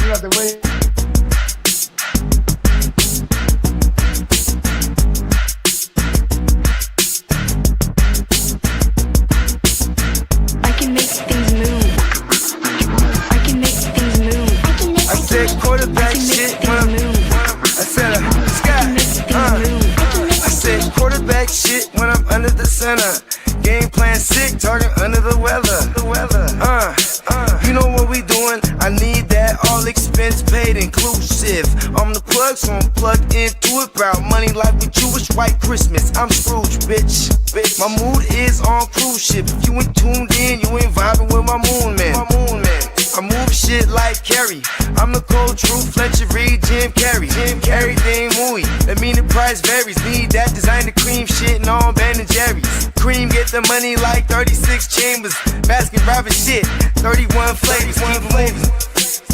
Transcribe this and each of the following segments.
You have to wait. I can make things move. I can make things move. I said quarterback shit when I'm I said I said quarterback shit when I'm under the center. Game plan sick, target under the weather. You know what we doing? I need that all expense paid inclusive. I'm the plug, so I'm plugged into it. About money like with Jewish white Christmas. I'm Scrooge, bitch. My mood is on cruise ship. If you ain't tuned in, you ain't vibing with my moon man. I move shit like Kerry. I'm the cold truth, Fletcher Reed, Jim Carrey. Everything mooey, that mean the price varies. Need that designer cream shit and all Ben and Jerry's. Cream get the money like 36 chambers. Baskin Robbins shit, 31 flavors.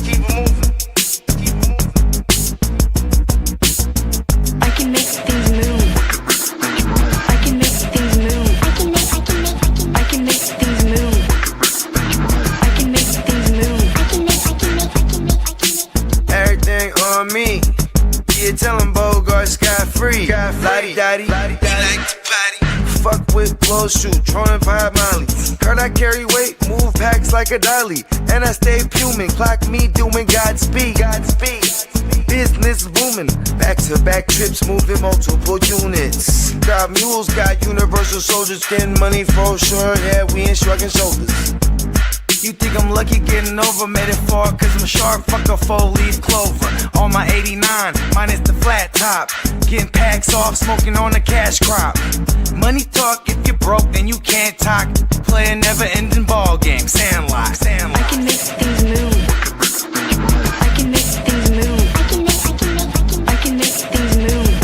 Keep it moving. Keep it moving. I can make things move. I can make things move. I can make things move. I can make things move. Everything on me. Yeah, tell him Bogart scot-free. Lottie-dottie. Fuck with blow shoot, trolling 5 Molly. Heard I carry weight, move packs like a dolly. And I stay fuming, clock me doing Godspeed. Business booming, back-to-back trips moving multiple units. Got mules, got universal soldiers, getting money for sure. Yeah, we ain't shrugging shoulders. You think I'm lucky getting over, made it far, cause I'm sharp, fuck a 4-leaf clover. On my 89, minus the flat top. Getting packs off, smoking on the cash crop. Money talk, if you're broke, then you can't talk. Play a never-ending ball game, Sandlot. I can make things move. I can make things move. I can make things move.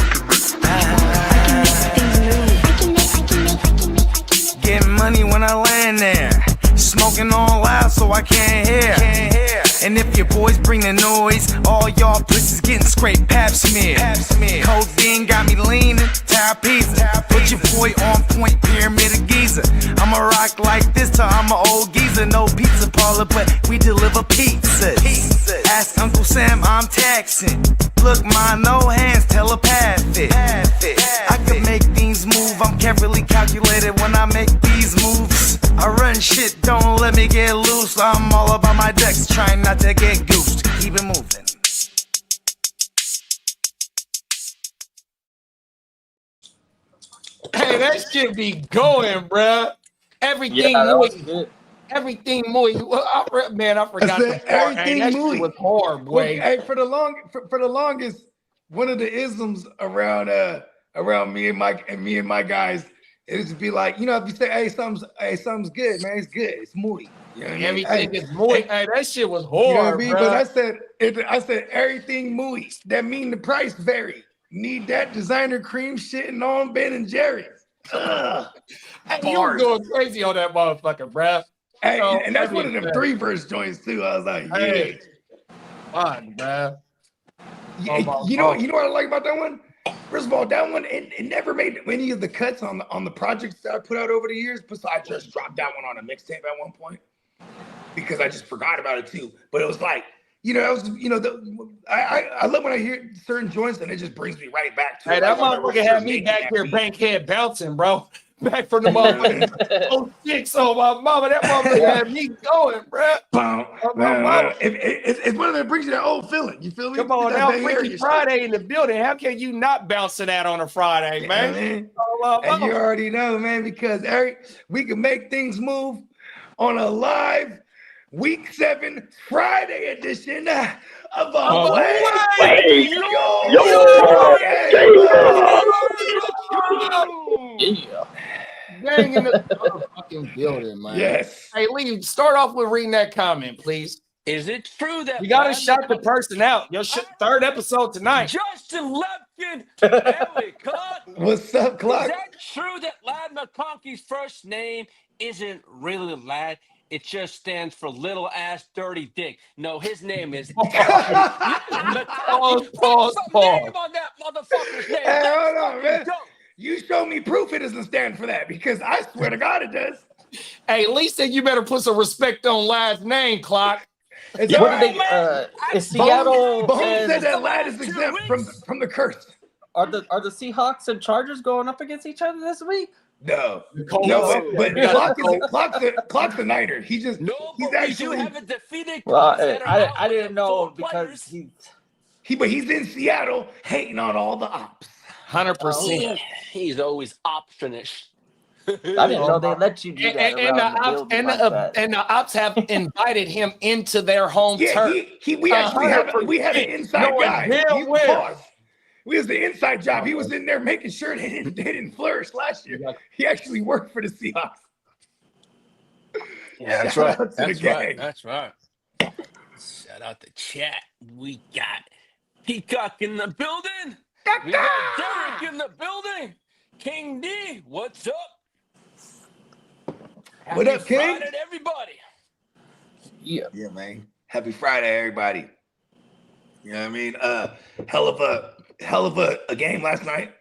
Getting money when I land there. Smoking all loud so I can't hear. And if your boys bring the noise, all y'all pussies getting scraped pap smear. Codeine got me leaning, trapeze. Put your boy on point, pyramid of Giza. I'ma rock like this till I'm an old geezer. No pizza parlor, but we deliver pizzas. Ask Uncle Sam, I'm taxing. Look, my no hands telepathic. I can make things move, I'm carefully calculated when I make these moves. I run shit, don't let me get loose. I'm all about my decks, trying not to get goosed. Keep it moving. Hey, that shit be going, bruh. Everything moist. Everything moist. Well, man, I forgot the part. Hey, that shit was hard, boy. Hey, for the longest, one of the isms around me and my guys, it would be like, you know, if you say, hey, something's good, man, it's good, it's moody. You know what I mean? Everything is moist. Hey, that shit was hard, you know what I mean? Bro. But I said everything moody. That mean the price vary. Need that designer cream shitting on Ben and Jerry's. Hey, you were going crazy on that motherfucker, bro. Hey, and that's one of them 3-verse joints too. I was like, yeah. Hey, fun, bro. You know what I like about that one? First of all, that one it never made any of the cuts on the projects that I put out over the years. But so I just dropped that one on a mixtape at one point because I just forgot about it too. But it was like, you know, I love when I hear certain joints and it just brings me right back to. Hey, that motherfucker had me back here, bankhead bouncing, bro. Back from the motherfucker. 06 on my mama. That motherfucker had me going, bro. It's one of them brings you that old feeling. You feel me? Come on now, Freaky Friday in the building. How can you not bounce to that on a Friday, man? And you already know, man, because we can make things move on a live Week 7 Friday edition of Away. Dang in the fucking building, man. Yes. Hey, Lee, start off with reading that comment, please. Is it true that you gotta shout the person out? Your third episode tonight. Justin Lepkin, Ellie, what's up, Clark? Is that true that Lad McConkey's first name isn't really Lad? It just stands for little ass dirty dick. No, his name is. Pause. Name on that motherfucker's name. Hey, hold on, man. You show me proof it doesn't stand for that because I swear to God it does. Hey, Lee said you better put some respect on Lad's name, Clock. It's Yo, all What did right. they? Is Seattle Mahomes said and that lad is exempt from the curse. are the Seahawks and Chargers going up against each other this week? No, Colts. but Yeah. Clock's a Niner. He's no, he's but actually we do have a defeated Well, Colts that are I out with didn't know four because players. he's in Seattle hating on all the ops. 100%. He's always op finished. I didn't know they let you do that And the around the ops building like that. and the ops have invited him into their home Yeah, turf. we actually had an inside Knowing guy. damn well. Pause. We was the inside job. He was in there making sure they didn't flourish last year. He actually worked for the Seahawks. Yeah, that's Shout right. out to the That's gang. right. That's right. Shout out to chat. We got Peacock in the building. We got Derek in the building. King D, what's up? What up, King? Friday to everybody. Yeah. Yeah, man. Happy Friday, everybody. You know what I mean? Hell of a game last night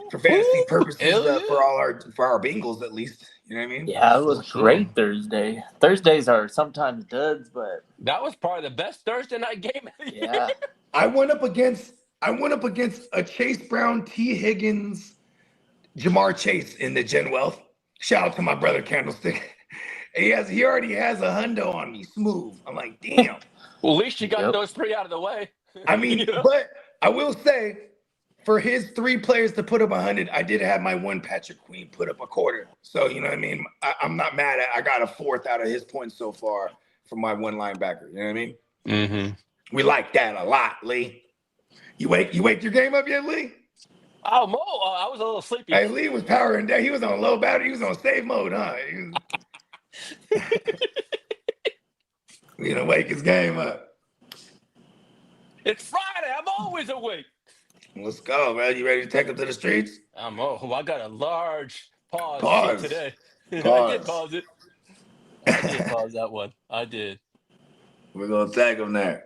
for fantasy purposes for our Bengals at least. You know what I mean? Yeah, it was a great Thursday. Thursdays are sometimes duds, but That was probably the best Thursday night game of the yeah. year. I went up against a Chase Brown, T. Higgins, Jamar Chase in the Gen Wealth. Shout out to my brother Candlestick. He already has a hundo on me, smooth. I'm like, damn. Well, at least you got Yep. those three out of the way. I mean, You know? but I will say, for his 3 players to put up 100, I did have my one Patrick Queen put up a quarter. So you know what I mean. I'm not mad at. I got a 4th out of his points so far from my one linebacker. You know what I mean. Mm-hmm. We like that a lot, Lee. You wake your game up yet, Lee? Oh, Mo, I was a little sleepy. Hey, Lee was powering down. He was on low battery. He was on save mode, huh? You know, wake his game up. It's Friday. I'm always awake. Let's go, man. You ready to take him to the streets? I got a large pause Pause. today. I Pause. did pause it. I did pause that one. I did. We're gonna tag him there.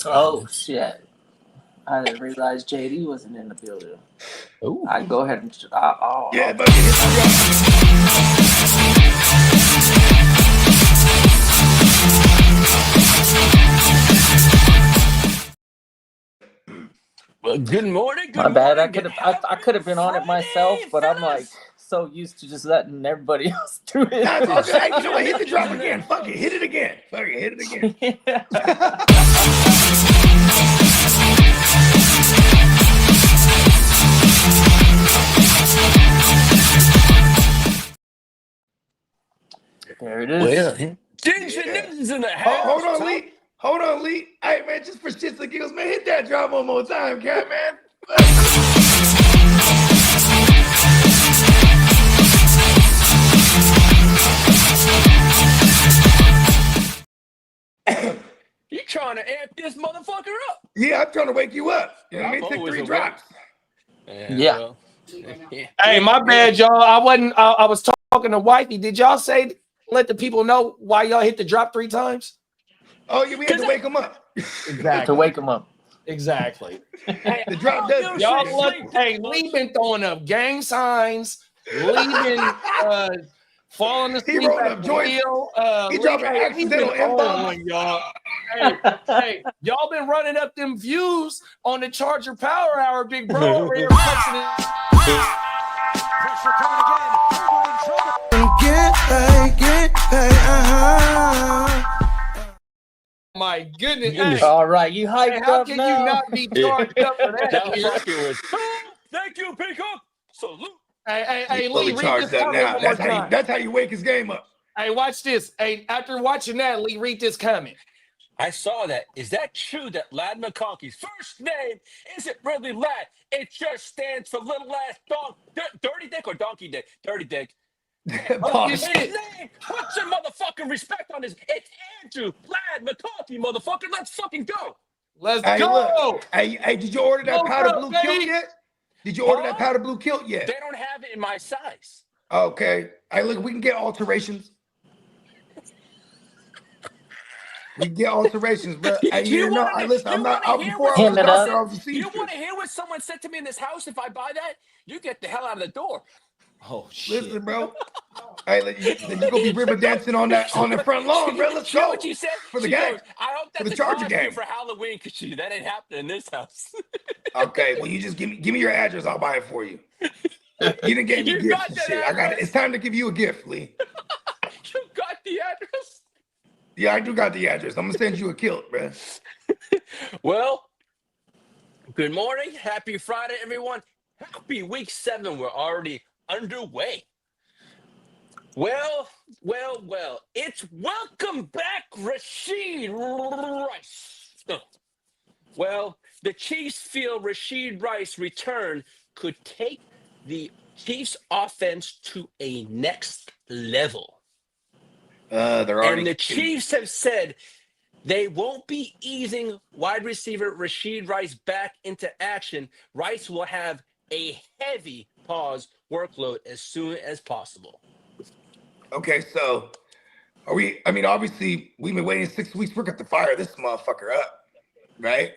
Oh shit! I didn't realize JD wasn't in the building. Ooh. I go ahead and Yeah, but hit the Well, good morning. my bad. I could have been on it myself, but I'm like so used to just letting everybody else do it. Nah, it's all good. Hey, you know what? Hit the drop again. Fuck it. Hit it again. Fuck it. Hit it again. There it is. Well, Dings and Nims in the house. Hold on, Lee. Hold on, Lee. Hey, man, just for shits and giggles, man, hit that drop one more time, cat, man. You trying to amp this motherfucker up? Yeah, I'm trying to wake you up. You know what I I'm mean? Take always 3 awake. drops. Yeah. Well, yeah. Hey, my bad, y'all. I was talking to Wifey. Did y'all say let the people know why y'all hit the drop 3 times? Oh, yeah, we had to wake him up. To wake them up. Exactly. Hey, The drop I does- don't do Y'all shit look. sleep. Hey, Lee been throwing up gang signs. Lee been falling asleep rolled at up the joints. wheel. He Lee, dropping hey, accidental he been on M-bombs. one, y'all. Hey, y'all been running up them views on the Charger Power Hour, big bro. Over here punching it. My goodness. Hey, All right, you hyped how up can now? you not be charged up for that? That here? fucking was. Thank you, Peacock. Salute. Hey, Fully Lee, read charged this up comment now. one more That's how time. that's how you wake his game up. Hey, watch this. Hey, after watching that, Lee, read this comment. I saw that. Is that true that Lad McConkey's first name isn't really Lad? It just stands for little ass dirty dick or donkey dick? Dirty dick. Pause. His name. Put some motherfucking respect on his. It's Andrew Lad McConkey, motherfucker. Let's fucking go. Let's Hey, go. look. Hey, did you order that Go, powder bro, blue baby. kilt yet? Did you order that Huh? powder blue kilt yet? They don't have it in my size. Okay. Hey, look, we can get alterations. We can get alterations, but hey, you know, listen, I'm not out before I was Him it up. doctor off the You seat. want to hear what someone said to me in this house? If I buy that, you get the hell out of the door. Oh shit! Listen, bro. Hey, then you gonna be river dancing on the front lawn, bro. Let's You know go what she said? for the She game. goes, I hope For that's the a Charger costume game. for Halloween, because that ain't happening in this house. Okay, well, you just give me your address. I'll buy it for you. You didn't get me You gifts got and that shit. I got it. address? It's time to give you a gift, Lee. You got the address? Yeah, I do got the address. I'm gonna send you a kilt, bro. Well, good morning. Happy Friday, everyone. Happy week 7. We're already underway. Well. It's welcome back, Rashid Rice. Well, the Chiefs feel Rashid Rice return could take the Chiefs offense to a next level. They're already. And the Chiefs have said they won't be easing wide receiver Rashid Rice back into action. Rice will have a heavy pause workload as soon as possible. Okay, so are we? I mean, obviously, we've been waiting 6 weeks. We're going to fire this motherfucker up, right?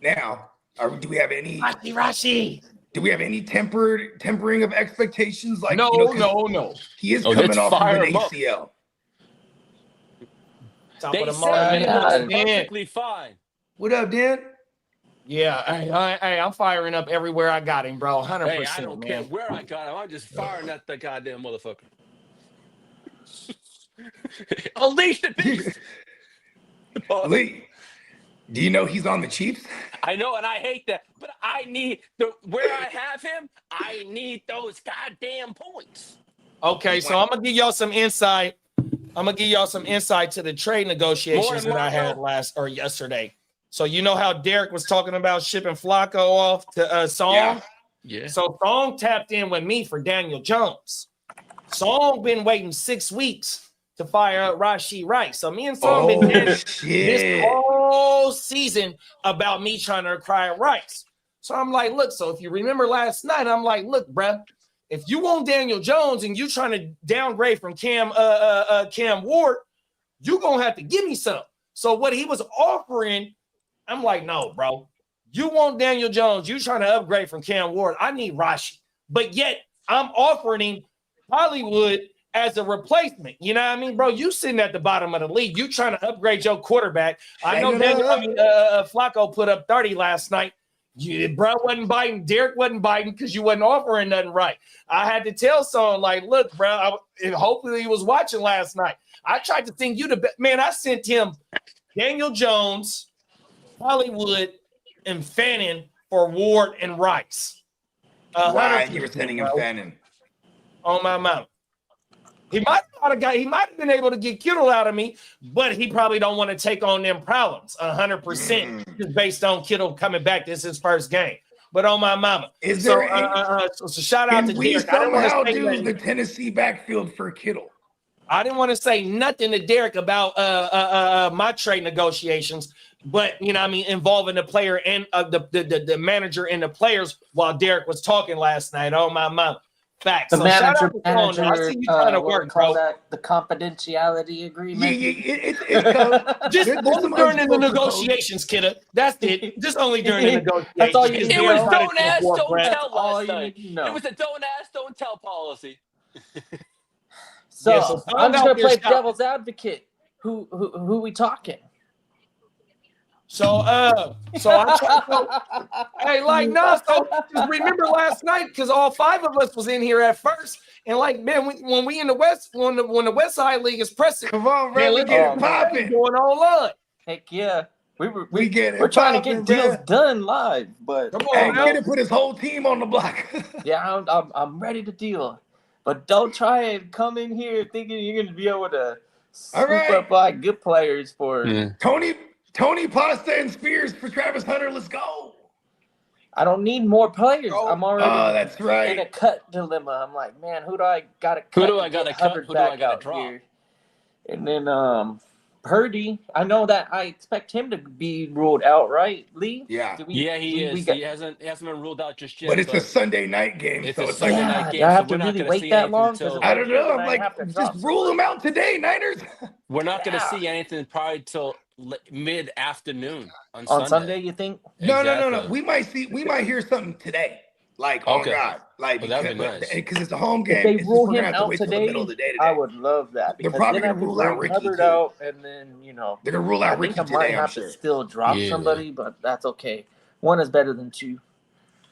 Now, do we have any? Rashi. Do we have any tempering of expectations? Like, No. He is coming off of an ACL. Top They of the said morning. he was perfectly fine. What up, Dan? Yeah, hey, I'm firing up everywhere I got him, bro. 100%. Hey, I don't care where I got him. I'm just firing at the goddamn motherfucker. Unleash the beast. Lee, do you know he's on the Chiefs? I know, and I hate that, but I need where I have him. I need those goddamn points. Okay, so I'm gonna give y'all some insight. I'm gonna give y'all some insight to the trade negotiations that I had yesterday. So you know how Derek was talking about shipping Flacco off to Song? Yeah. So Song tapped in with me for Daniel Jones. Song been waiting 6 weeks to fire up Rashid Rice. So me and Song been this whole season about me trying to acquire Rice. So I'm like, look, so if you remember last night, I'm like, look, bruh, if you want Daniel Jones and you trying to downgrade from Cam Ward, you gonna have to give me some. So what he was offering, I'm like, no, bro. You want Daniel Jones, you trying to upgrade from Cam Ward. I need Rashi. But yet I'm offering him Hollywood as a replacement. You know what I mean, bro? You sitting at the bottom of the league. You trying to upgrade your quarterback. I know Flacco put up 30 last night. Bro wasn't biting. Derek wasn't biting because you wasn't offering nothing right. I had to tell someone, like, look, bro, hopefully he was watching last night. I tried to think you the best. Man, I sent him Daniel Jones, Hollywood, and Fannin for Ward and Rice. Why you were sending him Fannin? On my mouth. He might have been able to get Kittle out of me, but he probably don't want to take on them problems 100% just based on Kittle coming back. This is his first game. But on my mama. So shout out to Derek. I don't want to do the Tennessee backfield for Kittle. I didn't want to say nothing to Derek about my trade negotiations, but you know, I mean, involving the player and the manager and the players while Derek was talking last night. On my mama. Facts. The so manager, I see you trying to work, bro. That the confidentiality agreement. Just only during the negotiations, kiddo. That's it. Just only during the negotiations. That's all you It was don't ask, don't tell last night. It was a don't ask, don't tell policy. So I'm just gonna play devil's advocate. Who we talking? So I hey, like, no, so just remember last night, because all 5 of us was in here at first, and like, man, when we in the West, when the West Side League is pressing, come on, bro, we get it popping, going online. Heck yeah, we're trying to get deals done live, but come on, man, to put his whole team on the block. Yeah, I'm ready to deal, but don't try and come in here thinking you're gonna be able to scoop up like good players for Tony Pasta and Spears for Travis Hunter. Let's go. I don't need more players. I'm already that's right. in a cut dilemma. I'm like, man, who do I got to cut? Who do I got to cut? Who do I got to drop? Here? And then Purdy, I know that I expect him to be ruled out, right, Lee? Yeah. He is. He hasn't been ruled out just yet. But it's a Sunday night game. It's so a Sunday night game. I have to really wait that long? I don't know. I'm like, just rule them out today, Niners. We're not going to see anything probably till mid-afternoon on Sunday. You think? No. We might hear something today. Like, oh God, like that'd be nice. because it's a home game. If they it's rule just, we're him gonna have to out wait till the today, middle of the day I would love that. They're Because probably then I gonna could rule out bring Ricky Hubbard too. out, and then They're gonna rule out I think Ricky I might today. I'm have sure. to still drop somebody, but that's okay. One is better than two.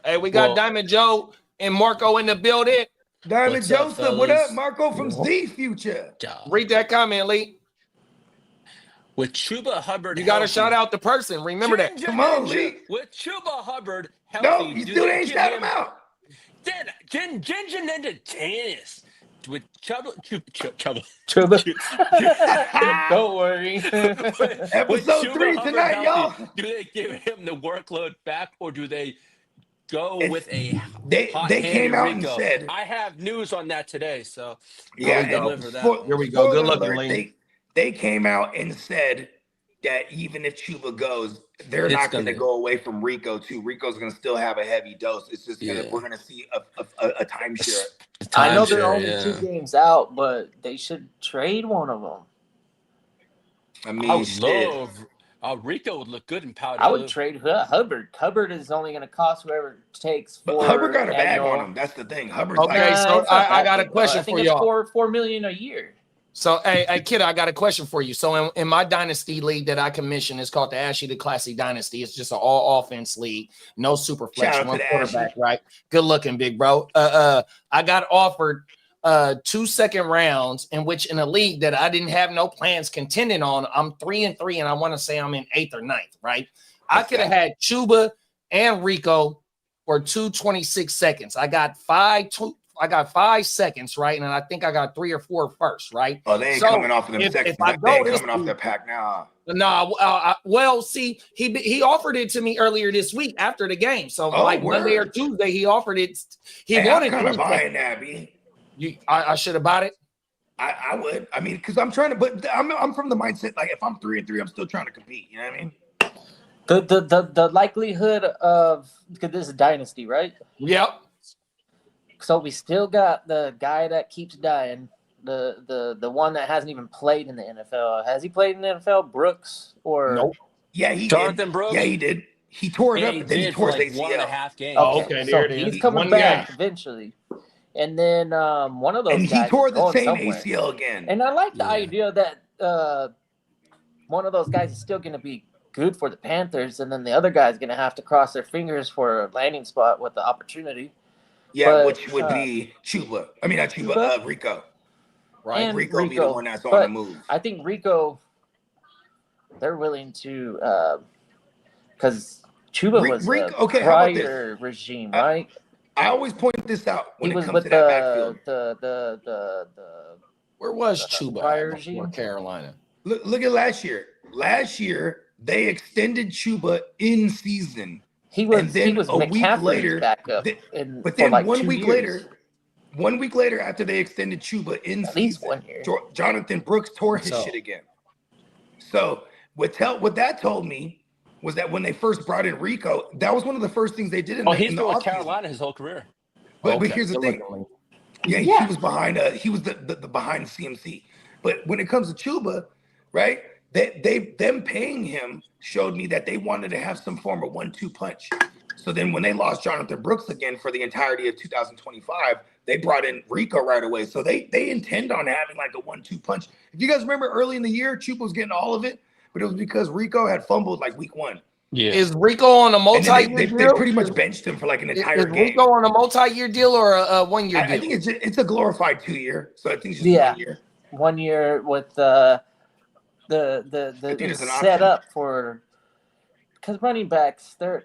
Hey, we got Diamond Joe and Marco in the building. Diamond Joseph, what up? Marco from Z Future. Read that comment, Lee. With Chuba Hubbard, you got to shout out the person. Remember that. Come on, Lee. With Chuba Hubbard healthy, no, you still ain't shout him out. Ginger tennis with Chuba. Don't worry. Episode 3 tonight, healthy, y'all. Do they give him the workload back, or do they go with a? They came out and said, I have news on that today, so yeah, deliver that. Here we go. Good looking, Lee. They came out and said that even if Chuba goes, they're not going to go away from Rico too. Rico's going to still have a heavy dose. It's just we're going to see a timeshare. I know they're only 2 games out, but they should trade one of them. I mean, Rico would look good in powder. I would trade Hubbard. Hubbard is only going to cost whoever it takes. But Hubbard got a bag on him. That's the thing. Hubbard's okay. So I got a question for y'all. $4 million a year. So, hey, kid, I got a question for you. So, in my dynasty league that I commission, it's called the Ashley the Classy Dynasty. It's just an all offense league, no super flex, one quarterback, right? Good looking, big bro. I got offered 2 second rounds, in which in a league that I didn't have no plans contending on. I'm 3-3, and I want to say I'm in 8th or 9th, right? I could have had Chuba and Rico for 2.26 seconds. I got 5 seconds, right? And I think I got 3 or 4 first, right? Oh, they ain't coming off of them seconds. They ain't coming off their pack now. No, well, see, he offered it to me earlier this week after the game. So Monday or Tuesday, he offered it. He wanted kind of buying that, B. I should have bought it. I would. I mean, because I'm trying to, but I'm from the mindset like if I'm 3-3, I'm still trying to compete. You know what I mean? The likelihood of, because this is dynasty, right? Yep. So we still got the guy that keeps dying, the one that hasn't even played in the NFL. Has he played in the NFL, Brooks? Or nope. Yeah, he Jonathan did. Brooks? Yeah, he did. He tore it up, but then he tore his ACL. 1.5 games. Oh, okay, so he's coming back eventually. And then one of those guys, he tore the same somewhere. ACL again. And I like the idea that one of those guys is still going to be good for the Panthers, and then the other guy's going to have to cross their fingers for a landing spot with the opportunity. Yeah, but, which would be Chuba. I mean, not Chuba, Rico. Right. And Rico be the one that's on the move. I think Rico, they're willing to, because Chuba was a prior regime, right? I always point this out when it comes to that backfield. Where was Chuba before Carolina? Look at last year. Last year, they extended Chuba in season. He was a week later, backup. But then like 1 week later, after they extended Chuba in at least 1 year, Jonathan Brooks tore his shit again. So what that told me was that when they first brought in Rico, that was one of the first things they did. He's been with Carolina his whole career. But here's the thing. Yeah, he was behind. He was the behind CMC. But when it comes to Chuba, right? Them paying him showed me that they wanted to have some form of 1-2 punch. So then when they lost Jonathan Brooks again for the entirety of 2025, they brought in Rico right away. So they intend on having like a 1-2 punch. If you guys remember early in the year, Chuba was getting all of it, but it was because Rico had fumbled like week 1. Yeah. Is Rico on a multi-year deal? They pretty much benched him for like an entire game. Is Rico on a multi-year deal or a 1 year deal? I think it's a glorified 2 year. So I think it's just 1 year. 1 year with the set up for, because running backs they're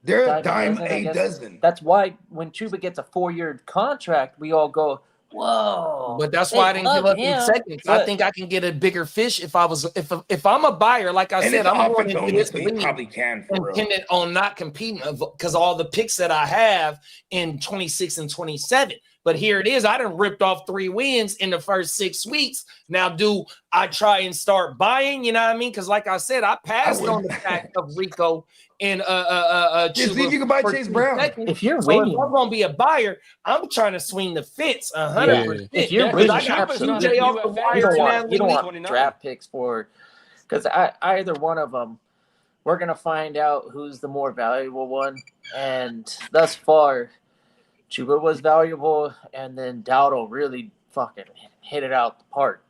a dime a dozen. That's why when Chuba gets a 4-year contract, we all go, whoa. But that's why I didn't give up in seconds. I think I can get a bigger fish if I'm a buyer. Like I said, I'm going into this league intended on not competing because all the picks that I have in 26 and 27. But here it is. I done ripped off 3 wins in the first 6 weeks. Now, do I try and start buying? You know what I mean? Because like I said, I passed on the fact of Rico and see if you can buy Chase Brown. If you're winning, if I'm gonna be a buyer, I'm trying to swing the fence 100%. If you're winning, I got CJ off the wire. You don't want draft picks for, because either one of them we're gonna find out who's the more valuable one. And thus far, Chuba was valuable, and then Dowdle really fucking hit it out the park.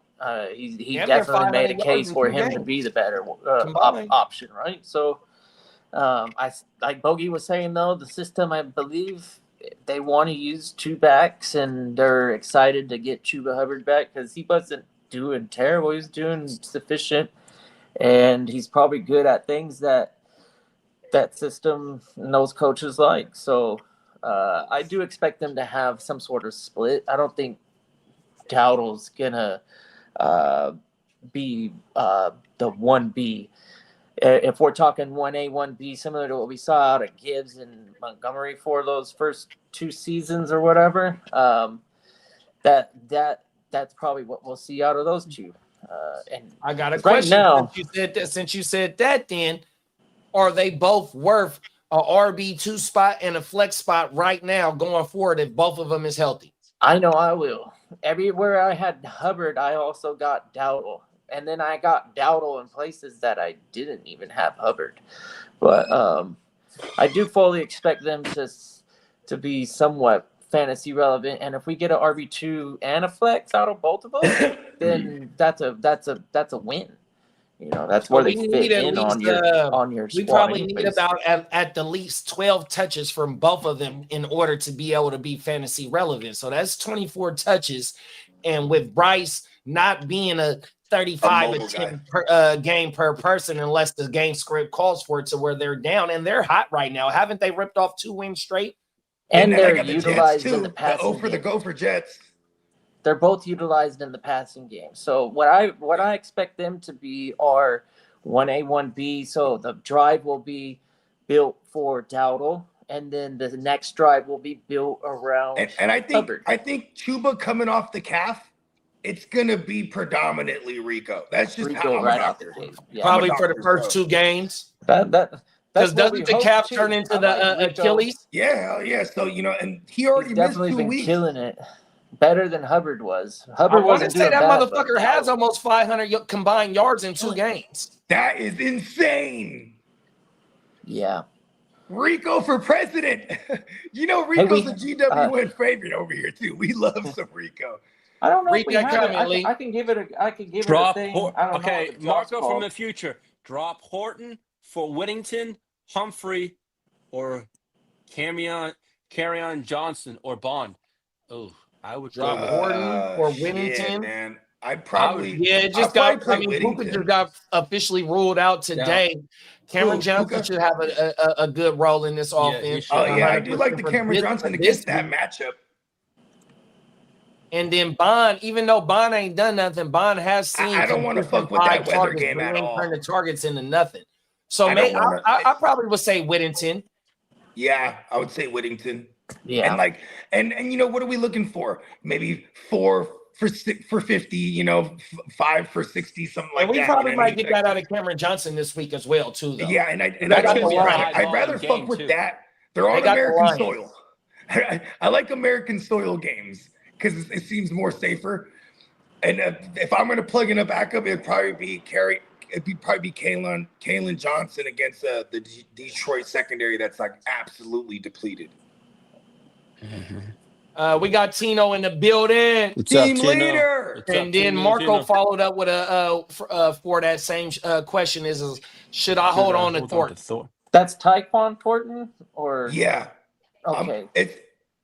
He Damn near definitely made a 500 yards case in for 2 him to games. be the better Combined. option, right? So, I like Bogey was saying though, the system I believe they want to use 2 backs, and they're excited to get Chuba Hubbard back because he wasn't doing terrible. He was doing sufficient, and he's probably good at things that system and those coaches like. So I do expect them to have some sort of split. I don't think Dowdle's gonna be the 1B. If we're talking 1A, 1B, similar to what we saw out of Gibbs and Montgomery for those first 2 seasons or whatever, that's probably what we'll see out of those 2. And I got a right question. now, Since you said that, then are they both worth a RB2 spot and a flex spot right now going forward if both of them is healthy? I know I will. Everywhere I had Hubbard, I also got Dowdle. And then I got Dowdle in places that I didn't even have Hubbard. But I do fully expect them to be somewhat fantasy relevant. And if we get an RB2 and a flex out of both of them, then that's a win. You know, that's where they fit in on your we squad. probably need about at the least 12 touches from both of them in order to be able to be fantasy relevant. So that's 24 touches. And with Bryce not being a 35 attempt per game per person unless the game script calls for it to where they're down, and they're hot right now. Haven't they ripped off 2 wins straight? And they're utilized in the passing game. For the Gopher Jets. They're both utilized in the passing game. So what I expect them to be are 1A, 1B. So the drive will be built for Dowdle, and then the next drive will be built around and I think Hubbard. I think Chuba coming off the calf, it's gonna be predominantly Rico. That's just Rico how I'm right a out doctor. there. Yeah. Probably for the first 2 games. Because doesn't the calf turn into the Achilles? Yeah. So and he already He's missed definitely 2 been weeks. killing it. Better than Hubbard was. Hubbard I want to wasn't say doing that bad, motherfucker has almost 500 combined yards in 2 games. That is insane. Yeah. Rico for president. Rico's a GWN favorite over here too. We love some Rico. I don't know Read if we that have comment, it. Lee. I can give it a Drop thing. Horton. I don't know Okay, what the Marco job's from called. the future. Drop Horton for Whittington, Humphrey, or Carrion Johnson or Bond. Oh, I would Drop go Horton or Shit, Whittington. man. I'd probably it just got. I mean, Puka just got officially ruled out today. Cameron Johnson should have a good role in this offense. Oh yeah, I do like the Cameron Johnson against that matchup. And then Bond, even though Bond ain't done nothing, Bond has seen. I don't want to fuck with that weather game at all. Turn the targets into nothing. So I probably would say Whittington. Yeah, I would say Whittington. Yeah, and what are we looking for? Maybe 4 for 50, 5 for 60, something like that. And we probably might get that out of Cameron Johnson this week as well, too. Though. Yeah, I'd rather fuck with that. They're on American soil. I like American soil games because it seems more safer. And if I'm going to plug in a backup, it'd probably be Kalen Johnson against the Detroit secondary that's like absolutely depleted. We got Tino in the building. Team leader. And then Marco followed up with for that same question is should I hold on to Thornton? That's Tyquan Thornton or yeah. Okay.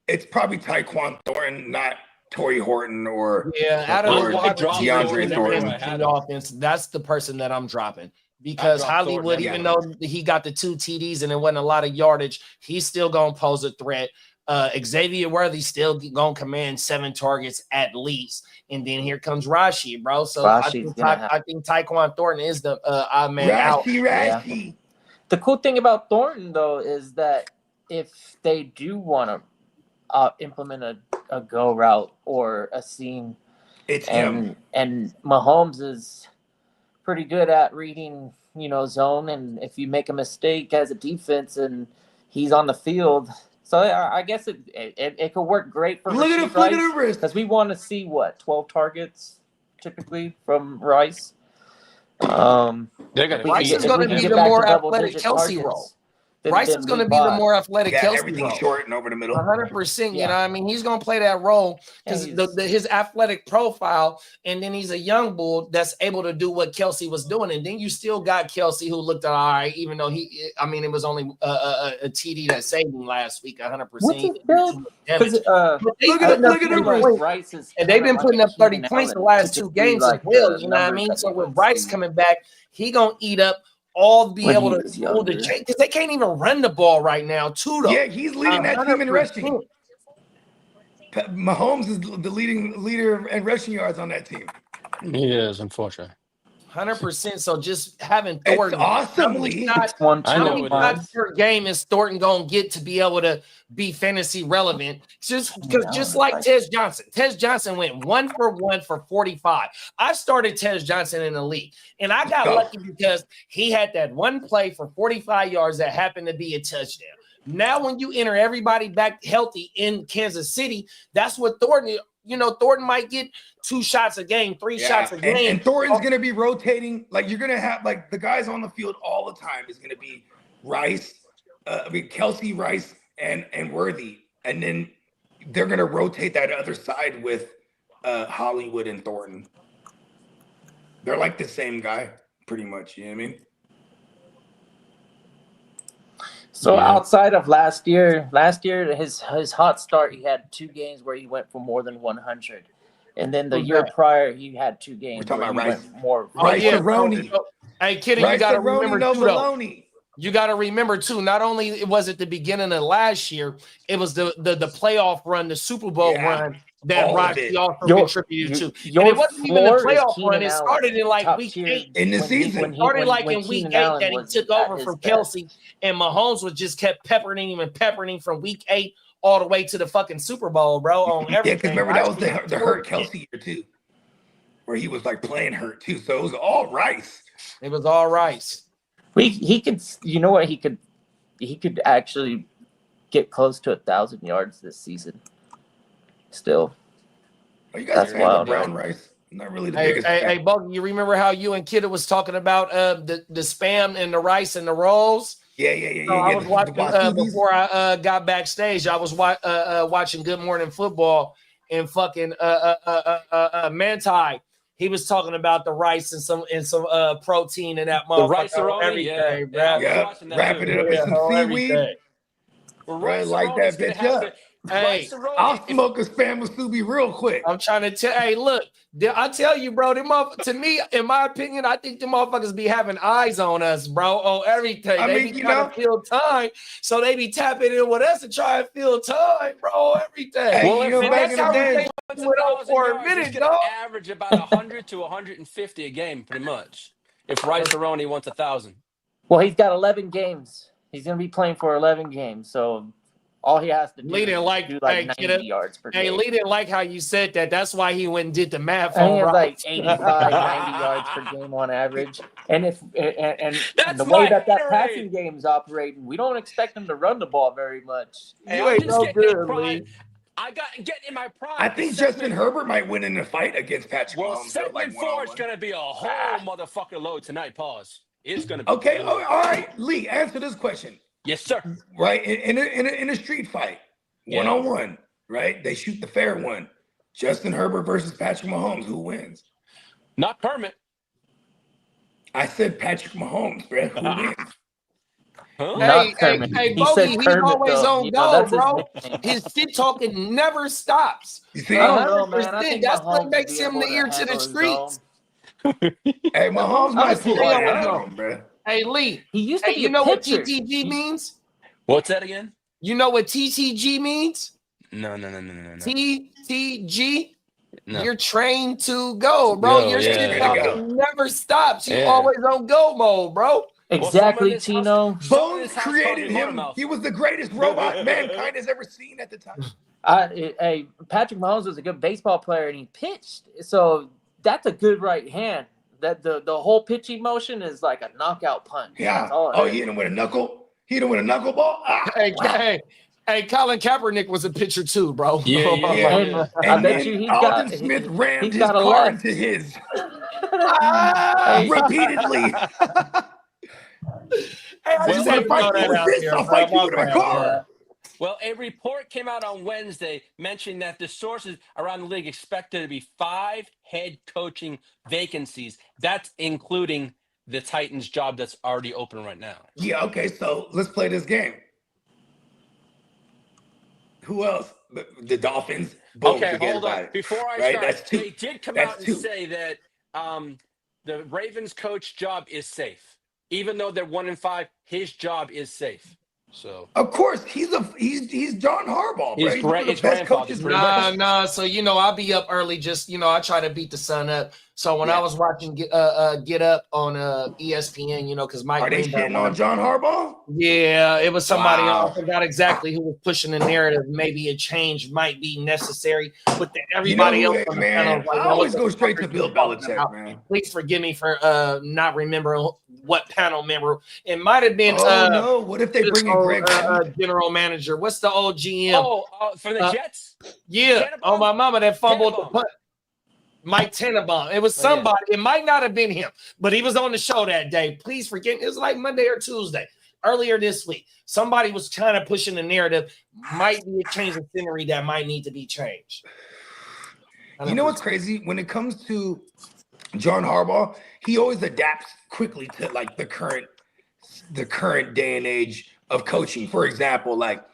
It's probably Tyquan Thornton, not Torrey Horton or out of DeAndre Thornton. Offense, that's the person that I'm dropping. Because Hollywood, even though he got the 2 TDs and it wasn't a lot of yardage, he's still gonna pose a threat. Xavier Worthy still gonna command 7 targets at least, and then here comes Rashi, bro. So I think Tyquan Thornton is the odd man out. Rashi. Yeah. The cool thing about Thornton though is that if they do want to implement a go route or a seam, it's him. And Mahomes is pretty good at reading, zone, and if you make a mistake as a defense and he's on the field. So I guess it could work great for look at the wrist because we want to see 12 targets typically from Rice. They're gonna Rice feed is him. going to we be get the back more to athletic double-digit Kelsey targets, role. then- Rice then is going to we be the bought. more athletic Yeah, Kelsey everything role. short and over the middle. 100%. You Yeah. know what I mean? He's going to play that role because Yeah, his athletic profile, and then he's a young bull that's able to do what Kelsey was doing. And then you still got Kelsey who looked all right, even though it was only a TD that saved him last week, 100%. What's his build? Because Look at the numbers. Rice is And they've been kinda putting like up 30 Keenan points the Allen, last two typically games like as well. the You know what I numbers mean? that So he with would Rice see coming back, he gonna eat up all be when able he to was hold the younger. chain because they can't even run the ball right now, too. Though Yeah, he's leading that team in 100%. rushing. Mahomes is the leader in rushing yards on that team. He is, unfortunately. 100%. So just having It's Thornton, awesome, Lee. I know many it shots is. per game is Thornton gonna get to be able to be fantasy relevant? Just like Tez Johnson. Tez Johnson went 1 for 1 for 45. I started Tez Johnson in the league, and I got lucky because he had that one play for 45 yards that happened to be a touchdown. Now, when you enter everybody back healthy in Kansas City, that's what Thornton. Thornton might get 2 shots a game, 3 shots a game. And Thornton's going to be rotating. Like, you're going to have, like, the guys on the field all the time is going to be Rice, Kelsey, Rice, and Worthy. And then they're going to rotate that other side with Hollywood and Thornton. They're like the same guy, pretty much. You know what I mean? So outside of last year, his hot start, he had 2 games where he went for more than 100, and then the year prior he had 2 games where he went more. Rice-A-Roni. Hey, Kitty, you got to remember no too, though. baloney. You got to remember too. Not only was it the beginning of last year, it was the playoff run, the Super Bowl run that Rocky also contributed to. And it wasn't even the playoff run. It started in like week 8 in the season. It started like in week 8 that he took over from Kelsey, and Mahomes was just kept peppering him from week 8 all the way to the fucking Super Bowl, bro. On everything. Yeah, because remember that was the hurt Kelsey year too, where he was like playing hurt too. So it was all Rice. It was all Rice. He could, you know what, he could actually get close to 1,000 yards this season. Still, you guys are wild, Brown Rice. Not really the biggest. Hey, Bug, you remember how you and Kidda was talking about the spam and the rice and the rolls? Yeah. I was watching before I got backstage. I was watching Good Morning Football, and fucking Manti. He was talking about the rice and some protein in that motherfucker. The rice-a-roni, everything, bro. Yeah, wrapping it up in some seaweed. Right, like that bitch up. Hey, I'll smoke a spam musubi real quick. I'm trying to tell. Hey, look, I tell you, bro. To me, in my opinion, I think the motherfuckers be having eyes on us, bro, on everything. They be trying to fill time, so they be tapping in with us to try and fill time, bro. Everything. Hey, well, back in the day, for a minute, dog. Average about 100 to 150 a game, pretty much. If Rice-A-Roni wants 1,000. Well, he's got 11 games. He's gonna be playing for 11 games, so. All he has to do is do like 90 yards per game. Hey, Lee didn't like how you said that. That's why he went and did the math. He has like 85, 90 yards per game on average. And the way that passing game is operating, we don't expect him to run the ball very much. You ain't no good, Lee. I got getting in my prime. I think Justin Herbert might win in a fight against Patrick Mahomes. Well, 2nd and 4 is going to be a whole motherfucking load tonight. Pause. It's going to be okay. All right, Lee, answer this question. Yes, sir. Right, in a street fight, 1-on-1, right? They shoot the fair one. Justin Herbert versus Patrick Mahomes. Who wins? Not Kermit. I said Patrick Mahomes, bro. Who wins? Huh? Hey, Bogey, he's always on go, bro. His shit talking never stops. You see? I don't know, man. That's what makes him the ear to the streets. Hey, Mahomes might pull out, bro. Hey, Lee, he used to be you know what TTG means? What's that again? You know what TTG means? No. TTG? No. You're trained to go, bro. Your shit never stops. You always on go mode, bro. Exactly, Tino. Bones created him. He was the greatest robot mankind has ever seen at the time. Hey, Patrick Mahomes was a good baseball player, and he pitched. So that's a good right hand. That the whole pitching motion is like a knockout punch. Yeah. He hit him with a knuckle. He hit him with a knuckleball. Hey, Colin Kaepernick was a pitcher too, bro. Yeah. And I bet you Alden Smith rammed his car into his. Repeatedly. Hey, I I just want to fight you with this. I'll fight you with my car. Well, a report came out on Wednesday mentioning that the sources around the league expect there to be 5 head coaching vacancies. That's including the Titans job that's already open right now. Yeah, okay, so let's play this game. Who else? The Dolphins. Boom, Okay, forget hold about on. it. Before I Right? start, That's 2. they did come That's out and 2. say that the Ravens coach job is safe. Even though they're 1-5, his job is safe. So of course, he's John Harbaugh, bro. He's He's one of the his best grandfather, coaches. pretty much. Nah. So I'll be up early. Just I try to beat the sun up. So when I was watching Get Up on ESPN, because Mike Are they Greenberg shitting on John Harbaugh? Yeah, it was somebody Wow. else. I forgot exactly who was pushing the narrative. Maybe a change might be necessary, but everybody else on the panel was like, I always go straight to Bill Belichick, man. Please forgive me for not remembering what panel member. It might have been. Oh no! What if they bring in Greg? General manager. What's the old GM? Oh, for the Jets. Yeah. Tannenbaum? Oh, my mama that fumbled Tannenbaum. the punt. Mike Tannenbaum. It was somebody. It might not have been him, but he was on the show that day. Please forget. It was like Monday or Tuesday. Earlier this week, somebody was kind of pushing the narrative. Might be a change of scenery that might need to be changed. You know what's crazy? When it comes to John Harbaugh, he always adapts quickly to like the current day and age of coaching. For example, like,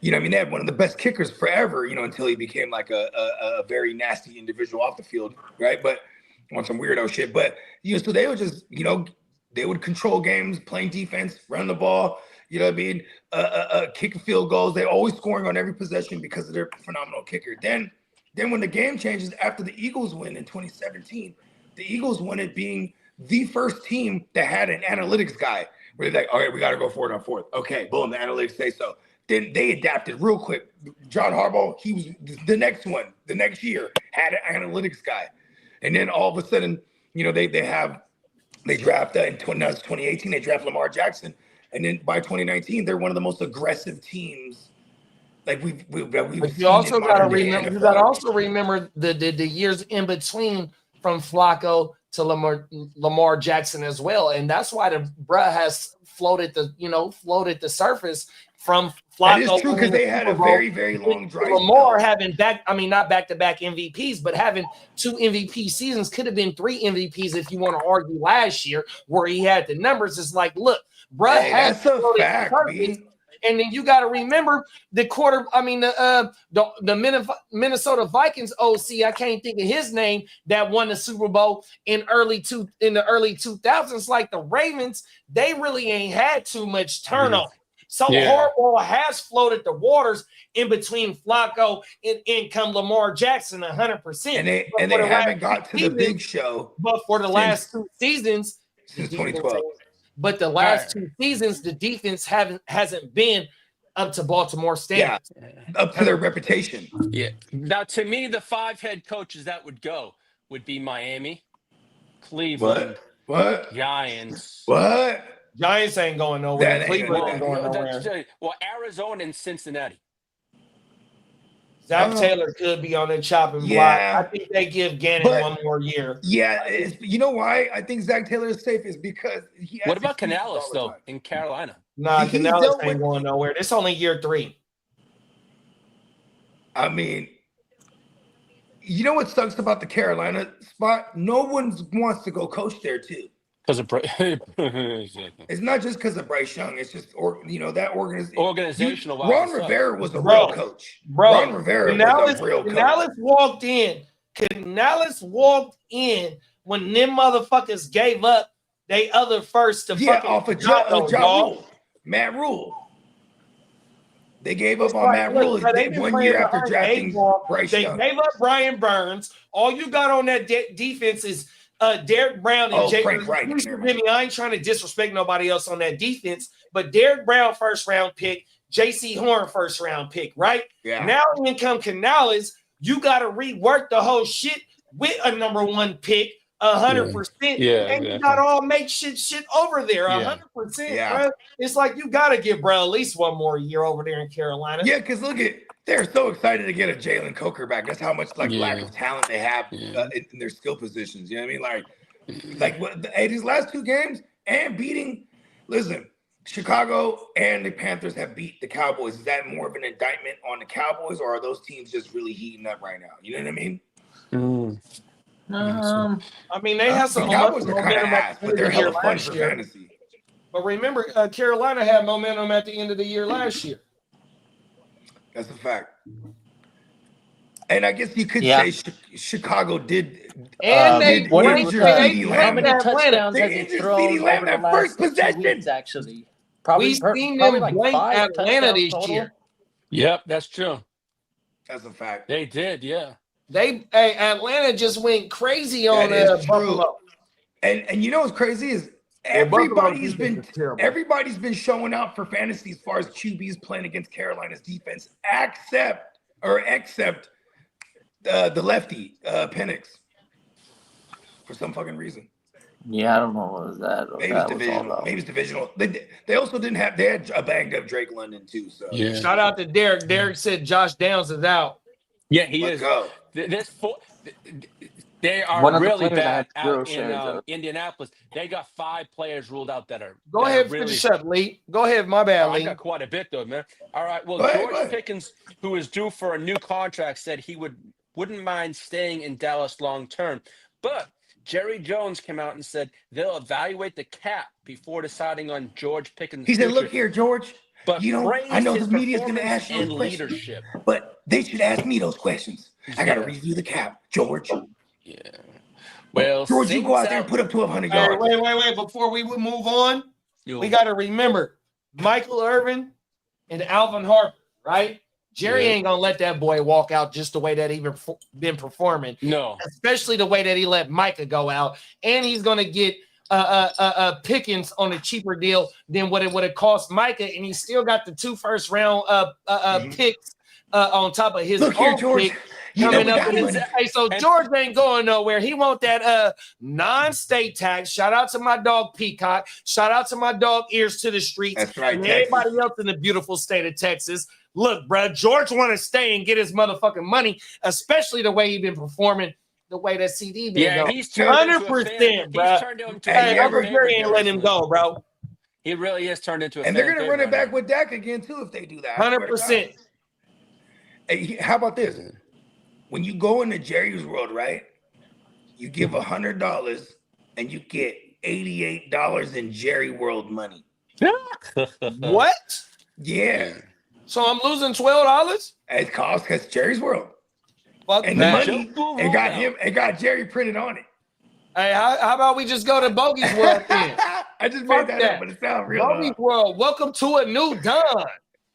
they had one of the best kickers forever, until he became like a very nasty individual off the field, right? But on some weirdo shit. But so they would just, they would control games, playing defense, run the ball, kicking field goals. They're always scoring on every possession because of their phenomenal kicker. Then when the game changes after the Eagles win in 2017, the Eagles won it being the first team that had an analytics guy where they're like, all right, we got to go forward on fourth. Okay, boom, the analytics say so. Then they adapted real quick. John Harbaugh, he was the next one, the next year, had an analytics guy. And then all of a sudden, they draft in 2018, they draft Lamar Jackson. And then by 2019, they're one of the most aggressive teams. Like we've but you also got to remember. You got to also remember the years in between from Flacco to Lamar Jackson as well, and that's why the bruh has floated the surface from Flacco. That is true because they had a very, very long drive. Lamar having not back-to-back MVPs, but having 2 MVP seasons, could have been 3 MVPs if you want to argue last year where he had the numbers. It's like, look, bruh, that's a fact, man. And then you got to remember the Minnesota Vikings OC. I can't think of his name that won the Super Bowl in the early 2000s. Like the Ravens, they really ain't had too much turnover. So Harbaugh has floated the waters in between Flacco and come Lamar Jackson 100%. And they haven't got to the big show. But for the last 2 seasons, since 2012. But the last 2 seasons, the defense hasn't been up to Baltimore standards. Yeah, up to their reputation. Yeah. Now, to me, the 5 head coaches that would be Miami, Cleveland, what? Giants. What? Giants ain't going nowhere. Cleveland ain't going nowhere. Well, Arizona and Cincinnati. Zach Taylor could be on the chopping block. I think they give Gannon 1 more year. Yeah, you know why I think Zach Taylor is safe is because he. What about Canales though in Carolina? Nah, Canales ain't going nowhere. It's only year 3. I mean, you know what sucks about the Carolina spot? No one wants to go coach there too. Because of it's not just because of Bryce Young. It's just that organizational. Ron Rivera was a real coach. Ron Rivera was a real coach. Canales walked in when them motherfuckers gave up they other first to off of Rule. Matt Rule. They gave up on Matt Rule 1 year after drafting Bryce Young. They gave up Brian Burns. All you got on that defense is Derek Brown and Jay. I ain't trying to disrespect nobody else on that defense, but Derek Brown 1st round pick, J.C. Horn 1st round pick, right? Yeah. Now in come Canales, you got to rework the whole shit with a number 1 pick, 100%. And you got to all make shit over there, 100%. Yeah. Bro. It's like you got to give bro at least 1 more year over there in Carolina. Yeah, because look at. They're so excited to get a Jalen Coker back. That's how much lack of talent they have in their skill positions. You know what I mean? Like Like these last 2 games and beating. Listen, Chicago and the Panthers have beat the Cowboys. Is that more of an indictment on the Cowboys, or are those teams just really heating up right now? You know what I mean? I mean, they have some the Cowboys are kind of momentum ass, at the but end they're of the year hella fun last for year. fantasy. But remember, Carolina had momentum at the end of the year last year. That's a fact. And I guess you could say Chicago did. And they injure CeeDee Lamb. How many touchdowns has he injured thrown CeeDee Lamb over the that last first 2 possession. weeks? Actually, probably We've seen probably them like blank 5 Atlanta touchdowns this total. year. Yep, that's true. That's a fact. They did, yeah. Atlanta just went crazy on Buffalo. And you know what's crazy is everybody's been showing out for fantasy as far as QBs playing against Carolina's defense, except the lefty Penix for some fucking reason. Yeah, I don't know what was that. Maybe it's divisional. Maybe it's divisional. They also didn't have. They had a banged up Drake London too. So yeah. Shout out to Derek. Derek said Josh Downs is out. Yeah, he Let's is. go. They are One of the really players bad had 0 out shares in of. Indianapolis. They got 5 players ruled out that are. Go that ahead, are really, finish up, Lee. Go ahead, my bad, I Lee. got quite a bit though, man. All right. Well, Go ahead. George Pickens, who is due for a new contract, said he wouldn't mind staying in Dallas long term, but Jerry Jones came out and said they'll evaluate the cap before deciding on George Pickens. He said, "Look here, George. But I know the media's going to ask you those questions, leadership, but they should ask me those questions. I got to review the cap, George. Yeah. Well, George, you go out there and put up 1,200 yards. Wait. Before we move on, we got to remember Michael Irvin and Alvin Harper, right? Jerry ain't going to let that boy walk out just the way that he's been performing. No. Especially the way that he let Micah go out. And he's going to get Pickens on a cheaper deal than what it would have cost Micah. And he still got the 2 first-round picks on top of his own pick. Coming up so George ain't going nowhere. He want that non-state tax. Shout out to my dog Peacock. Shout out to my dog Ears to the Streets. That's right, and everybody else in the beautiful state of Texas. Look, bro, George want to stay and get his motherfucking money, especially the way he been performing, the way that CD been going. He's 100%, bro. Uncle Jerry ain't letting him go, bro. He really is turned into a and they're going to run it back with Dak again, too, if they do that. 100%. Hey, how about this? When you go into Jerry's world, right, you give $100 and you get $88 in Jerry world money. What? Yeah. So I'm losing $12? It costs because Jerry's world. Fuck and that. The money, it got Jerry printed on it. Hey, how about we just go to Bogey's World then? I just made that up, but it sounds real. Bogey's World, welcome to a new dawn.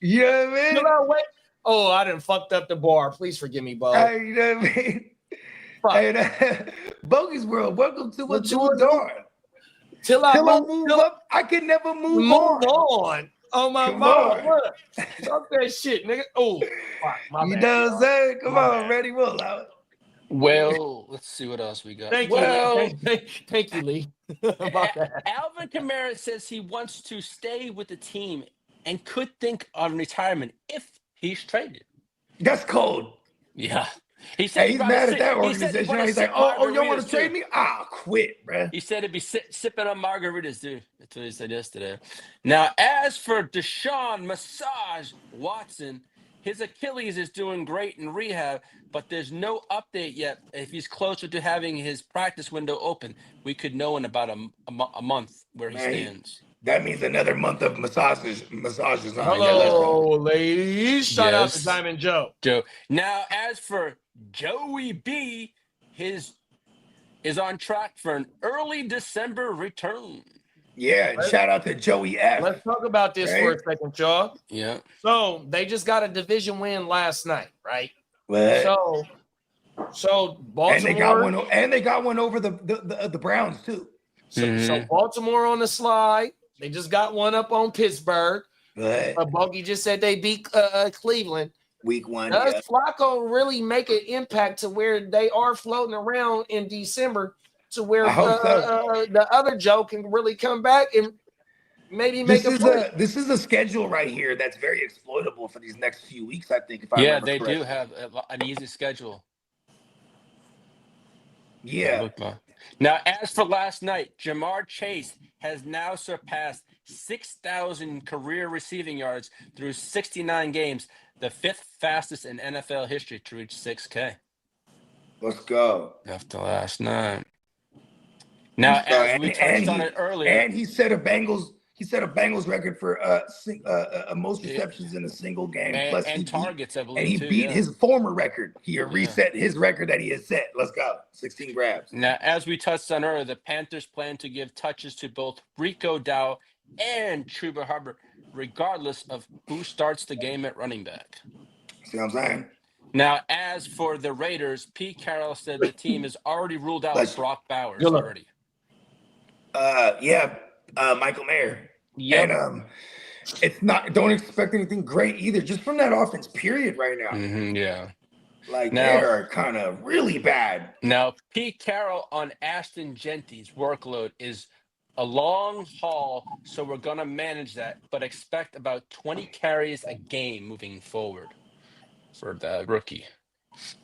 You know what I mean? Oh, I done fucked up the bar. Please forgive me, Bo. Hey, you know what I mean? Hey, Bogey's World, welcome to a new dawn. Till I move up, I can never move on. Oh, my mama. Fuck that shit, nigga. Oh, fuck, my bad. You know what I'm saying? Come on, ready, roll out. Well, let's see what else we got. Thank you, Lee. About that. Alvin Kamara says he wants to stay with the team and could think on retirement if he's traded. That's cold. Yeah. He said he's mad at that organization. He's like, oh, y'all want to trade me? I'll quit, bro. He said he'd be sipping on margaritas, dude. That's what he said yesterday. Now, as for Deshaun Massage Watson, his Achilles is doing great in rehab, but there's no update yet. If he's closer to having his practice window open, we could know in about a month where he stands. That means another month of massages. Hello, ladies. Shout out to Diamond Joe. Now, as for Joey B, his is on track for an early December return. Yeah, and shout out to Joey F. Let's talk about this for a second, y'all. Yeah. So they just got a division win last night, right? What? So Baltimore and they got one over the Browns too. So Baltimore on the slide. They just got one up on Pittsburgh. Bogey just said they beat Cleveland. Week 1. Does Flacco really make an impact to where they are floating around in December to where the other Joe can really come back and maybe make a play? This is a schedule right here that's very exploitable for these next few weeks, I think. They do have an easy schedule. Yeah. Now, as for last night, Jamar Chase has now surpassed 6,000 career receiving yards through 69 games, the 5th fastest in NFL history to reach 6K. Let's go. After last night. Now, as we touched on it earlier, and he set a Bengals record for most receptions in a single game, and targets, I believe, and he beat his former record. He reset his record that he had set. Let's go, 16 grabs. Now, as we touched on earlier, the Panthers plan to give touches to both Rico Dow and Chuba Hubbard, regardless of who starts the game at running back. See what I'm saying? Now, as for the Raiders, Pete Carroll said the team has already ruled out Brock Bowers already. Michael Mayer. Yep. And it's not. Don't expect anything great either. Just from that offense, period. Right now. Yeah. Like they are kind of really bad. Now, Pete Carroll on Ashton Genty's workload is a long haul, so we're gonna manage that, but expect about 20 carries a game moving forward for the rookie.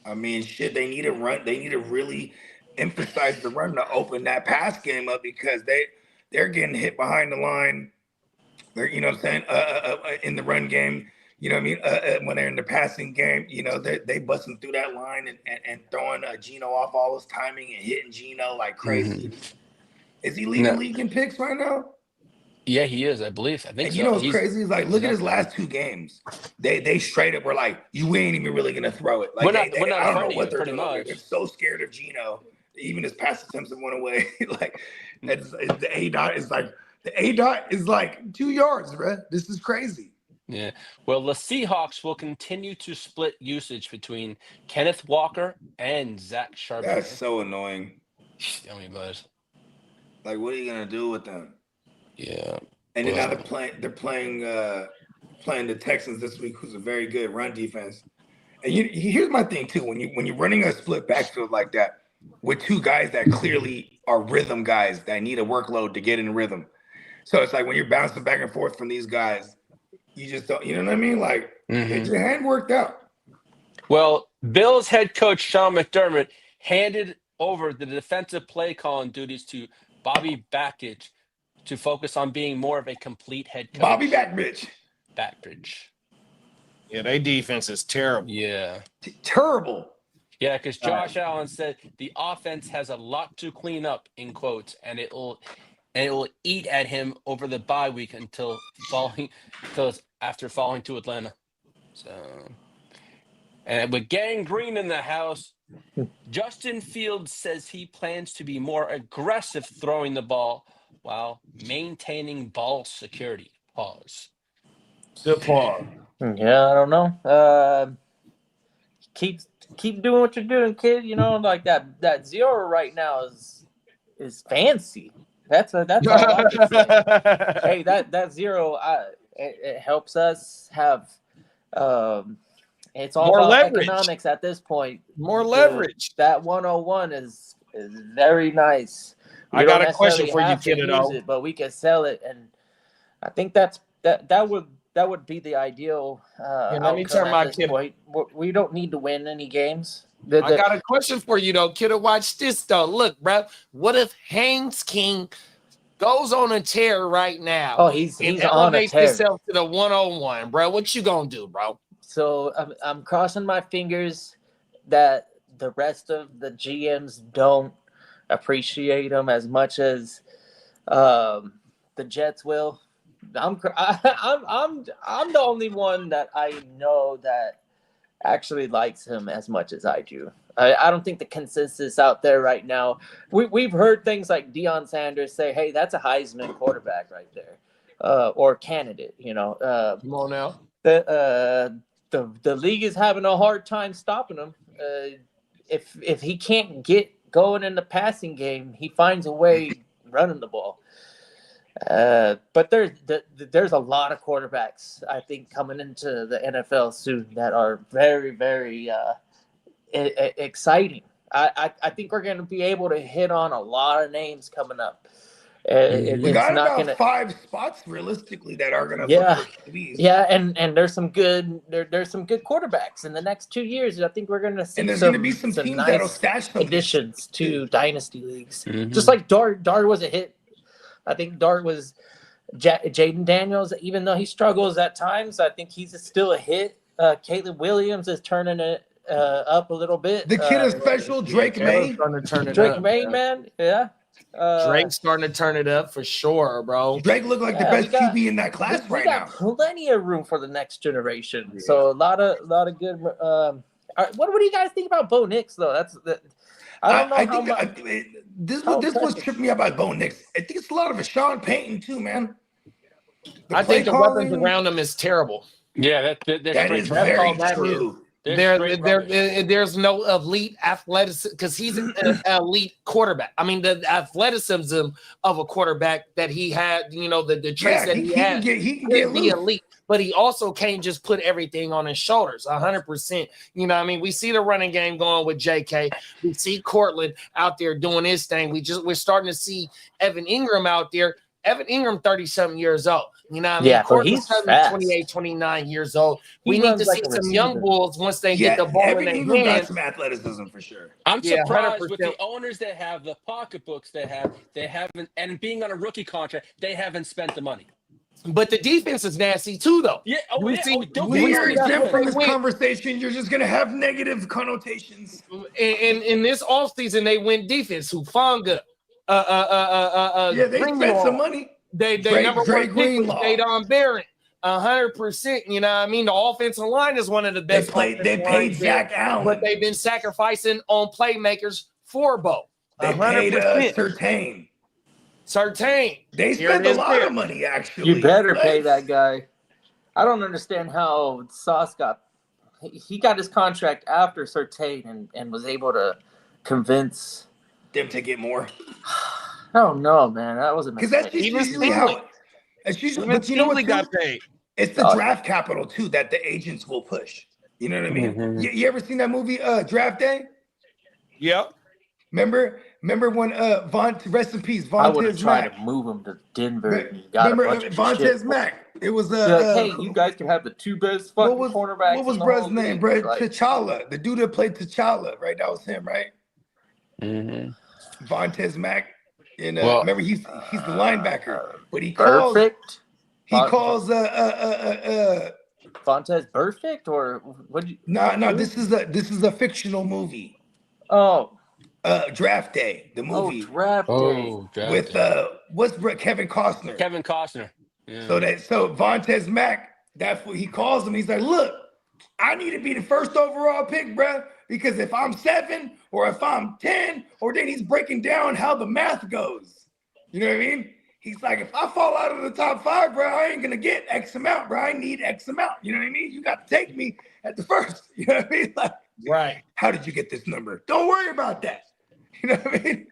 I mean, shit. They need to run. They need to really emphasize the run to open that pass game up because they're getting hit behind the line. They're, you know what I'm saying, in the run game, you know what I mean? When they're in the passing game, you know, they busting through that line and throwing Geno off all his timing and hitting Geno like crazy. Mm-hmm. Is he leading the league in picks right now? Yeah, he is, I believe. I think and so. You know what's crazy? Is like, look at his last 2 games. They straight up were like, you ain't even really going to throw it. Like, we're not I don't know what they're doing. They're so scared of Geno. Even his pass attempts have went away. Like, the A dot is like, the A dot is like 2 yards, bro. This is crazy. Yeah. Well, the Seahawks will continue to split usage between Kenneth Walker and Zach Charbonnet. That's so annoying. Tell me about it. Like, what are you gonna do with them? Yeah. And then now they're playing the Texans this week, who's a very good run defense. And here's my thing too: when you're running a split backfield like that with 2 guys that clearly are rhythm guys that need a workload to get in rhythm. So it's like when you're bouncing back and forth from these guys, you just don't, you know what I mean? Like, get your hand worked out. Well, Bills head coach Sean McDermott handed over the defensive play calling duties to Bobby Backridge to focus on being more of a complete head coach. Bobby Backridge. Yeah, their defense is terrible. Yeah. Terrible. Yeah, because Josh Allen said the offense has a lot to clean up, in quotes, and it will eat at him over the bye week until after falling to Atlanta. So, and with Gang Green in the house, Justin Fields says he plans to be more aggressive throwing the ball while maintaining ball security. Pause. Good pause. Yeah, I don't know. Keep doing what you're doing, kid. You know, like that 0 right now is fancy. That's all I can say. Hey, that 0, it helps us have. It's all more about leverage. Economics at this point. More leverage. That 101 is very nice. I got a question for you, kid. But we can sell it, and I think that would be the ideal. Let me turn my kid. We don't need to win any games. I got a question for you, though, kiddo. Watch this, though. Look, bro. What if Haynes King goes on a tear right now? Oh, he's on a tear. Himself to the 101, bro. What you gonna do, bro? So I'm crossing my fingers that the rest of the GMs don't appreciate him as much as the Jets will. I'm the only one that I know that actually likes him as much as I do. I don't think the consensus out there right now. We've heard things like Deion Sanders say, "Hey, that's a Heisman quarterback right there," or candidate. You know, come on now. The league is having a hard time stopping him. If he can't get going in the passing game, he finds a way running the ball. But there's a lot of quarterbacks, I think, coming into the NFL soon that are very, very exciting. I think we're going to be able to hit on a lot of names coming up. We got it's not about gonna. 5 spots realistically that are gonna Yeah, look for QBs. yeah, and there's some good there's some good quarterbacks in the next 2 years. I think we're gonna see And there's gonna be some some teams that'll nice stash some additions to too. dynasty leagues. Mhm. Just like Dart was a hit. I think Dart was Jaden Daniels, even though he struggles at times. I think he's still a hit. Caleb Williams is turning it up a little bit. The kid is special, Drake May. Starting to turn it Drake up. May, man, yeah. Drake's starting to turn it up for sure, bro. Drake looked like the Yeah, we best got- QB in that class we right got now. plenty of room for the next generation. So a lot of good. All right, what do you guys think about Bo Nix though? I don't know I how think much. this how was impressive. tripping me out about Bo Nix. I think it's a lot of a Sean Payton too, man. I think the weapons around him is terrible. Yeah, that's that straight is trash. very all that true. There's no elite athleticism because he's an elite quarterback. I mean, the athleticism of a quarterback that he had, the traits that he had, he can get be loose. elite. But he also can't just put everything on his shoulders, 100%. You know what I mean? We see the running game going with JK. We see Cortland out there doing his thing. We're starting to see Evan Ingram out there. Evan Ingram, 30-something years old. You know what I mean? Yeah, but Cortland's he's fast. 28, 29 years old. He We need runs to like see a some receiver. young bulls once they get the ball Evan in Ingram their got hands. some athleticism for sure. I'm Yeah, surprised with 100%. the owners they have, the pocketbooks they haven't, and being on a rookie contract, they haven't spent the money. But the defense is nasty too, though. Yeah, When we you're see exempt from defense this conversation, you're just gonna have negative connotations. in this offseason, they went defense. Hufanga, Yeah, they spent Greenlaw. some money. They Drake number one pick was Greenlaw. Jadon Barron, 100%. You know what I mean? The offensive line is one of the best. They offensive paid lines there, Zach Allen. but they've been sacrificing on playmakers for Bo. They paid 100%. Certain. They Here spent it a is lot there. of money, actually. You better pay that guy. I don't understand how Sauce he got his contract after Surtain and was able to convince them to get more. I don't know, man. That was a Because mistake. that's Even usually how. It's usually, but you know what? got paid. It's the draft capital too that the agents will push. You know what I mean? Mhm. You ever seen that movie, Draft Day? Yep. Remember when rest in peace, I would have Vontez tried Mack. to move him to Denver. And you got Remember a bunch of Vontez shit. Mack? It was Be like, hey, you guys can have the two best fucking cornerbacks. What was in the bruh's whole name, league. bro? Like, T'Challa, the dude that played T'Challa, right? That was him, right? Mm-hmm. Vontez Mack. And Well- remember, he's the linebacker, but he calls perfect. Vontez perfect or what? No. This is a fictional movie. Oh, Draft Day, the movie Draft Day. Oh, draft with day. Kevin Costner. Kevin Costner. Yeah. So Vontez Mack, that's what he calls him. He's like, look, I need to be the first overall pick, bruh, because if I'm 7 or if I'm 10, or then he's breaking down how the math goes. You know what I mean? He's like, if I fall out of the top 5, bro, I ain't gonna get X amount, bro. I need X amount. You know what I mean? You got to take me at the first. You know what I mean? Like, Right. how did you get this number? Don't worry about that. You know what I mean?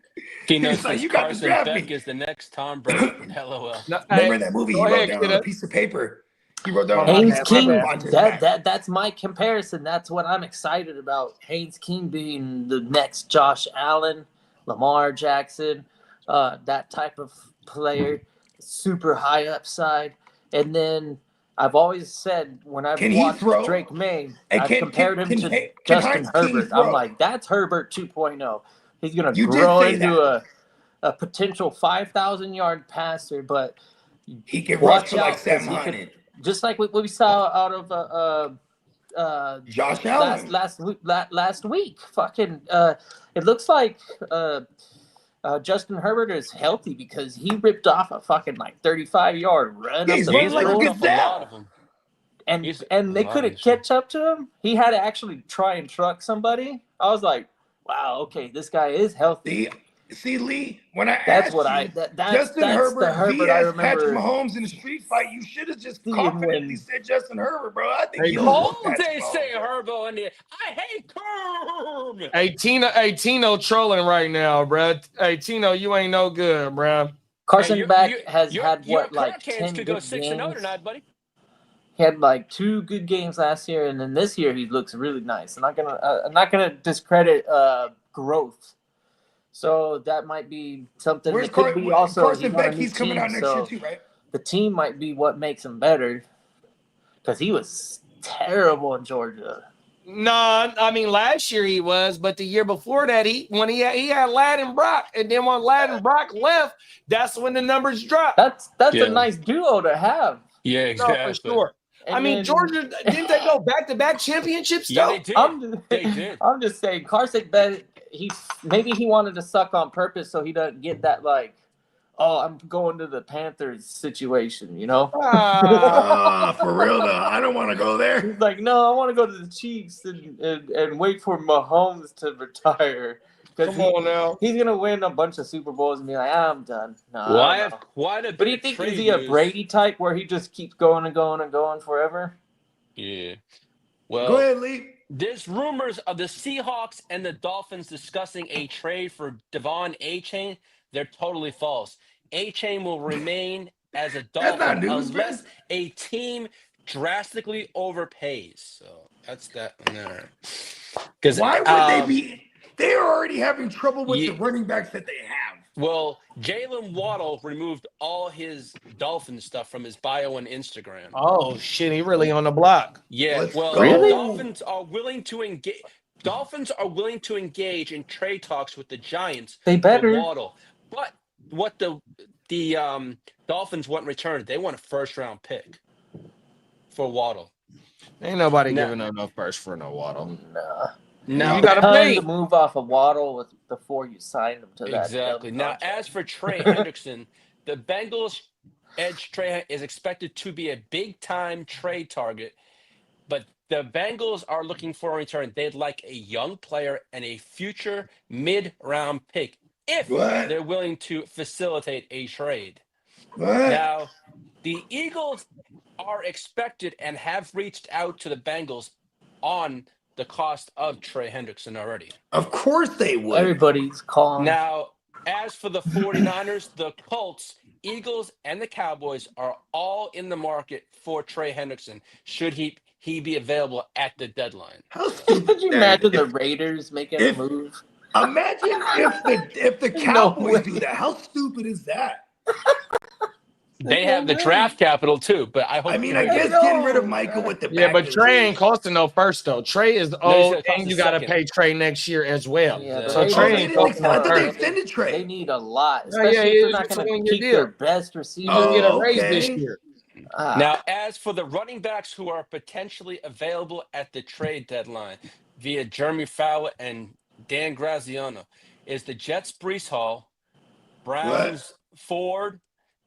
He knows He's like, this you got to Carson draft Beck me. is the next Tom Brady. LOL. No, Remember hey, that movie? He go wrote ahead, down on a kiddo. piece of paper. He wrote down Haynes bad, my King, bad. Vontez Mack. that's my comparison. That's what I'm excited about. Haynes King being the next Josh Allen, Lamar Jackson, that type of player, super high upside. And then I've always said when I've Can he watched throw? Drake May, And I've compared him to can Justin Hines King Herbert. throw? I'm like, that's Herbert 2.0. He's gonna You did grow say into a potential 5,000-yard passer, but He can watch rush for like out, Sam 'cause he could- Hyman. just like what we saw out of Josh Allen. last week. Fucking it looks like Justin Herbert is healthy because he ripped off a fucking like 35-yard run Yeah, up he's the running like a middle, Throwing up gazelle. a lot of them. He's- and they a lot couldn't of shit. catch up to him. He had to actually try and truck somebody. I was like, wow, okay, this guy is healthy. See, Lee, when I That's asked what you, that's Justin the Herbert Herbert I vs. Patrick remember. Mahomes in the street fight, you should have just Seeing confidently when- said Justin Herbert, bro. I think Hey, you'll Oh, whoop they Patrick say Mahomes. Herbo in the I hate Curb. Hey, Tino trolling right now, bruh. Hey, Tino, you ain't no good, bruh. Carson Hey, Beck has your, had your what, like crackheads 10 could good go 6-0 games. tonight, buddy. He had like 2 good games last year, and then this year he looks really nice. I'm not gonna discredit growth. So that might be something. Where's It could be also Carson he's on a Beck? new He's coming team, out next so year too, right? the team might be what makes him better. Because he was terrible in Georgia. No, I mean last year he was, but the year before that, he had Ladd and Brock, and then when Ladd and Brock left, that's when the numbers dropped. That's a nice duo to have. Yeah, exactly. No, for sure. And I mean, then, Georgia didn't they go back-to-back championships? Yeah, Though? they did. They did. I'm just saying, Carson Beck. Maybe he wanted to suck on purpose so he doesn't get that like, oh, I'm going to the Panthers situation, you know? For real though, I don't want to go there. He's like, no, I want to go to the Chiefs and wait for Mahomes to retire. Come on now. He's gonna win a bunch of Super Bowls and be like, I'm done. No, Well, I have quite a bit. But do you think is he a Brady type where he just keeps going and going and going forever? Yeah. Well, go ahead, Lee. There's rumors of the Seahawks and the Dolphins discussing a trade for Devon A-Chain. They're totally false. A-Chain will remain as a Dolphin unless a team drastically overpays. So that's that one there. Because why would they be? They're already having trouble with the running backs that they have. Well, Jalen Waddle removed all his Dolphin stuff from his bio on Instagram. Oh shit, he really on the block. Yeah, really? Dolphins are willing to engage. Dolphins are willing to engage in trade talks with the Giants. They better. For Waddle, but what the Dolphins want in return? They want a first-round pick for Waddle. Ain't nobody giving up no first for no Waddle. Nah. Now you gotta pay to move off of Waddle before you sign him to that. Exactly. Now, as for Trey Hendrickson, the Bengals edge Trey is expected to be a big-time trade target, but the Bengals are looking for a return. They'd like a young player and a future mid-round pick if they're willing to facilitate a trade. Now, the Eagles are expected and have reached out to the Bengals on the cost of Trey Hendrickson already. Of course they would. Everybody's calling. Now, as for the 49ers, the Colts, Eagles, and the Cowboys are all in the market for Trey Hendrickson should he be available at the deadline. How stupid could you imagine the Raiders making a move? Imagine if the Cowboys do that. How stupid is that? They have the draft capital too, but I hope. I mean, I guess getting rid of Michael with the but Trey ain't costing no first though. Trey is old, and you got to second. pay Trey next year as well. Yeah, so Trey ain't costing I no thought they first. extended Trey. They need a lot, Yeah, especially if they're not it's going a to one-year keep deal. their best receiver. You get a raise this year. Now, as for the running backs who are potentially available at the trade deadline via Jeremy Fowler and Dan Graziano, is the Jets Brees Hall, Browns Ford,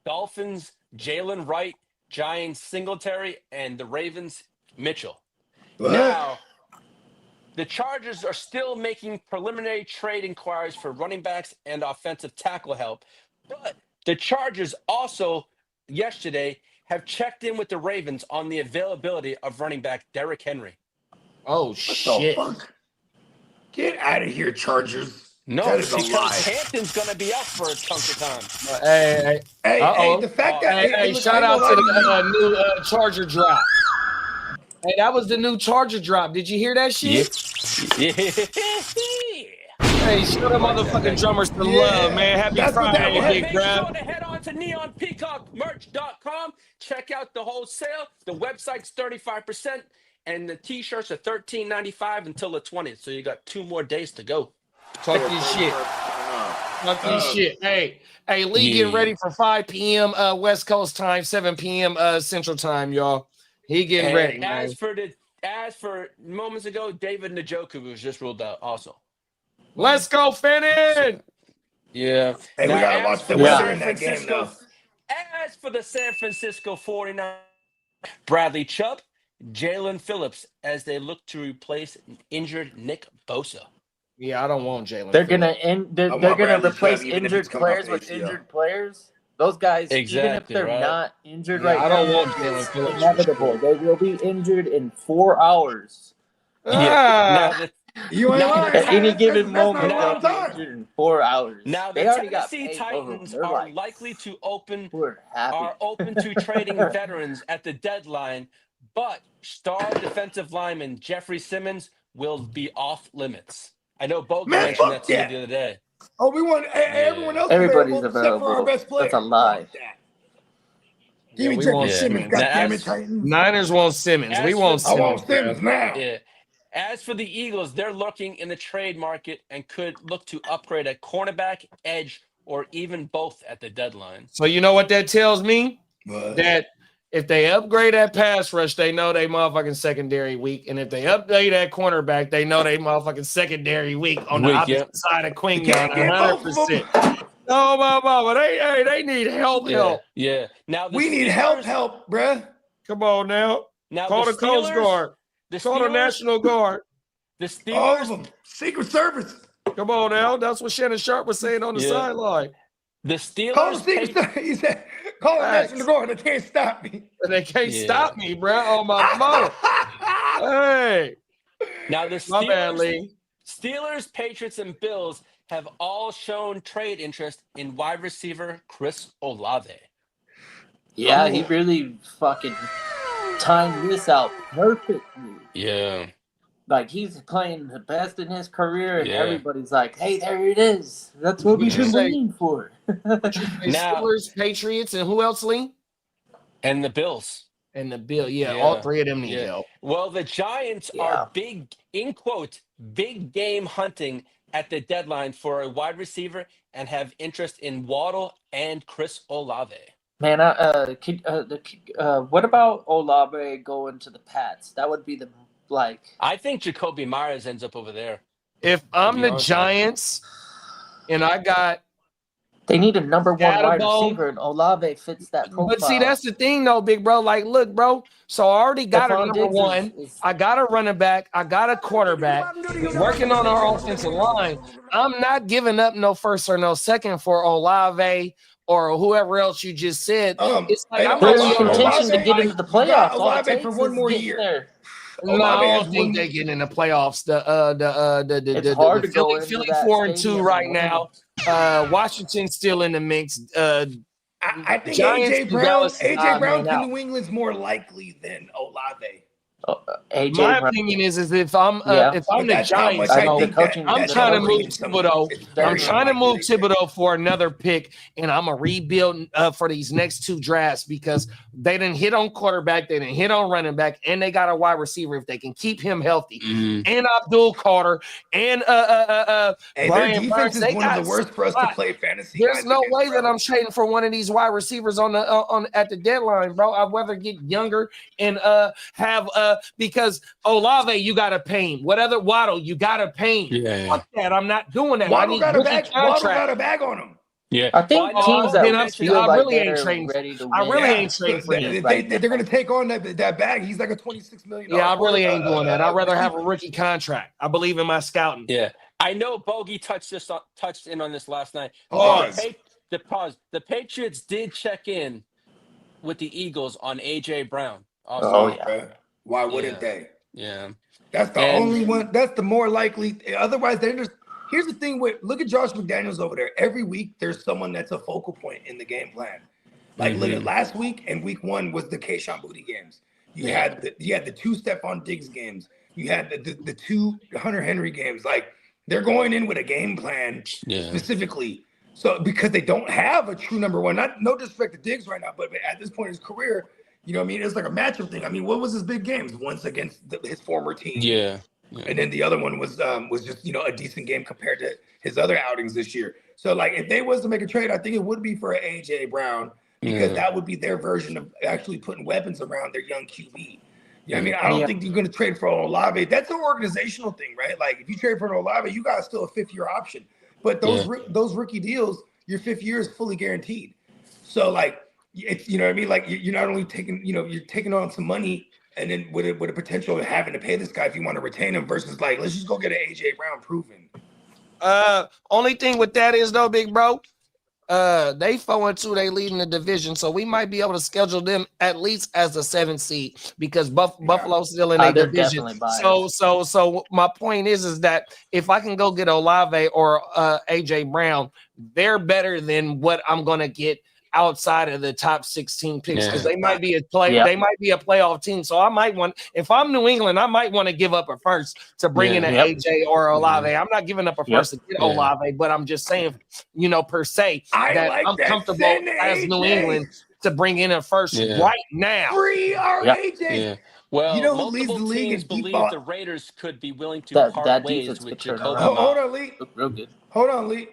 Dolphins Jalen Wright, Giants Singletary, and the Ravens Mitchell. Now, the Chargers are still making preliminary trade inquiries for running backs and offensive tackle help, but the Chargers also yesterday have checked in with the Ravens on the availability of running back Derrick Henry. Oh shit! Get out of here, Chargers. No, because Hampton's going to be out for a chunk of time. Hey, the fact that shout out to the new Charger drop. Hey, that was the new Charger drop. Did you hear that shit? Yeah. Hey, show the motherfucking drummers some love, man. Happy Friday, big Make bro. sure to head on to neonpeacockmerch.com. Check out the wholesale. The website's 35%, and the t-shirts are $13.95 until the 20th. So you got 2 more days to go. Talk this shit. Talk this shit. Hey, Lee getting ready for 5 p.m. West Coast time, 7 p.m. Central time, y'all. He getting ready, man. As for moments ago, David Njoku was just ruled out also. Let's go, Finnan! Yeah. Hey, we gotta watch the weather in that game, though. As for the San Francisco 49ers, Bradley Chubb, Jalen Phillips, as they look to replace injured Nick Bosa. Yeah, I don't want Jalen. They're gonna end. They're gonna replace Chubb, injured players with injured players. Those guys, even if they're not injured right now, I don't want Jalen Phillips. Inevitable. They will be injured in 4 hours. Yeah. You ain't lying. At any given That's moment, not a they'll long be time. injured in 4 hours. Now the they already got Tennessee paid Titans over. are likely to open We're happy. are open to trading veterans at the deadline, but star defensive lineman Jeffrey Simmons will be off limits. I know Bogan mentioned that to me the other day. Oh, we want everyone else Everybody's available except for our best player. That's a lie. Give me we Jeffrey want Simmons. Simmons. God damn it, Titans. Niners want Simmons. We want I Simmons. want Simmons now. Yeah. As for the Eagles, they're looking in the trade market and could look to upgrade at cornerback, edge, or even both at the deadline. So you know what that tells me? What? That if they upgrade that pass rush, they know they motherfucking secondary weak. And if they upgrade that cornerback, they know they motherfucking secondary weak on the opposite side of Queen. 100%. No, mama, they need help. Yeah. Now we need help, bruh. Come on now. Call the Coast Guard. Call the National Guard. The Steelers. All of them. Secret Service. Come on now. That's what Shannon Sharp was saying on the sideline. The Steelers. Call the Secret Service. He said, call the National Guard. They can't stop me. They can't stop me, bro. Oh, my mother. Hey. Now the Steelers, Patriots, and Bills have all shown trade interest in wide receiver Chris Olave. Yeah, he really fucking timed this out perfectly. Yeah. Like, he's playing the best in his career, and everybody's like, hey, there it is. That's what we've been waiting for. Steelers, Patriots, and who else, Lee? And the Bills. And the Bill, all three of them need help. Well, the Giants are big, in quote, big game hunting at the deadline for a wide receiver and have interest in Waddle and Chris Olave. Man, what about Olave going to the Pats? That would be I think Jacoby Myers ends up over there. If I'm the Giants and I got... They need a number one wide receiver, and Olave fits that profile. But see, that's the thing, though, big bro. Like, look, bro. So I already got a number one. I got a running back. I got a quarterback. Working on our offensive line. I'm not giving up no first or no second for Olave or whoever else you just said. It's like I'm in contention to get into the playoffs. Olave for one more year. There. No, I don't think they get in the playoffs. The Philly 4-2 right now. Washington's still in the mix. I think AJ Brown to New England's more likely than Olave. My opinion is if I'm the Giants, I'm trying to move Thibodeau. I'm trying to move Thibodeau for another pick, and I'm a rebuild for these next two drafts because they didn't hit on quarterback, they didn't hit on running back, and they got a wide receiver if they can keep him healthy. And Abdul Carter and their Brian defense Burns, is one of the worst for us to play fantasy. There's no way that I'm trading for one of these wide receivers on at the deadline, bro. I'd rather get younger and have because Olave, you gotta pay him. What other Waddle, you gotta pay him. Yeah. Fuck that. I'm not doing that. Waddle got a bag on him. Yeah, I think teams that I really ain't trading for him. They're going to take on that bag. He's like a $26 million. Yeah, I really ain't doing that. I'd rather have a rookie contract. I believe in my scouting. Yeah, I know Bogey touched in on this last night. The Patriots did check in with the Eagles on AJ Brown. Why wouldn't they? Yeah, that's the only one. That's the more likely. Otherwise, they're just. Here's the thing look at Josh McDaniels over there. Every week there's someone that's a focal point in the game plan. Like look at last week and week 1 was the Kayshon Boutte games. You had the 2 Stephon Diggs games. You had the 2 Hunter Henry games. Like they're going in with a game plan specifically. So because they don't have a true number one, no disrespect to Diggs right now, but at this point in his career, you know what I mean? It's like a matchup thing. I mean, what was his big games? Once against his former team. Yeah. And then the other one was just, a decent game compared to his other outings this year. So, like, if they was to make a trade, I think it would be for A.J. Brown because that would be their version of actually putting weapons around their young QB. I mean, I don't think you're going to trade for Olave. That's an organizational thing, right? Like, if you trade for an Olave, you got still a 5th-year option. But those rookie deals, your 5th year is fully guaranteed. So, like, it's, you know what I mean? Like, you're not only taking, you're taking on some money and then with a potential of having to pay this guy if you want to retain him versus like, let's just go get an A.J. Brown proven. Only thing with that is though, big bro, they 4-2, they leading the division, so we might be able to schedule them at least as the 7th seed because Buffalo's still in their division. So my point is that if I can go get Olave or A.J. Brown, they're better than what I'm gonna get outside of the top 16 picks because they might be Yeah. they might be a playoff team. So I might want, if I'm New England, I might want to give up a first to bring in an AJ or Olave. I'm not giving up a first to get Olave, but I'm just saying, per se, I'm comfortable as New England to bring in a first right now. Free our AJ. Yeah. Well, you know who multiple leads the league teams in deep believe ball? the Raiders could be willing to part ways with Jacoby. Hold on, Lee. Look real good. Hold on, Lee.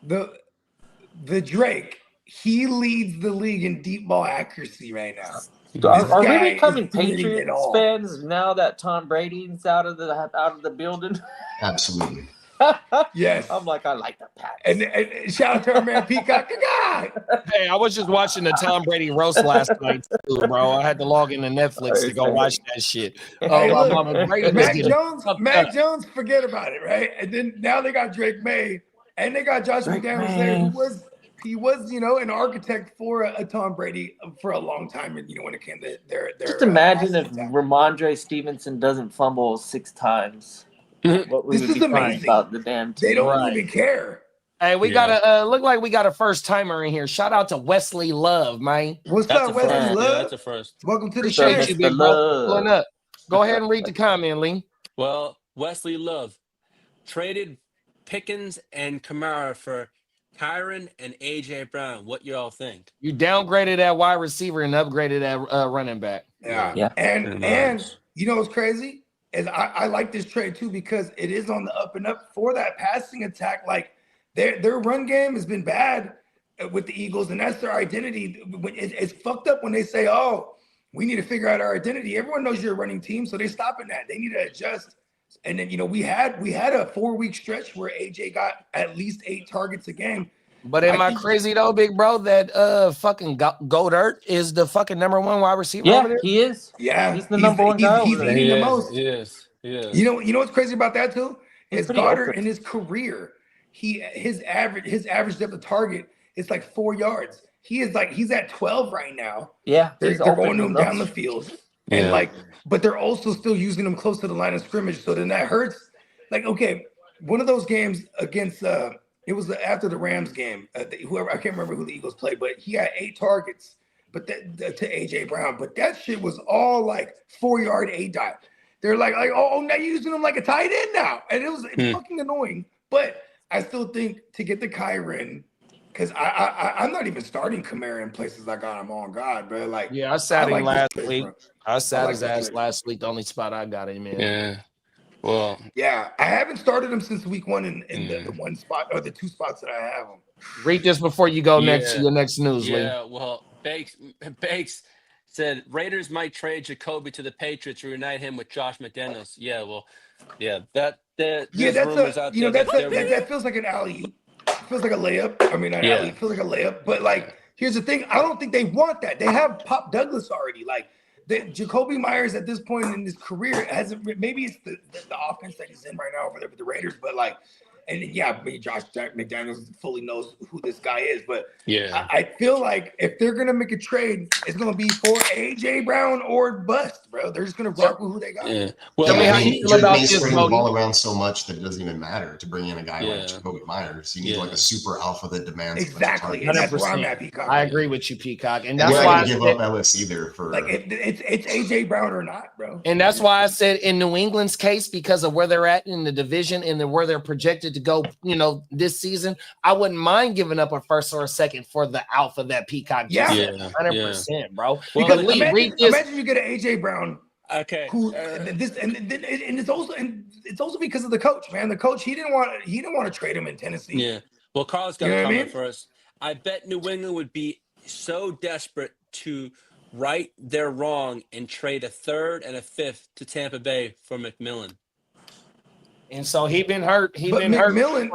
The Drake, he leads the league in deep ball accuracy right now. Are we becoming Patriots fans now that Tom Brady's out of the building? Absolutely. Yes. I'm like, I like the Pats. And shout out to our man Peacock. Hey, I was just watching the Tom Brady roast last night, too, bro. I had to log into Netflix to go watch that shit. Hey, look, Mac Jones, forget about it, right? And then now they got Drake May, and they got Josh McDaniels there, who was an architect for a Tom Brady for a long time, and when it came to their just imagine if Ramondre Stevenson doesn't fumble 6 times. What this is amazing about the damn team. They don't even care. Hey, we got look like we got a first timer in here. Shout out to Wesley Love, man. What's up, Wesley Love? Yeah, that's a first. Welcome to the show. show. Big pulling up. Go ahead and read the comment, Lee. Well, Wesley Love traded Pickens and Kamara for Kyron and AJ Brown. What y'all think? You downgraded that wide receiver and upgraded that running back. Yeah. And you know what's crazy? Is I like this trade too because it is on the up and up for that passing attack. Like their run game has been bad with the Eagles, and that's their identity. It's fucked up when they say, "Oh, we need to figure out our identity." Everyone knows you're a running team, so they're stopping that. They need to adjust. And then we had a 4-week stretch where AJ got at least 8 targets a game. But am I crazy though, big bro, that fucking Goddard is the fucking number 1 wide receiver over there? He is. Yeah, he's the number 1 guy. He's eating the most. Yes. You know what's crazy about that too? Is Goddard in his career, his average depth of target is like 4 yards. He's at 12 right now. Yeah, they're going to him down the field, and but they're also still using him close to the line of scrimmage. So then that hurts. Like, okay, one of those games against it was after the Rams game. Whoever, I can't remember who the Eagles played, but he had 8 targets, but to AJ Brown. But that shit was all like 4-yard 8 dot. They're like, oh, now you're using him like a tight end now, and it's fucking annoying. But I still think to get the Kyron, because I'm not even starting Kamara in places I got him on. God, but like, I sat him last week. I sat his ass last week. The only spot I got him in. Yeah. Well, yeah, I haven't started him since week 1 in the 1 spot or the 2 spots that I have him. Read this before you go next to your next news, Lee. Yeah, well, Bakes said Raiders might trade Jacoby to the Patriots to reunite him with Josh McDaniels. Yeah, well, that feels like an alley-oop. Feels like a layup. I mean, it feels like a layup. But like, here's the thing: I don't think they want that. They have Pop Douglas already. Like, Jacoby Myers at this point in his career hasn't. Maybe it's the offense that he's in right now over there with the Raiders. But like, and Josh McDaniels fully knows who this guy is. But I feel like if they're gonna make a trade, it's gonna be for AJ Brown or bust, bro. They're just gonna rock with who they got. Yeah. Well, tell me how you feel about this. Spreading the ball around so much that it doesn't even matter to bring in a guy like Jacoby Myers. You need like a super alpha that demands exactly. And that's where I'm at, Peacock. I agree with you, Peacock, and that's why I give up Ellis either for like it's AJ Brown or not, bro. And that's why I said in New England's case, because of where they're at in the division and where they're projected to go, this season, I wouldn't mind giving up a first or a second for the alpha that Peacock just said. 100%, bro. Because imagine you get an AJ Brown. Okay. Who it's also because of the coach, man. The coach he didn't want to trade him in Tennessee. Yeah. Well, Carl's got a comment for us. I bet New England would be so desperate to right their wrong and trade a 3rd and a 5th to Tampa Bay for McMillan. And so he been hurt. He's McMillan,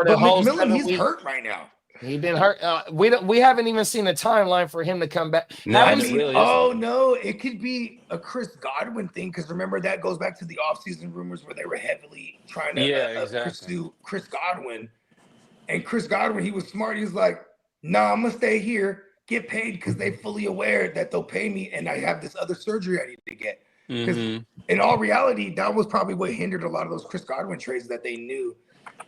hurt right now. He been hurt. We haven't even seen a timeline for him to come back. No, it could be a Chris Godwin thing because remember that goes back to the offseason rumors where they were heavily trying to pursue Chris Godwin. And Chris Godwin, he was smart. He was like, "Nah, I'm gonna stay here, get paid because they fully aware that they'll pay me, and I have this other surgery I need to get." Because in all reality, that was probably what hindered a lot of those Chris Godwin trades, that they knew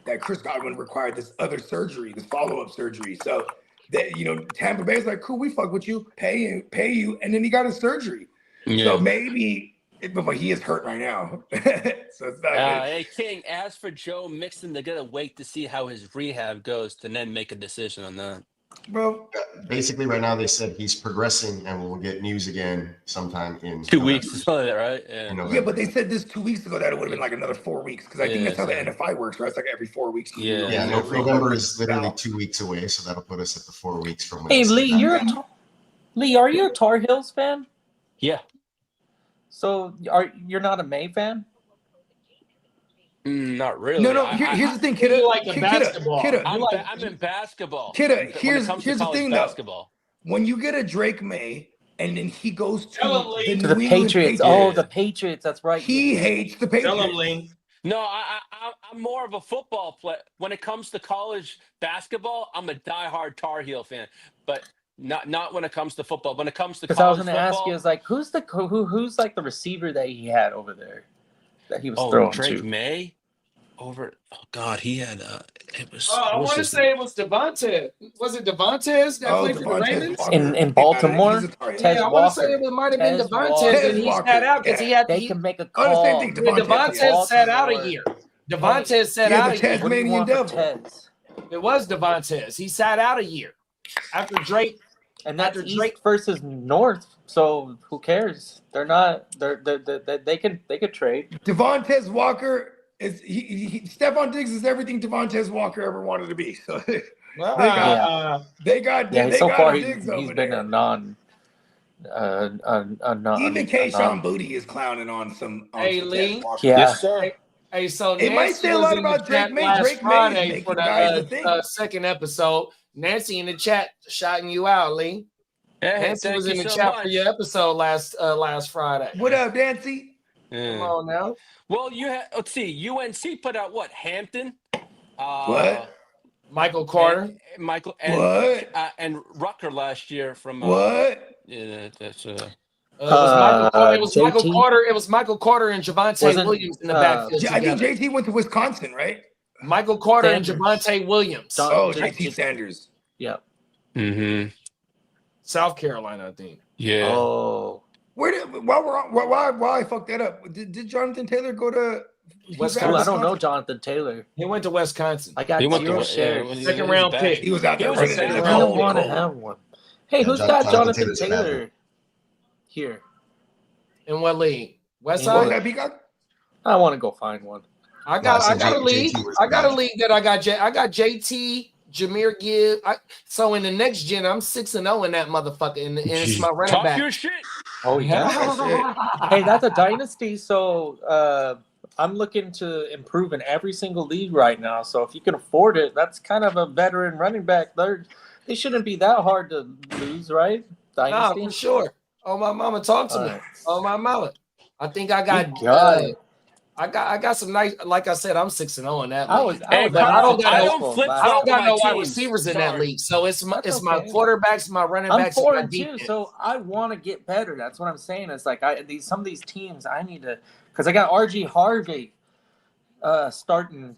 that Chris Godwin required this other surgery, this follow-up surgery. So Tampa Bay's like, cool, we fuck with you, pay you, and then he got his surgery. Yeah. So maybe, but he is hurt right now, so it's not good. Hey King, as for Joe Mixon, they're gonna wait to see how his rehab goes to then make a decision on that. Bro, basically, right now they said he's progressing, and we'll get news again sometime in 2 weeks or something, right? Yeah, but they said this 2 weeks ago that it would have been like another 4 weeks because I think that's how the NFI works, right? It's like every 4 weeks. Yeah. November is literally 2 weeks away, so that'll put us at the 4 weeks from. Hey, Lee, are you a Tar Heels fan? Yeah. So you're not a May fan? Not really. No. Here's the thing, Kidda. Like basketball. I'm in basketball. Kidda, here's the thing, basketball. though. When you get a Drake May and then he goes to the Patriots. Oh, the Patriots. That's right. He hates the Patriots. Tell him, Lee. No, I'm more of a football player. When it comes to college basketball, I'm a diehard Tar Heel fan. But not when it comes to football. When it comes to college I was going to football, ask you, is like who's like the receiver that he had over there that he was throwing Drake to? May over. Oh God, he had it was. I want to say it was Devontae. Was it Devontae that played for the Ravens in Baltimore? I want to say it might have been Devontae, and he sat out because he had. They can make a call. Devontae sat out a year. Devontae sat out a year. Tasmanian Devil. It was Devontae. He sat out a year after Drake. And that's East versus North, so who cares? They're not. They could trade. Devontae Walker is Stephon Diggs is everything Devontae Walker ever wanted to be. So they got so far Diggs he's been a non. Even Keyshawn Booty is clowning on some. Hey Lee, yes sir. Hey, so it might say a lot about Drake May. Drake May for the second episode. Nancy in the chat shouting you out, Lee. Hey, Nancy was in the chat for your episode last Friday. What up, Nancy? Come on now. Well, let's see. UNC put out what? Hampton. What? Michael Carter. And Rucker last year from what? Yeah, that's it was Michael Carter. It was Michael Carter and Javonte Williams in the backfield. I think JT went to Wisconsin, right? Michael Carter and Javonte Williams. JT Sanders. Yep. Mm-hmm. South Carolina, I think. Yeah. Oh. Why I fucked that up? Did Jonathan Taylor go to Wisconsin? I don't know Jonathan Taylor. He went to Wisconsin. I got zero shares. Second round pick. He was out there. I don't want to have one. Hey, who's got Jonathan Taylor here? In what league? West Side? I want to go find one. I got a league. I got a league that I got JT, Jahmyr Gibbs. So in the next gen, I'm 6-0 in that motherfucker, and it's my running back. Talk your shit. Oh yeah. Hey, that's a dynasty. So I'm looking to improve in every single league right now. So if you can afford it, that's kind of a veteran running back. They shouldn't be that hard to lose, right? Dynasty? Nah, for sure. Oh my mama, talk to me. Oh my mama. I think I got. I got some nice. Like I said, I'm 6-0 in that league. I don't got no wide receivers in that league. So it's my quarterbacks, my running backs. I'm 4-2, so I want to get better. That's what I'm saying. It's like some of these teams I need to, because I got RG Harvey starting,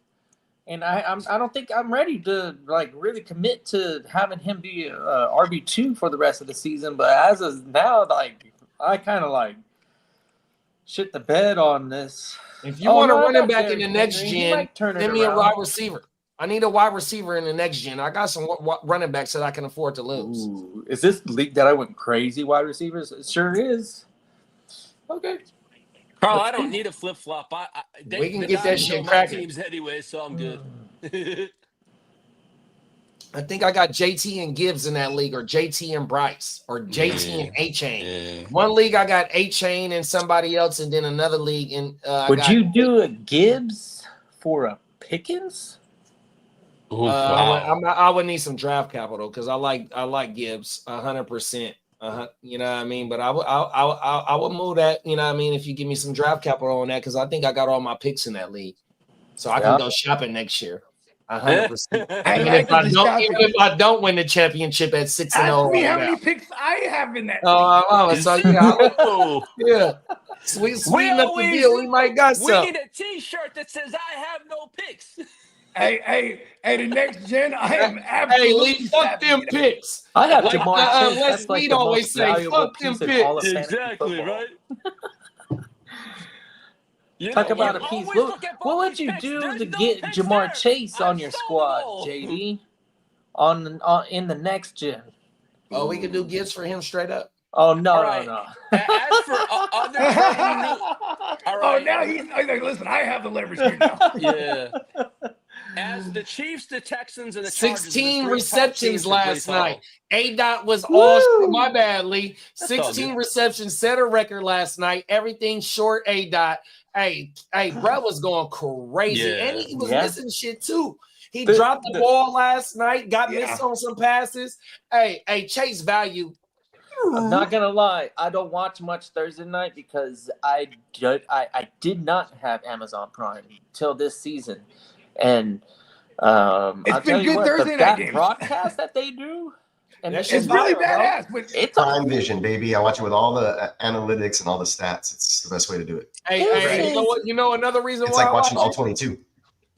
and I don't think I'm ready to like really commit to having him be RB2 for the rest of the season. But as of now, like I kind of like shit the bed on this. If you want a running back in the next gen, give me a wide receiver. I need a wide receiver in the next gen. I got some running backs that I can afford to lose. Ooh, is this league that I went crazy wide receivers? It sure is. Okay. Carl, I don't need a flip flop. We can get that shit cracking. Teams anyway, so I'm good. I think I got JT and Gibbs in that league, or JT and Bryce, or JT and A-Chain. Yeah. One league I got A-Chain and somebody else, and then another league. And would you do a Gibbs for a Pickens? I would need some draft capital because I like Gibbs 100%. You know what I mean? But I would move that. You know what I mean? If you give me some draft capital on that, because I think I got all my picks in that league, so I can go shopping next year. 100%. Even if I don't win the championship at 6-0. Ask me how many picks I have in that. Yeah. Sweet enough to deal. We might got some. We need a T-shirt that says "I have no picks." Hey, the next gen, I am absolutely. Hey, Lee, fuck them picks. I have Like Jamar Chase. Les That's like Snead the always most say, valuable fuck them piece in all of picks. fantasy Exactly, football. right? Talk about you a piece. always look at What both would these you picks. do There's to no get picks Jamar there. Chase on I've your sold squad, it all. JD? On in the next gen. Oh, we can do gifts for him straight up. Oh no, All right. no. As for other trading news, all right. Oh, now he's like, listen, I have the leverage here now. Yeah. As the Chiefs, the Texans, and the Chargers, 16 the receptions last night. A-Dot was all my bad, Lee. 16 receptions, set a record last night. Everything short A-Dot. Hey, bro was going crazy. Yeah. And he was missing shit too. He dropped the ball last night, got missed on some passes. Hey, Chase value. I'm not gonna lie. I don't watch much Thursday night because I did not have Amazon Prime till this season, and I'll tell you what, that broadcast that they do, and it's really badass. It's Prime Vision, baby. I watch it with all the analytics and all the stats. It's the best way to do it. Hey, you know what? You know another reason it's why like I watching watch all it? 22.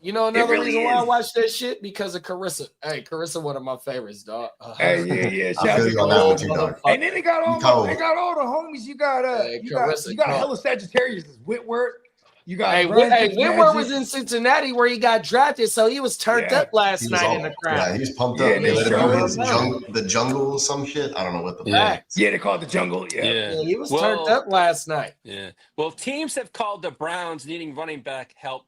You know another reason why I watch that shit? Because of Carissa. Hey, Carissa, one of my favorites, dog. Hey, yeah. I feel you on that one too, dog. And then they got all the homies. You got hella Sagittarius. Whitworth. You got Whitworth was in Cincinnati where he got drafted, so he was turned up last night in the crowd. Yeah, he was pumped up. They let him do his the jungle, some shit. I don't know what the yeah, they call it the jungle. Yeah, he was turned up last night. Yeah. Well, teams have called the Browns needing running back help,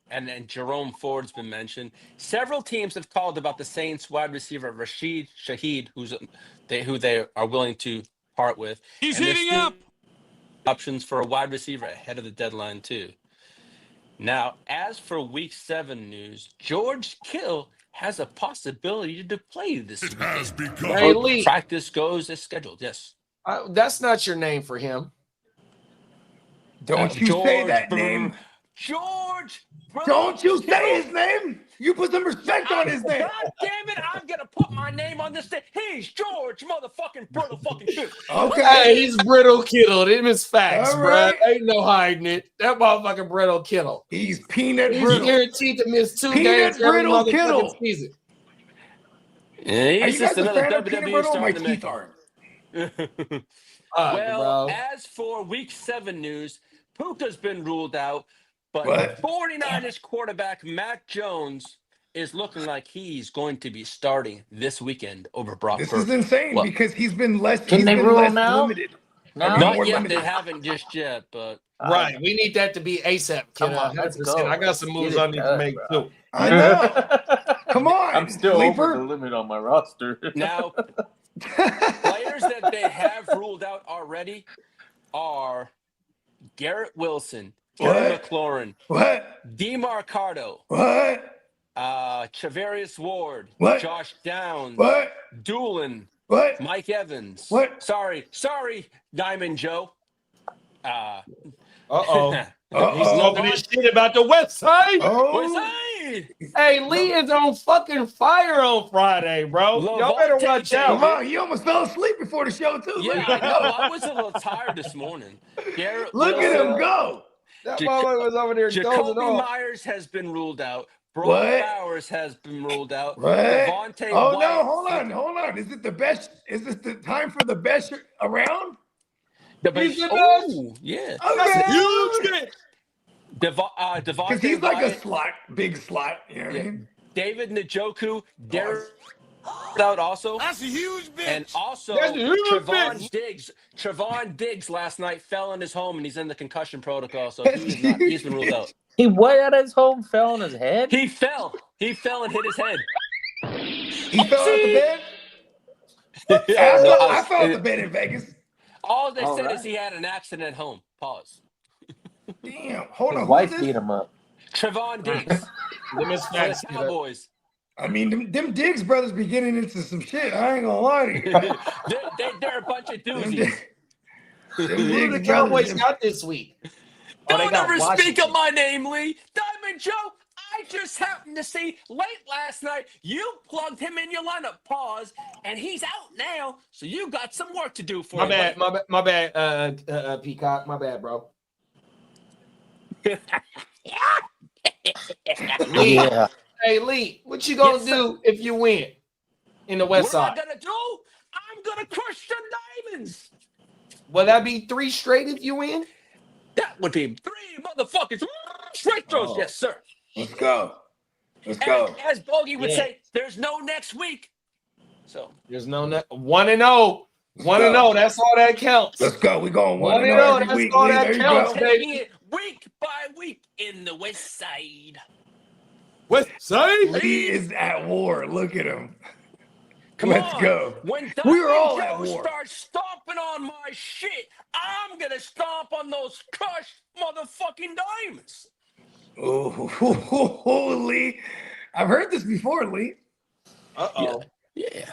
and then Jerome Ford's been mentioned. Several teams have called about the Saints wide receiver Rashid Shaheed, who they are willing to part with. He's heating up. Options for a wide receiver ahead of the deadline too. Now, as for Week 7 news, George Kittle has a possibility to play this weekend. Hey, Lee, practice goes as scheduled. Yes. That's not your name for him. Don't you say that name. George. Don't you say his name. You put some respect on his name. God damn it, I'm going to put my name on this thing. He's George Brittle Kittle. Okay. Hey, he's Brittle Kittle. Them is facts, All bro. right. Ain't no hiding it. That motherfucking Brittle Kittle. He's peanut He's brittle. guaranteed to miss 2 Peanut games every brittle motherfucking Kittle. season. Yeah, he's Are you just guys a another fan of peanut WWE brittle? star My in the teeth making. aren't. Well, as for Week 7 news, Puka's been ruled out, but What? 49ers quarterback Mac Jones is looking like he's going to be starting this weekend over Brock This Purdy. is insane because he's been less. Can they rule him out? Limited. Not yet. They haven't just yet, but Right. We need that to be ASAP. Come on, let's go. I got some moves I need to make too. I know. Come on. I'm still sleeper. over the limit on my roster. now players that they have ruled out already are Garrett Wilson, Terry McLaurin, DeMarcado, Travarius Ward, Josh Downs, Doolin, Mike Evans. Sorry, Diamond Joe. He's talking his shit about the West Side. West Side. Hey, Lee is on fucking fire on Friday, bro. Y'all better watch out. Come on, he almost fell asleep before the show too. Yeah, I know. I was a little tired this morning. Look at him go. That motherfucker was over there Jacoby Myers has been ruled out. Brock Bowers has been ruled out. Devontae White. No, hold on. Is it the best? Is this the time for the best around? The best. Oh, yeah. Okay. Huge. Devontae he's like Wyatt, a big slot. You know what I mean? David Njoku, Derek out also. That's a huge bitch. And also Trevon Diggs last night fell in his home and he's in the concussion protocol, so he's been ruled out. He went at his home, fell on his head. He fell and hit his head. He fell out the bed. I fell out the bed in Vegas. All they said is he had an accident at home. Pause. Damn, hold on. His wife beat him up. Trevon Diggs. The Cowboys. I mean, them Diggs brothers be getting into some shit. I ain't gonna lie to you. they're a bunch of doozies. Who do the Cowboys got this week? Don't ever speak of my name, Lee. Diamond Joe, I just happened to see late last night you plugged him in your lineup. Pause. And he's out now, so you got some work to do for him. My bad, Peacock. My bad, bro. Yeah. Hey, Lee, what you gonna do if you win in the West Side? What am I gonna do? I'm gonna crush the Diamonds. Will that be 3 straight if you win? That would be 3 motherfuckers. Straight throws, yes, sir. Let's go. Let's go. As Bogey would say, there's no next week. So there's no 1-0. 1-0. That's all that counts. Let's go. We going 1-0. every That's week. all that counts, taking baby. it week by week in the West Side. West Side. Lee is at war. Look at him. Let's go. When we were all Joe at war. Starts stomping on my shit, I'm gonna stomp on those crushed motherfucking Diamonds. Oh, Lee. I've heard this before, Lee. Uh-oh. Yeah.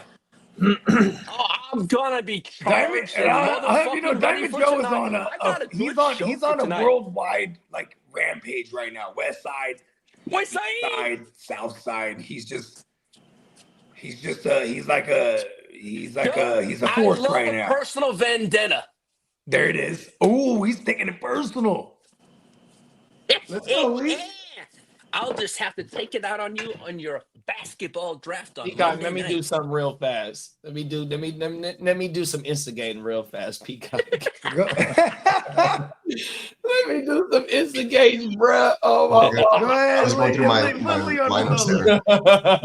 I'm gonna be charged. I'll have you know, Diamond Joe is on he's on a worldwide like rampage right now. West Side, South Side. He's like a force right now. Personal vendetta. There it is. Oh, he's taking it personal. Let's go, Lee. I'll just have to take it out on you on your basketball draft on Peacock, let me do something real fast. Let me do some instigating real fast, Peacock. Let me do some instigating, bro. Oh my God. I was going through my lineups there.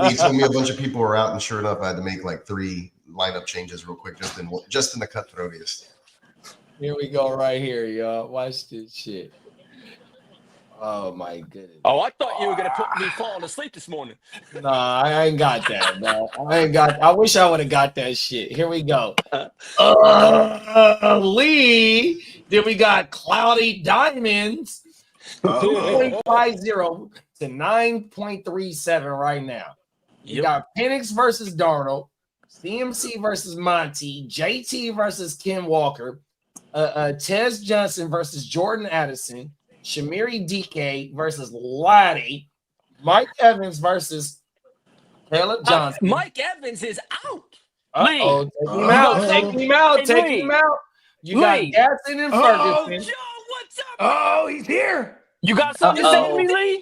He told me a bunch of people were out, and sure enough, I had to make like 3 lineup changes real quick just in the cutthroatiest. Here we go, right here, y'all. Watch this shit. Oh my goodness. Oh, I thought you were gonna put me falling asleep this morning. Nah, I ain't got that, bro. I wish I would have got that shit. Here we go. Lee. Then we got Cloudy Diamonds. 2.50 to 9.37 right now. You got Penix versus Darnold, CMC versus Monty, JT versus Ken Walker, Tez Johnson versus Jordan Addison, Shamiri DK versus Laddie, Mike Evans versus Caleb Johnson. Mike Evans is out. Uh-oh, take him out. You got Gaston and Ferguson. Joe, what's up? Oh, he's here. You got something to say to me, Lee?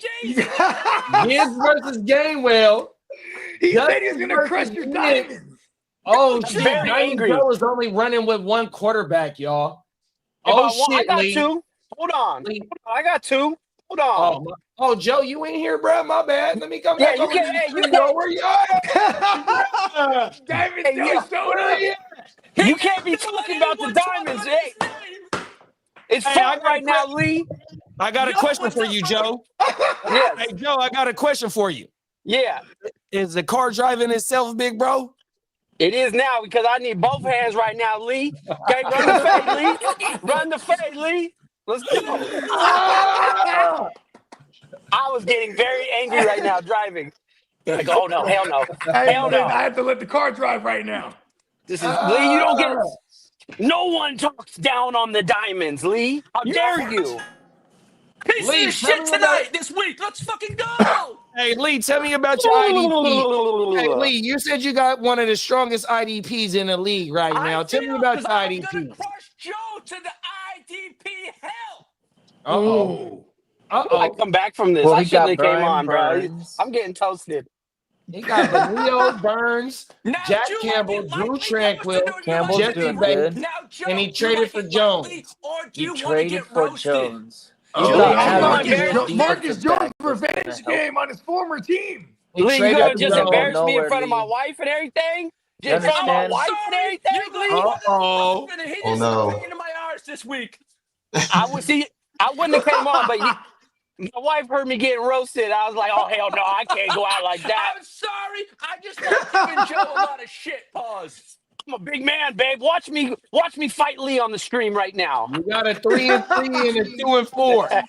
Gibbs versus Gainwell. He said he's gonna crush your Diamonds. Oh shit! Very angry. Joe was only running with 1 quarterback, y'all. Oh shit, I got Lee. 2. Hold on. I got 2. Hold on. Oh, Joe, you in here, bro? My bad. Let me come back. You can't. Where you at? Diamond Joe showed up. You can't be talking about the Diamonds. Hey, it's fun right now, Lee. I got a question for you, Joe. Yes. Hey, Joe, I got a question for you. Yeah. Is the car driving itself, big bro? It is now because I need both hands right now, Lee. Okay, run the fade, Lee. Run the fade, Lee. Let's go. I was getting very angry right now driving. Like, oh no, hell no. Hell no. I have to let the car drive right now. This is Lee, you don't get no one talks down on the Diamonds, Lee. How dare you? Piece Lee, of shit tonight, this week. Let's fucking go. Hey, Lee, tell me about your IDP. Hey, Lee, you said you got one of the strongest IDPs in the league right now. Tell me about your I'm IDP. gonna crush Joe to the IDP hell. I come back from this. Well, I he shouldn't have got came Brian on, bro. Burns. I'm getting toasted. He got Benio, Burns, Now, Jack Joe, Campbell, like Drew Lightly Tranquil, goes to Campbell's Jesse doing Bates, good. Now, Joe, and he do you traded like for it Jones. lightly, or do He you want to traded get for roasted? Jones. Oh, thought yeah, having Marcus a Marcus defensive Jones' back was gonna revenge help. game on his former team. He Lee, you traded gonna for just Jones. embarrass me in Nowhere, front of my Lee. wife and everything? You In front of my understand? wife and everything, Lee? Uh-oh. Oh, no. Into my arse this week. I wouldn't have came on, but my wife heard me getting roasted. I was like, oh hell no, I can't go out like that. I'm sorry. I just like giving Joe a lot of shit. Pause. I'm a big man, babe. Watch me fight Lee on the stream right now. You got a 3-3 and a 2-4.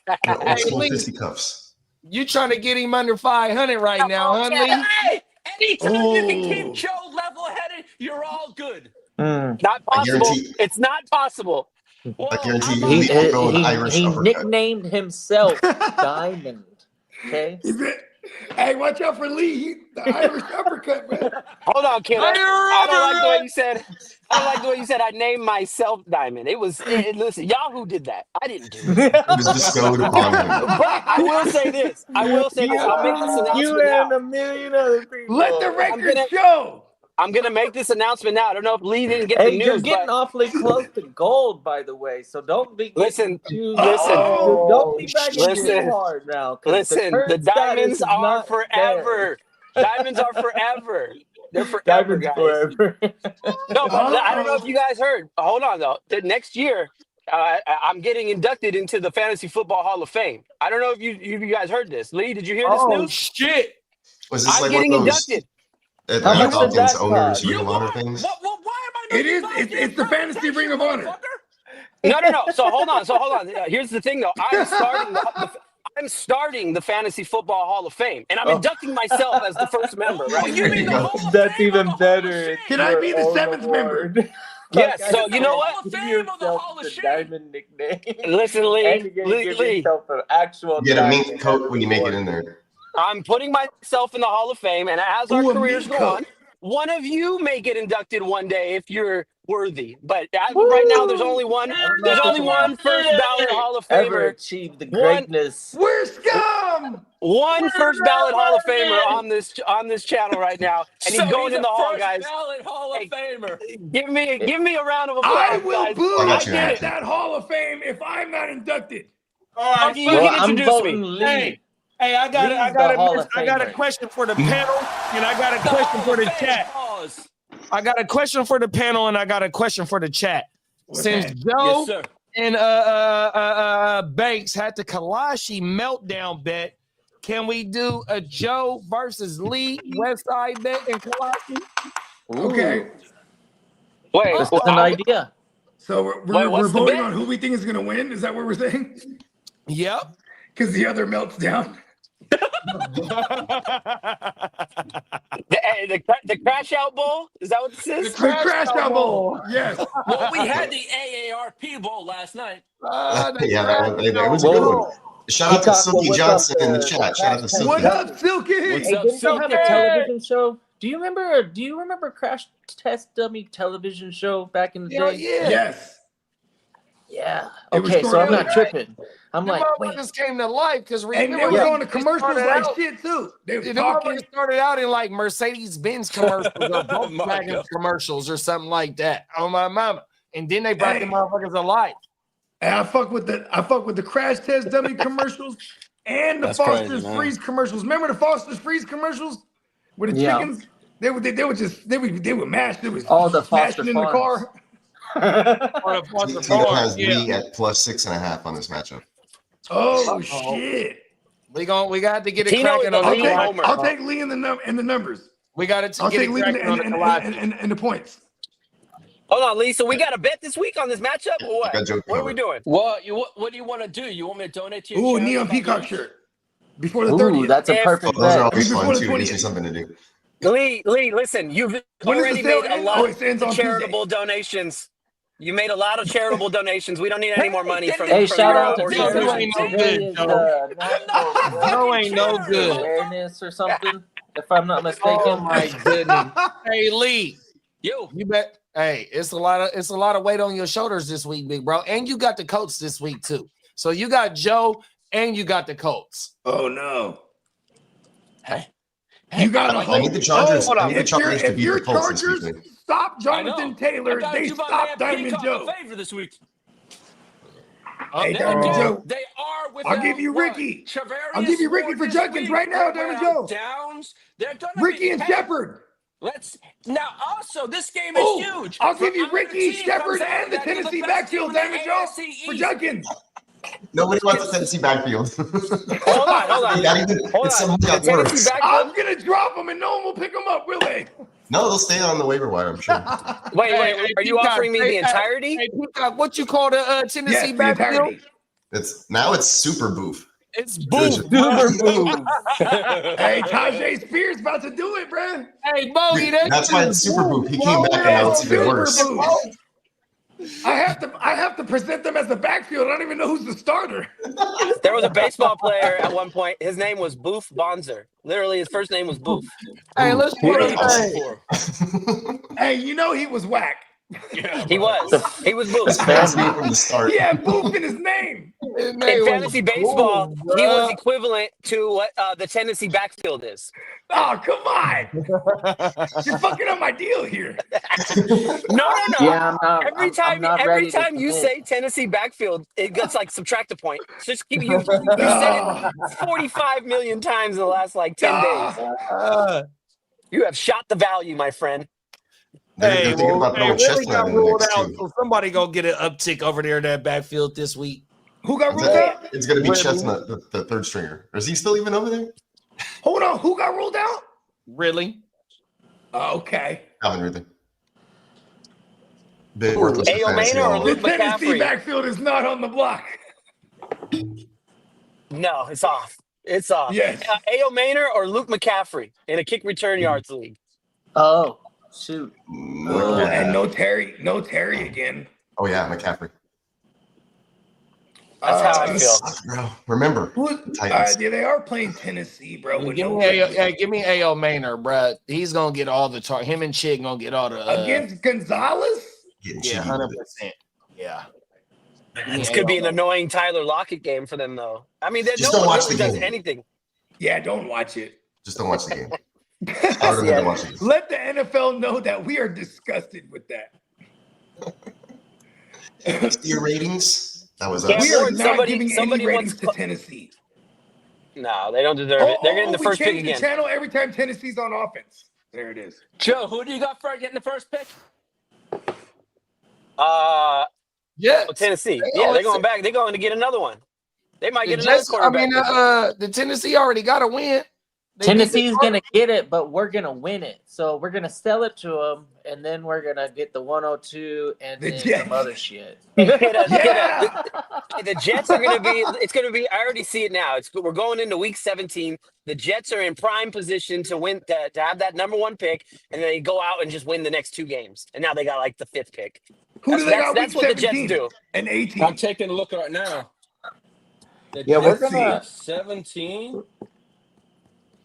Old school Lee. fisticuffs. You trying to get him under 500 right now, huh, Lee? Hey, anytime you can Oh. keep Joe level-headed, you're all good. Not possible. guarantee- It's not possible. I guarantee you, He, Lee will throw an Irish he uppercut. nicknamed himself Diamond. Okay. He's been, Hey, watch out for Lee. The Irish uppercut, man. Hold on, kid. I don't like the way you said. I don't like the way you said I named myself Diamond. Listen, Yahoo did that. I didn't do it. It was bestowed upon him. But I will say this. I'll make this announcement You and now. a million other people. Let the record show. I'm gonna make this announcement now. I don't know if Lee didn't get Hey, the you're news, getting but awfully close to gold, by the way. So don't be listen, don't be bragging listen, too hard now. listen. The diamonds are forever. Diamonds are forever. They're forever, Diamonds guys. forever. No, but I don't know if you guys heard. Hold on, though. The next year, I'm getting inducted into the Fantasy Football Hall of Fame. I don't know if you guys heard this. Lee, did you hear this news? Shit! Was this I'm like getting one of those inducted. How much did Falcons that owners cost? Ring of Honor things? Why am I not It is. invited? It's the fantasy ring of honor. No. So hold on. Here's the thing, though. I'm starting the Fantasy Football Hall of Fame, and I'm inducting myself as the first member. Right? You mean the Hall of That's Fame even or the Hall of better. Shame? Can I be the Your seventh own member? award. Yes. So you know what? Hall of Give Fame or the yourself Hall of the Shame? diamond nickname. Listen, And Lee. you're gonna give Lee. yourself an actual You get a mink diamond coat when you make it award. in there. I'm putting myself in the Hall of Fame, and as our Ooh, a careers mink go coat. on, one of you may get inducted one day if you're worthy. But as of right now, there's only one. There's only one first ballot Hall of Ever Famer. achieve the One- greatness. We're scum. One first ballot Hall of Famer on this channel right now, and he's going in the hall, guys. Ballot Hall of Hey, Famer. Give me a round of I applause, will guys. boo I got you. at that Hall of Fame if I'm not inducted. All right, You Well, can I'm introduce voting me. Lee. Hey, I got Lee's the Hall of a Famer. question for the panel, and I got a question for the chat. Pause. I got a question for the panel, and I got a question for the chat. What's Since that? Joe Yes, sir. and Banks had the Kalashi meltdown bet, can we do a Joe versus Lee Westside bet and Kalashi? Okay. Wait, This is an idea. So Wait, we're what's the voting bet? on who we think is going to win. Is that what we're saying? Yep. Because the other melts down. The crash out bowl? Is that what this is? The crash out bowl. Yes. Well, we had the AARP Bowl last night. Yeah, that was a good one. Shout out to Silky Johnson in the chat. Shout out to Silky. What up, Silky? What's Hey, up, didn't they have a Silky? television show? Do you remember Crash Test Dummy television show back in the Hell day? yeah. Yes. Yeah. It was Okay, so I'm storyline. not tripping. I'm The like, wait. motherfuckers came to life because And they remember were they- going to they commercials started like out- shit, too. They The were talking. motherfuckers started out in like Mercedes-Benz commercials or Volkswagen commercials or something like that. On my mama. And then they brought Hey. the motherfuckers alive. And I fuck with the Crash Test Dummy commercials and the That's Foster's crazy, man. Freeze commercials. Remember the Foster's Freeze commercials with the Yeah. chickens? They would mash. They was All the Foster smashing in the Farms. car. Or the Foster Tito Farms, has yeah. Lee at +6.5 on this matchup. Oh Uh-oh. shit! We got to get it Tino cracking is on the I'll the lead take, homer. I'll take Lee in the numbers. We got to I'll get take it Lee in cracking on the collage. and the points. Hold on, Lee. So we got a bet this week on this matchup or what? Got Joe What are we covered. doing? What do you want to do? You want me to donate to your Ooh, charity neon if I peacock lose? shirt before the Ooh, 30th. that's a If- perfect Those are bet. always Before fun the too. It gives me 20th. something to do. Lee, listen. You've When does already the sale made a end? lot Oh, it ends of on charitable donations. You made a lot of charitable donations. We don't need any more money from Hey, from shout your out to organization. Joe ain't no Today good, is Joe. National Joe ain't no good. Awareness or something, if I'm not Oh mistaken. my goodness. Hey Lee, Yo, you bet. Hey, it's a lot of weight on your shoulders this week, big bro. And you got the Colts this week too. So you got Joe and you got the Colts. Oh no! hey, You gotta I hope. need the Chargers. hold on. I need the Chargers to If beat your the Colts this Chargers weekend. stop I know. Jonathan Taylor, I gotta they do my stop man Diamond Peacock Joe. a favor this week. Hey, They, Diamond they- Joe. they are with. I'll give you Ricky. Travarius I'll give you Ricky Ward for this Junkins week, right now, Diamond Brown Joe. Downs. They're gonna Ricky be, and hey, Shepard. Let's now. Also, this game is Oh, huge. I'll give For you either Ricky, team Shepard, comes out and the that is Tennessee best backfield, team in the Diamond Joe, AFC for East. Junkins. Nobody wants the Tennessee backfield. Hold on. Hold It's on. something The that Tennessee works. I'm backfield. gonna drop them and no one will pick them up, will they? No, they'll stay on the waiver wire, I'm sure. Wait. Hey, Are you Peacock, offering me the hey, entirety? Hey, Peacock, what you call the Tennessee Yes, the backfield? entirety. It's super boof. It's booth. Super move. Hey, Tajay Spears about to do it, bruh. Hey, Bogey, That's why it's super boof. He came back and now it's even Super worse. boof. I have to present them as the backfield. I don't even know who's the starter. There was a baseball player at one point. His name was Boof Bonzer. Literally, his first name was Boof. Hey, let's Who put did he play hey, for? Hey, you know he was whack. He was Boof. This man's name from the start. He had Boof in his name. his In name was fantasy baseball, Boom, he was bruh. equivalent to what the Tennessee backfield is. Oh, come on. You're fucking up my deal here. No. Yeah, Every time you say Tennessee backfield, it gets like subtract a point. So just keep you said it 45 million times in the last like 10 days. You have shot the value, my friend. They're thinking about throwing really Chestnut got in the ruled next out. two. So somebody gonna get an uptick over there in that backfield this week. Who got ruled out? It's going to be Ridley. Chestnut, the third stringer. Is he still even over there? Hold on. Who got ruled out? Really? Okay. Calvin Ridley. Big worthless Ayo fantasy Maynor or all The Luke over. Tennessee McCaffrey? backfield is not on the block. No, it's off. It's off. Yes. Ayo Maynor or Luke McCaffrey in a kick return yards league. Oh, shoot. Oh, and no Terry again. Oh yeah, McCaffrey. That's how I Gonna feel. suck, bro. Remember, Titans. Yeah, they are playing Tennessee, bro. With Give no me A.O. Maynor, bro. He's gonna get all the him and Chig gonna get all the against Gonzalez. Getting yeah, cheeky with it. 100%. Yeah. This could be an annoying Tyler Lockett game for them, though. I mean, Just no don't one watch really the does game. anything. Yeah, don't watch it. Just don't watch the game. I recommend Yeah. to watch it. Let the NFL know that we are disgusted with that. Your ratings. That was Yeah, us. We are Lord, not somebody- giving somebody any ratings wants- to Tennessee. No, they don't deserve it. They're getting the we first pick change the again. channel every time Tennessee's on offense. There it is. Joe, who do you got for getting the first pick? Yeah. Tennessee. Yeah, they're going back. They're going to get another one. They might get another I quarterback. mean, the Tennessee already got a win. Tennessee's going to get it, but we're going to win it. So we're going to sell it to them, and then we're going to get the 102 and The then Jets. some other shit. Yeah. The Jets are going to be. It's going to be. I already see it now. We're going into week 17. The Jets are in prime position to win to have that number one pick, and then they go out and just win the next two games. And now they got like the fifth pick. Who do they got? That's Week what the 17? Jets do. And 18. I'm taking a look right now. The Yeah, we're Jets gonna- at 17.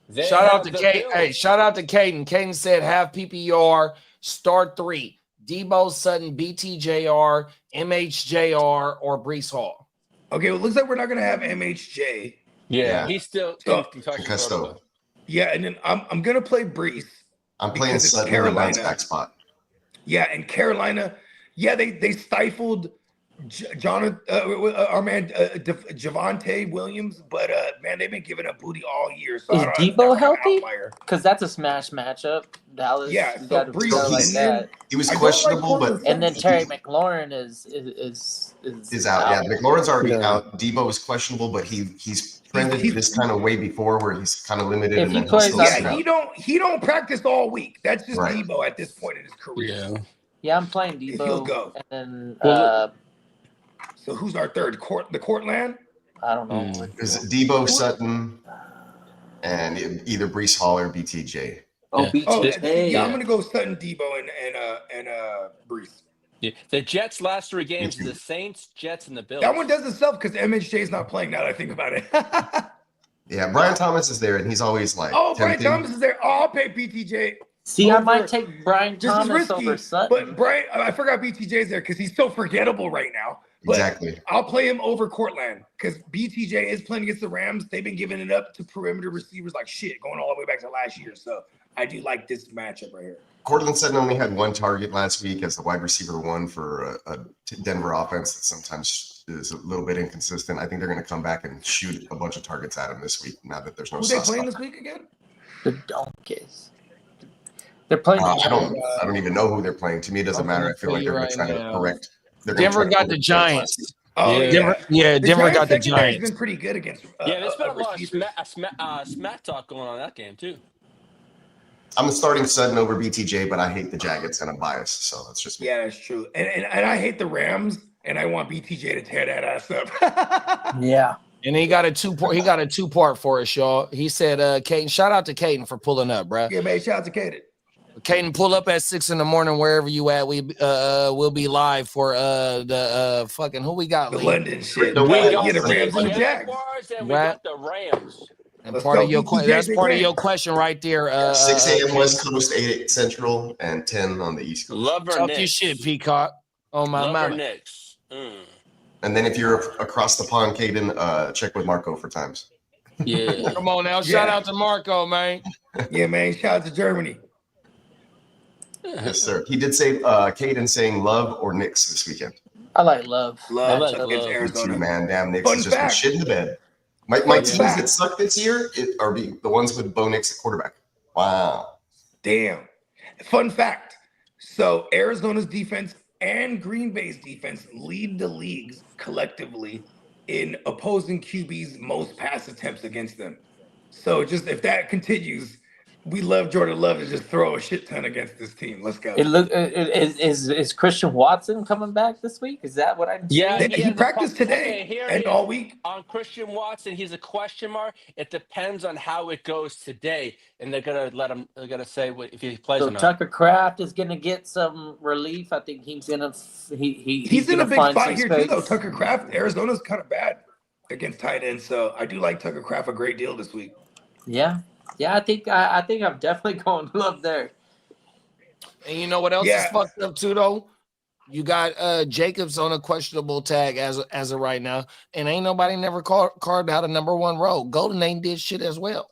They Shout out have to the Kate. Bills. Hey, shout out to Caden. Caden said have PPR, start 3. Debo, Sutton, BTJR, MHJR, or Brees Hall. Okay, well, it looks like we're not going to have MHJ. Yeah, he's still So- in concussion Concussed protocol. Yeah, and then I'm going to play Brees. I'm playing Because it's Sutton in the bounce Carolina. back spot. Yeah, and Carolina, yeah, they stifled Jonathan, our man Javonte Williams, but man, they've been giving up booty all year. So Is I don't Debo they're an healthy? outlier. Because that's a smash matchup. Dallas, Yeah, you so got to Brees, go like and then- that. He was I don't questionable, like but And then Terry McLaurin is out. Yeah, McLaurin's already Yeah. out. Debo is questionable, but he's trended He's- this kind of way before, where he's kind of limited. If and he then he'll plays still out see there- out. he don't practice all week. That's just Right. Debo at this point in his career. Yeah. Yeah, I'm playing He'll Debo. go. And then So who's our third? The Courtland? I don't know. Is Debo, Sutton, and either Brees Hall or BTJ. Oh, Yeah. BTJ. Yeah, I'm gonna go Sutton, Debo, and Brees. Yeah. The Jets' last 3 games: Me too. the Saints, Jets, and the Bills. That one does itself because MHJ's not playing now that I think about it. Yeah, Brian Thomas is there, and he's always like, Oh, Brian tempting. Thomas is there. Oh, I'll pay BTJ. See, I Over- might take Brian This is Thomas risky, over Sutton. but Brian, I forgot BTJ's there because he's so forgettable right now. But Exactly. I'll play him over Courtland because BTJ is playing against the Rams. They've been giving it up to perimeter receivers like shit, going all the way back to last year. So I do like this matchup right here. Cortland Sutton only had 1 target last week as the wide receiver 1 for a Denver offense that sometimes is a little bit inconsistent. I think they're going to come back and shoot a bunch of targets at him this week now that there's no Who they sauce. playing this week again? The Donkeys. They're playing the I Giants. don't even know who they're playing. To me, it doesn't I'm matter. gonna I feel like tell they're you going to try right to now. correct. They're gonna Denver try to got the correct Giants. Oh, Yeah. Denver, The Denver got the secondary has Giants. been pretty good against. Yeah, there's been a lot of receivers. smack talk going on in that game too. I'm starting Sutton over BTJ, but I hate the Jags and I'm biased, so that's just me. Yeah, that's true. And I hate the Rams, and I want BTJ to tear that ass up. Yeah. And he got a 2-part. He got a 2-part for us, y'all. He said, Caden, shout out to Caden for pulling up, bro. Yeah, man. Shout out to Kaden. Caden, pull up at 6 in the morning wherever you at. We'll be live for the fucking who we got. The Lee? London shit. We got the the Rams and the Jags. Jaguars and we Right. got the Rams. And Let's part go. of your BTJ, that's big part of game. your question right there. 6 a.m. West Coast, 8 Central, and 10 on the East Coast. Love her Talk your Knicks. shit, Peacock. Oh my Love her mama. Knicks. And then if you're across the pond, Caden, check with Marco for times. Yeah. Come on now. Shout out to Marco, man. Yeah, man. Shout out to Germany. Yes, sir. He did say Caden saying love or Knicks this weekend. I like Love. Love like against love. Me Arizona. too, man. Damn, Knicks Fun has just been fact. shit in the bed. My teams fact. that suck this year are the ones with Bo Nix at quarterback. Wow. Damn. Fun fact. So Arizona's defense and Green Bay's defense lead the leagues collectively in opposing QB's most pass attempts against them. So just if that continues, we love Jordan Love to just throw a shit ton against this team. Let's go. Is Christian Watson coming back this week? Is that what I'm Yeah, saying? He has a practiced today Okay, here and it is. all week. On Christian Watson, he's a question mark. It depends on how it goes today, and they're gonna let him. They're gonna say if he plays So or not. Tucker Kraft is gonna get some relief. I think he's gonna He's in gonna a big find spot some here space. too, though. Tucker Kraft, Arizona's kind of bad against tight ends, so I do like Tucker Kraft a great deal this week. Yeah. I think I'm definitely going Love there. And you know what else is fucked up too, though? You got Jacobs on a questionable tag as of right now, and ain't nobody never carved out a number one role. Golden ain't did shit as well.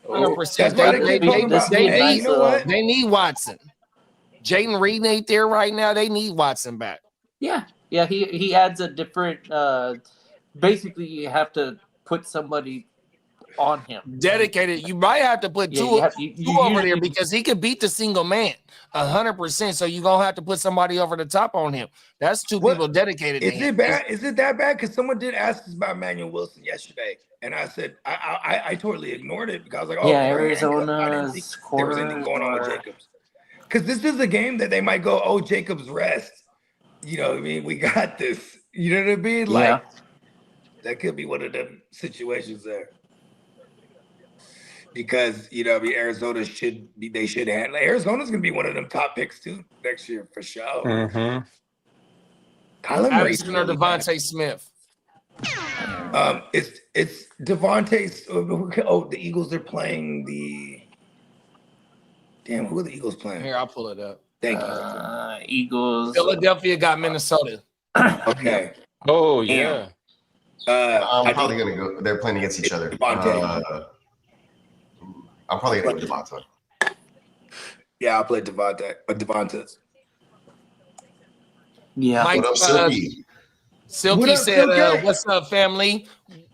100%. That's why they keep talking about. Hey, you know what? They need Watson. Jaden Reed ain't there right now. They need Watson back. Yeah. He adds a different. Basically, you have to put somebody on him. Dedicated. You might have to put two over there because he could beat the single man 100%. So you're gonna have to put somebody over the top on him. That's two people dedicated. Is it bad? Is it that bad? Because someone did ask us about Manuel Wilson yesterday, and I said I totally ignored it because I was like, Arizona. I didn't think there was anything going on with Jacobs. Because this is a game that they might go, oh, Jacobs rest. You know what I mean? We got this. You know what I mean? Like that could be one of them situations there. Because Arizona should handle. Arizona's gonna be one of them top picks too next year for sure. Mm-hmm. Kyler Murray or Devontae Smith. It's Devontae. Oh, the Eagles are playing the. Damn, who are the Eagles playing? Here, I'll pull it up. Thank you. Eagles. Philadelphia got Minnesota. Okay. Oh yeah. I'm probably gonna go. They're playing against each other. I'm probably gonna go Devontae. Yeah, I'll play Devontae. Yeah. Mike, What up, Silky? Silky said, "What's up, family?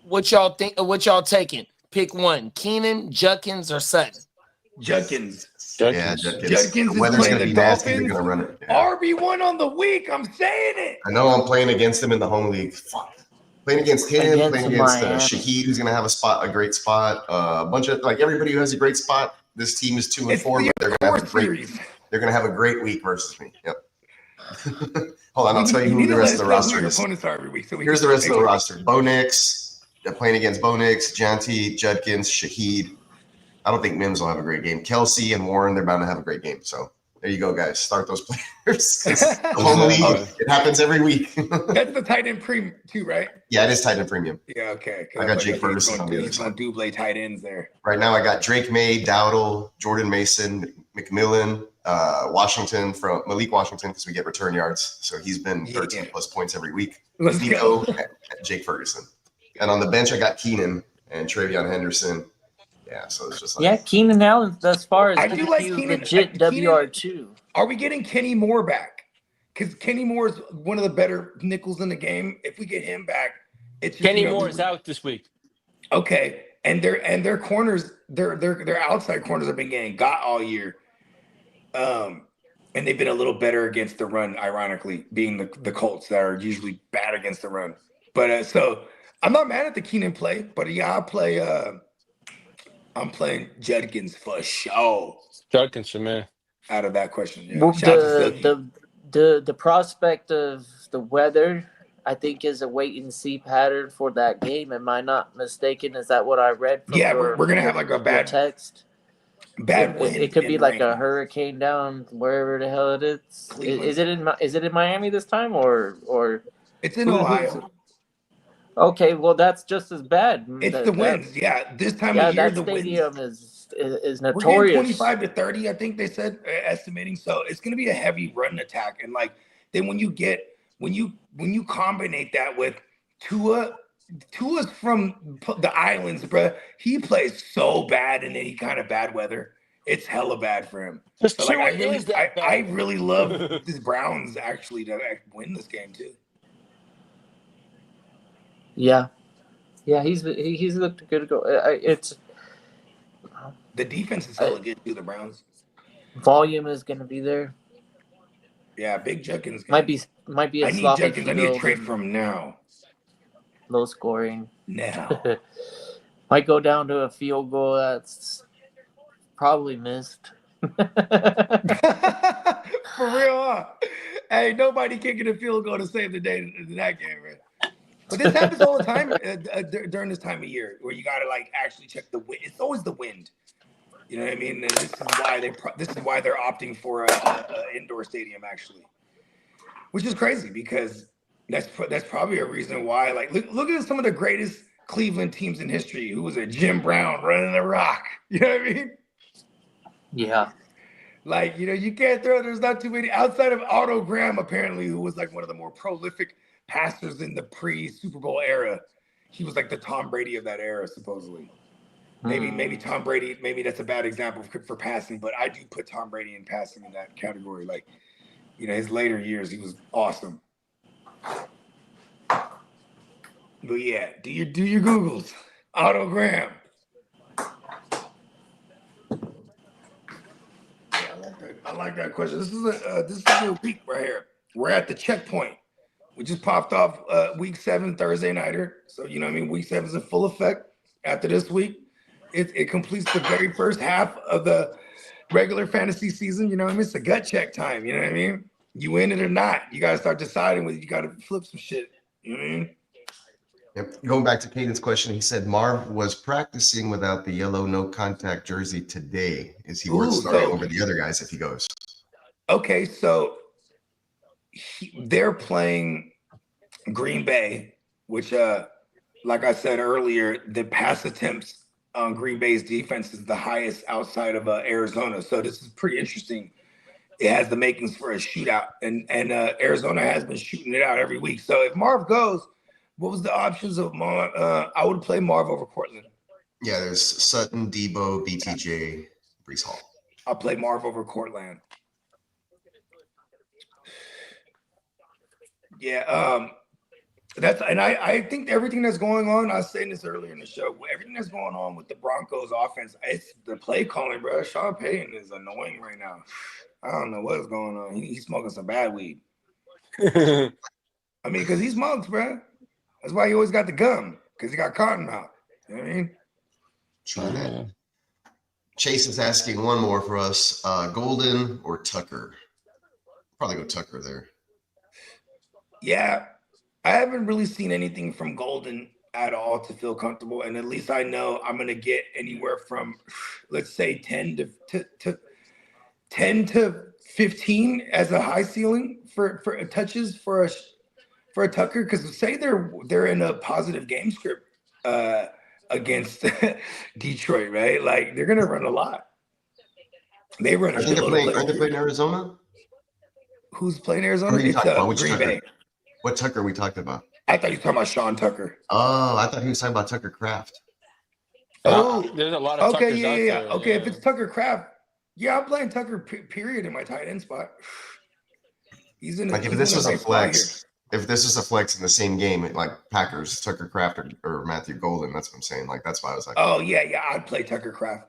What y'all think? What y'all taking? Pick one: Keenan, Judkins, or Sutton." Judkins. Yeah, Judkins. Judkins is Weather's playing gonna the be nasty. They're Dolphins. gonna run it. Yeah. RB1 on the week. I'm saying it. I know I'm playing against him in the home league. Fuck. Playing against him, playing against Shaheed, who's gonna have a great spot. A bunch of everybody who has a great spot. This team is 2-4, but they're gonna have a great. They're gonna have a great week versus me. Yep. Hold on, I'll tell you who the rest of the roster is. Here's the rest of the roster: Bo Nix. They're playing against Bo Nix, Janty, Judkins, Shaheed. I don't think Mims will have a great game. Kelsey and Warren, they're bound to have a great game. So there you go, guys. Start those players. Home league, it happens every week. That's the tight end premium too, right? Yeah, it is tight end premium. Yeah, okay. I got Jake Ferguson on the other He's side. on double tight ends there. Right now, I got Drake May, Dowdle, Jordan Mason, McMillan, Washington from Malik Washington because we get return yards. So he's been 13 plus points every week. Let's Nico and Jake Ferguson. And on the bench, I got Keenan and Travion Henderson. Yeah, so it's just like Keenan Allen as far as I do like Keenan. legit WR2. Are we getting Kenny Moore back? Because Kenny Moore is one of the better nickels in the game. If we get him back, it's just, Kenny Moore is out this week. Okay, and their corners, their outside corners have been getting got all year. And they've been a little better against the run, ironically, being the Colts that are usually bad against the run. But so I'm not mad at the Keenan play, but yeah, I'm playing Judkins for sure. Judkins, man. Out of that question, yeah. Well, the prospect of the weather, I think, is a wait and see pattern for that game. Am I not mistaken? Is that what I read? From we're gonna have like a bad text. bad wind. It could be and like rain. a hurricane down wherever the hell it is. Cleveland. Is it in Miami this time or It's in Ohio. Okay, well that's just as bad. It's the winds. Yeah, this time of year that the stadium winds is we're getting notorious. 25 to 30, I think they said, estimating. So it's going to be a heavy run attack. And like then when you combine that with Tua's from the islands, bro. He plays so bad in any kind of bad weather. It's hella bad for him. So like I really love these Browns actually to win this game too. Yeah, he's looked good to go. It's the defense is hella good too. The Browns volume is going to be there. Yeah, Big Junkins might be a sloppy field. I need to trade from now. Low scoring now. Might go down to a field goal that's probably missed. For real, huh? Hey, nobody kicking a field goal to save the day in that game, man. But this happens all the time during this time of year, where you gotta like actually check the wind. It's always the wind. You know what I mean? And this is why they're opting for a indoor stadium, actually, which is crazy because that's probably a reason why. Like, look at some of the greatest Cleveland teams in history. Who was it? Jim Brown running the rock. You know what I mean? Yeah. Like, you know, you can't throw. There's not too many outside of Otto Graham, apparently, who was like one of the more prolific passers in the pre-Super Bowl era. He was like the Tom Brady of that era, supposedly. Maybe Tom Brady, maybe that's a bad example for passing, but I do put Tom Brady in passing in that category. Like, you know, his later years, he was awesome. But yeah, do your Googles. Otto Graham. I like that question. This is a week right here. We're at the checkpoint. We just popped off week 7 Thursday nighter. So, you know what I mean? Week 7 is in full effect. After this week, it completes the very first half of the regular fantasy season. You know what I mean? It's a gut check time. You know what I mean? You in it or not. You got to start deciding whether you got to flip some shit. You know what I mean? Yep. Going back to Caden's question, he said Marv was practicing without the yellow no contact jersey today. Is he worth starting over the other guys if he goes? Okay, so they're playing Green Bay, which, like I said earlier, the pass attempts on Green Bay's defense is the highest outside of Arizona. So this is pretty interesting. It has the makings for a shootout, and Arizona has been shooting it out every week. So if Marv goes, what was the options of Marv? I would play Marv over Cortland. Yeah, there's Sutton, Debo, BTJ, Brees Hall. I'll play Marv over Cortland. Yeah, I think everything that's going on, I was saying this earlier in the show, everything that's going on with the Broncos offense, it's the play calling, bro. Sean Payton is annoying right now. I don't know what's going on. He's smoking some bad weed. I mean, because he smokes, bro. That's why he always got the gum, because he got cotton mouth. You know what I mean? True that. Chase is asking one more for us. Golden or Tucker? Probably go Tucker there. Yeah. I haven't really seen anything from Golden at all to feel comfortable. And at least I know I'm going to get anywhere from, let's say, 10 to 15 as a high ceiling for touches for a Tucker. Because say they're in a positive game script against Detroit, right? Like, they're going to run a lot. They run a lot. Are they playing Arizona? Who's playing Arizona? It's Green Bay. What Tucker are we talking about? I thought you were talking about Sean Tucker. Oh, I thought he was talking about Tucker Kraft. Oh, there's a lot of Tuckers out there. Okay, if it's Tucker Kraft, yeah, I'm playing Tucker. Period in my tight end spot. He's in. Like if this was a flex, if this was a flex in the same game, like Packers, Tucker Kraft or Matthew Golden, that's what I'm saying. Like that's why I was like, oh yeah, I'd play Tucker Kraft.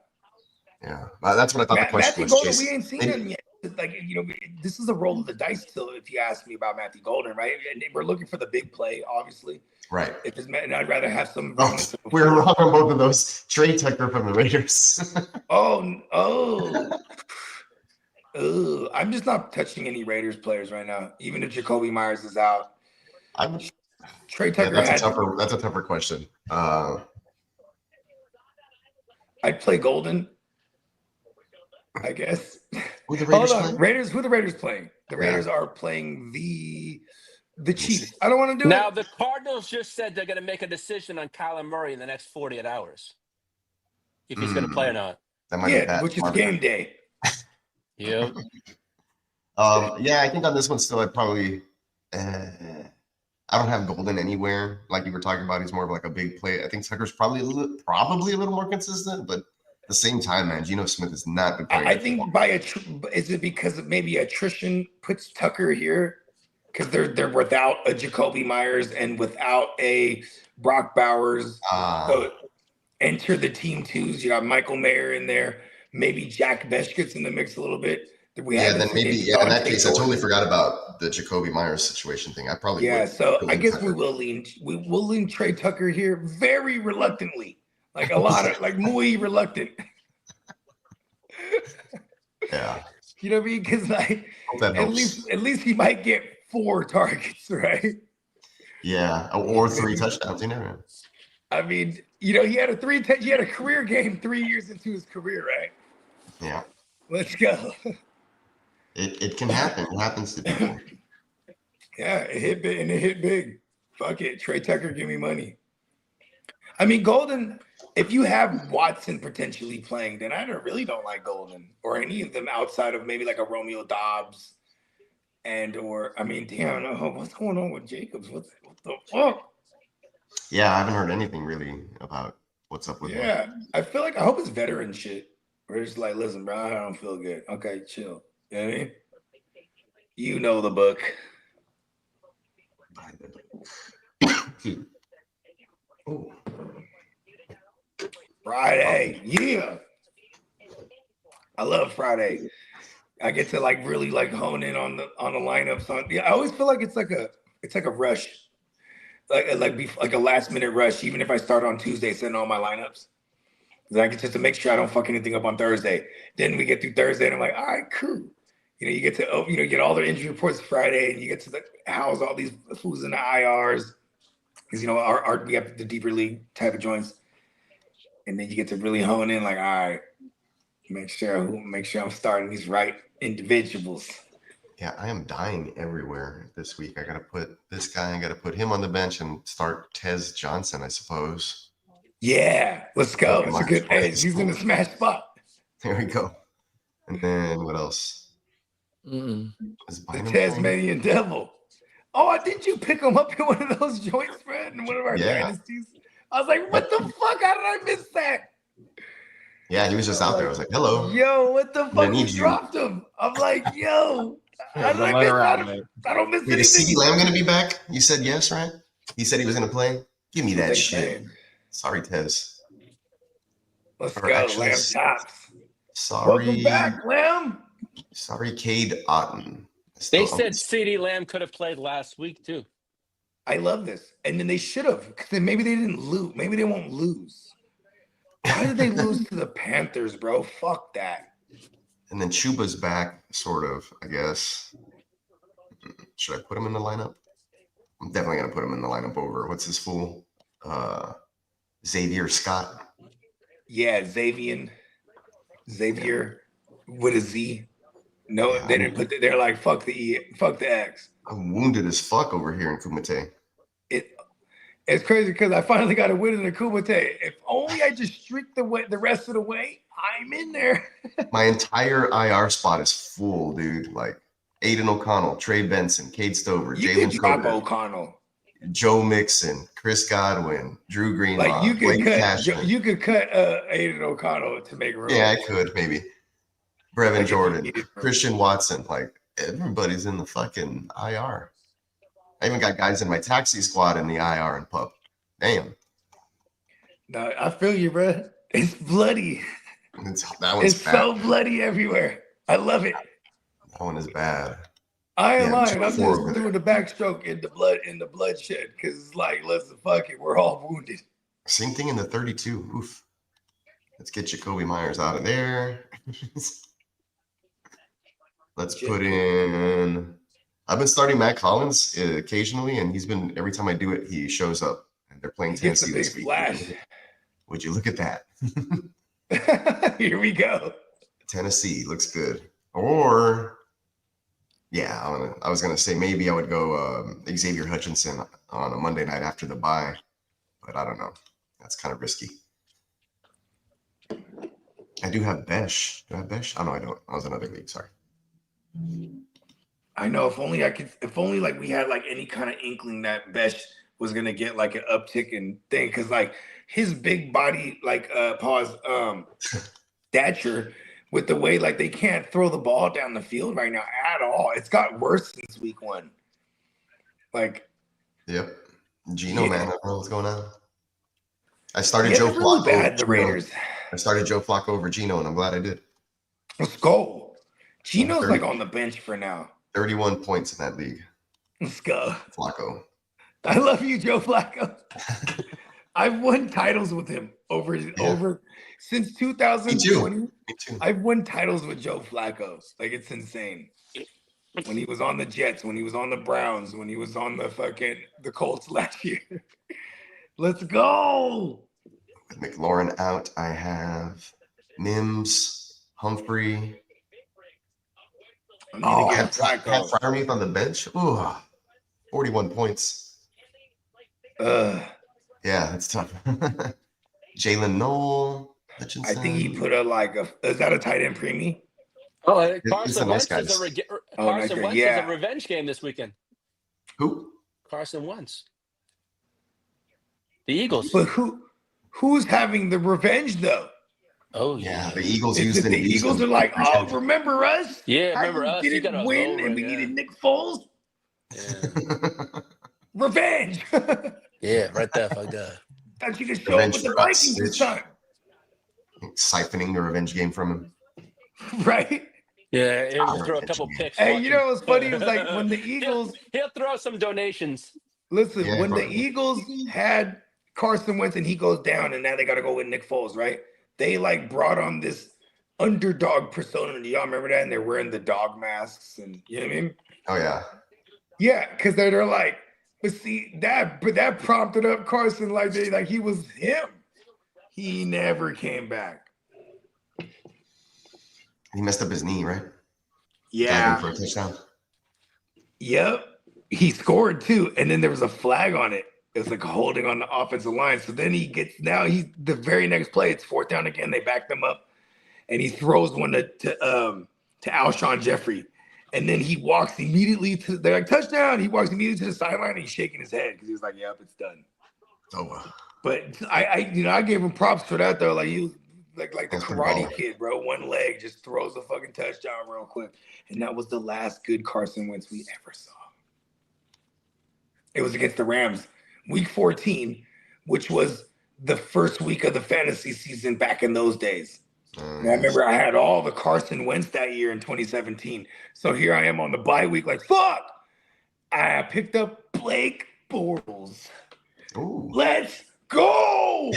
Yeah, that's what I thought the question Matthew was. Golden, we ain't seen him yet. Like, you know, this is a roll of the dice still, if you ask me about Matthew Golden, right? And we're looking for the big play, obviously. Right. And I'd rather have some. We're wrong on both of those. Trade Tucker from the Raiders. Oh. I'm just not touching any Raiders players right now, even if Jacoby Myers is out. Trey Tucker. Yeah, that's a tougher question. I'd play Golden. I guess. Who the Raiders playing? Raiders. Who the Raiders playing? The Raiders are playing the Chiefs. I don't want to do now, it. the Cardinals just said they're going to make a decision on Kyler Murray in the next 48 hours. If he's going to play or not. That might be bad. Which is game day. Yep. Yeah, I think on this one still I'd probably I don't have Golden anywhere. Like you were talking about, he's more of like a big play. I think Tucker's probably a little more consistent, but at the same time, man, Geno Smith is not the player. I think is it because of maybe attrition puts Tucker here? Because they're without a Jacoby Myers and without a Brock Bowers. So enter the team twos. You got Michael Mayer in there. Maybe Jack Besh gets in the mix a little bit. Then maybe in that case, I totally forgot about the Jacoby Myers situation thing. I probably would. So I guess we will lean Trey Tucker here very reluctantly, like a lot of like muy reluctant. Yeah, you know what I mean? Because like at least he might get 4 targets, right? Yeah, or 3 touchdowns. You never know. I mean, he had a career game 3 years into his career, right? Yeah. Let's go. It can happen. It happens to people. Yeah, it hit big and it hit big. Fuck it. Trey Tucker, give me money. I mean, Golden, if you have Watson potentially playing, then I really don't like Golden or any of them outside of maybe like a Romeo Dobbs what's going on with Jacobs? What the fuck? Yeah, I haven't heard anything really about what's up with him. Yeah, I hope it's veteran shit. We're just like, listen, bro, I don't feel good. Okay, chill. You know what I mean? You know the book. Friday, yeah. I love Friday. I get to like really like hone in on the lineups. I always feel like it's like a rush, like a last minute rush. Even if I start on Tuesday, setting all my lineups. I get just to make sure I don't fuck anything up on Thursday. Then we get through Thursday, and I'm like, all right, cool. You get to get all their injury reports Friday, and you get to house all these fools in the IRs because we have the deeper league type of joints, and then you get to really hone in, like, all right, make sure I'm starting these right individuals. Yeah, I am dying everywhere this week. I got to put this guy. I got to put him on the bench and start Tez Johnson, I suppose. Yeah, let's go. It's a good edge. He's in the smash spot. There we go. And then what else? The Tasmanian Devil. Oh, didn't you pick him up in one of those joints, Fred, in one of our dynasties? I was like, what the fuck? How did I miss that? Yeah, he was just out there. I was like, hello. Yo, what the fuck? You dropped him. I'm like, yo. I don't miss anything. Is CeeDee Lamb going to be back? You said yes, right? He said he was going to play? Give me that shit. Sorry, Tez. Let's go, Lamb Chops. Sorry. Welcome back, Lamb. Sorry, Cade Otton. They said CeeDee Lamb could have played last week, too. I love this. And then they should have, because then maybe they didn't lose. Maybe they won't lose. Why did they lose to the Panthers, bro? Fuck that. And then Chuba's back, sort of, I guess. Should I put him in the lineup? I'm definitely going to put him in the lineup over. What's his fool? Xavier Scott. Yeah, Xavier with a Z. No, they didn't put they're like, fuck the E, fuck the X. I'm wounded as fuck over here in Kumite. It's crazy because I finally got a win in the Kumite. If only I just streak the rest of the way, I'm in there. My entire IR spot is full, dude. Like Aiden O'Connell, Trey Benson, Cade Stover, Jalen Schroeder, O'Connell, Joe Mixon, Chris Godwin, Drew Greenlaw. Like you could cut Aiden O'Connell to make room. Yeah, I could maybe. Brevin Jordan, Christian Watson, like everybody's in the fucking IR. I even got guys in my taxi squad in the IR and pup. Damn. No, I feel you, bro. It's bloody. It's so bloody everywhere. I love it. That one is bad. I ain't lying. I'm just doing the backstroke in the bloodshed because it's like, listen, fuck it, we're all wounded. Same thing in the 32. Oof. Let's get Jacoby Myers out of there. Let's put in. I've been starting Matt Collins occasionally, and he's been every time I do it, he shows up. And they're playing Tennessee this week. Flash. Would you look at that? Here we go. Tennessee looks good. Or, yeah, I was gonna say maybe I would go Xavier Hutchinson on a Monday night after the bye, but I don't know. That's kind of risky. I do have Besh. Do I have Besh? Oh no, I don't. I was in another league. Sorry. I know. If only like we had like any kind of inkling that Besh was gonna get like an uptick in thing, because like his big body, like stature, with the way like they can't throw the ball down the field right now at all. It's got worse since week 1. Like, yep, Gino, man, I don't know what's going on. I started Joe really Flacco. Bad, the Raiders. I started Joe Flacco over Gino, and I'm glad I did. Let's go. Gino's like on the bench for now. 31 points in that league. Let's go. Flacco. I love you, Joe Flacco. I've won titles with him over since 2020. Me too. I've won titles with Joe Flacco. Like, it's insane. When he was on the Jets, when he was on the Browns, when he was on the Colts last year. Let's go. With McLaurin out, I have Mims, Humphrey. Had Freiermuth on the bench. Ooh, 41 points. Yeah, that's tough. Jalen Noel, Hutchinson. I think he put is that a tight end premium? Oh, Carson Wentz is a revenge game this weekend. Who? Carson Wentz. The Eagles. But who's having the revenge though? Oh yeah, the Eagles the Eagles are like, oh, remember us? Yeah, remember us. We didn't win, and we needed Nick Foles. Yeah. Revenge. Yeah, right there, fuck that. Thought you could show up with the Vikings this time. Siphoning the revenge game from him. Right? Yeah, he'll throw a couple picks. Hey, you know what's funny? It was like when the Eagles... He'll throw some donations. Listen, when the Eagles had Carson Wentz and he goes down, and now they got to go with Nick Foles, right? They like brought on this underdog persona. Do y'all remember that? And they're wearing the dog masks, and you know what I mean? Oh yeah. Yeah, because they're like, but see that prompted up Carson like he was him. He never came back. He messed up his knee, right? Yeah. For a touchdown. Yep. He scored too, and then there was a flag on it. It was like holding on the offensive line. So then he's the very next play. It's 4th down again. They back them up, and he throws one to Alshon Jeffrey, and then he walks immediately to. They're like touchdown. He walks immediately to the sideline, and he's shaking his head because he was like, "Yep, it's done." It's over. But I gave him props for that though. Like you, like the Karate Kid, bro. One leg just throws a fucking touchdown real quick, and that was the last good Carson Wentz we ever saw. It was against the Rams. Week 14, which was the first week of the fantasy season back in those days. And I remember I had all the Carson Wentz that year in 2017. So here I am on the bye week, like, fuck! I picked up Blake Bortles. Ooh. Let's go!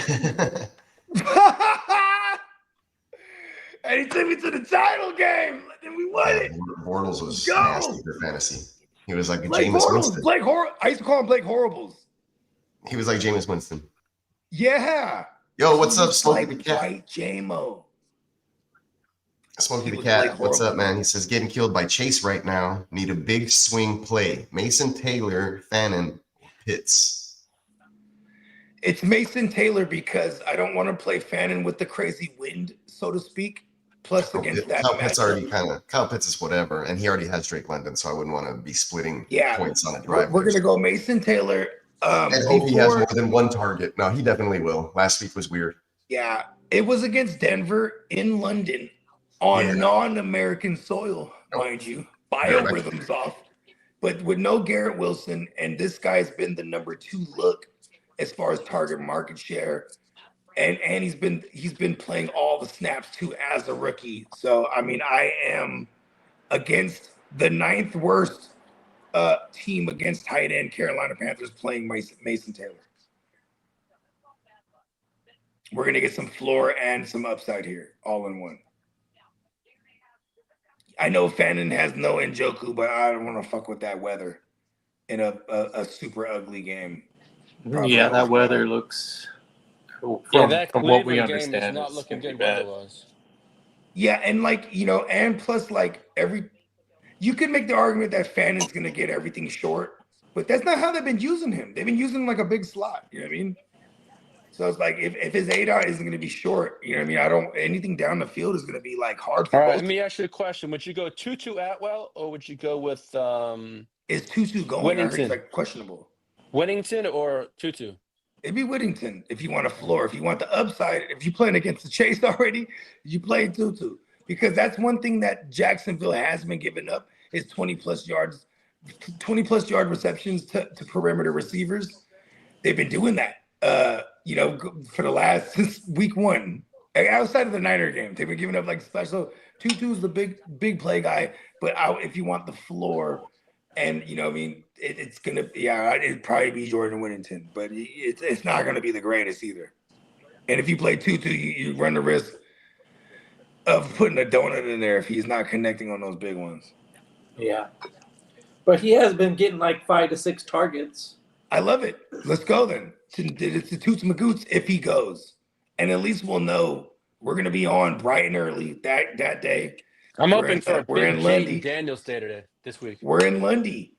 And he took me to the title game, and we won it. Bortles was nasty for fantasy. He was like Blake Jameis Bortles, Winston. I used to call him Blake Horribles. He was like Jameis Winston. Yeah. Yo, what's up, Smokey the Cat? White J-Mo. Smokey the Cat, what's up, man? He says, getting killed by Chase right now. Need a big swing play. Mason Taylor, Fannin, Pitts. It's Mason Taylor because I don't want to play Fannin with the crazy wind, so to speak. Plus, against that Kyle Pitts Kyle Pitts is whatever, and he already has Drake London, so I wouldn't want to be splitting points on a drive. We're going to go Mason Taylor. And hope he has more than one target. No, he definitely will. Last week was weird. Yeah, it was against Denver in London on non-American soil, mind you. Biorhythms off. But with no Garrett Wilson, and this guy's been the number 2 look as far as target market share. And he's been playing all the snaps too as a rookie. So I mean, I am against the 9th worst team against tight end Carolina Panthers playing Mason Taylor. We're gonna get some floor and some upside here, all in one. I know Fannin has no Njoku, but I don't want to fuck with that weather in a super ugly game. Probably yeah, that weather looks. That from what we understand, is not looking good bad. weather-wise. Yeah, and like, and plus like you could make the argument that Fannon's gonna get everything short, but that's not how they've been using him. They've been using him like a big slot. You know what I mean? So it's like if his ADOT isn't gonna be short, you know what I mean? I don't anything down the field is gonna be like hard for All right, both. let me ask you a question. Would you go Tutu Atwell or would you go with Is Tutu going? I heard he's Whittington? like questionable. Whittington or Tutu? It'd be Whittington if you want a floor. If you want the upside, if you're playing against the Chase already, you play Tutu. Because that's one thing that Jacksonville has been giving up is 20 plus yard receptions to perimeter receivers. They've been doing that, for the last since week one. Outside of the Niner game, they've been giving up like special. Tutu's the big play guy, but if you want the floor, and it's gonna it'd probably be Jordan Whittington, but it's not gonna be the greatest either. And if you play Tutu, you run the risk of putting a donut in there if he's not connecting on those big ones. Yeah, but he has been getting like 5 to 6 targets. I love it. Let's go then. It's the Toots Magoots if he goes. And at least we'll know we're going to be on bright and early that day. I'm hoping for a big Jaden Daniels day today, this week. We're in Lundy.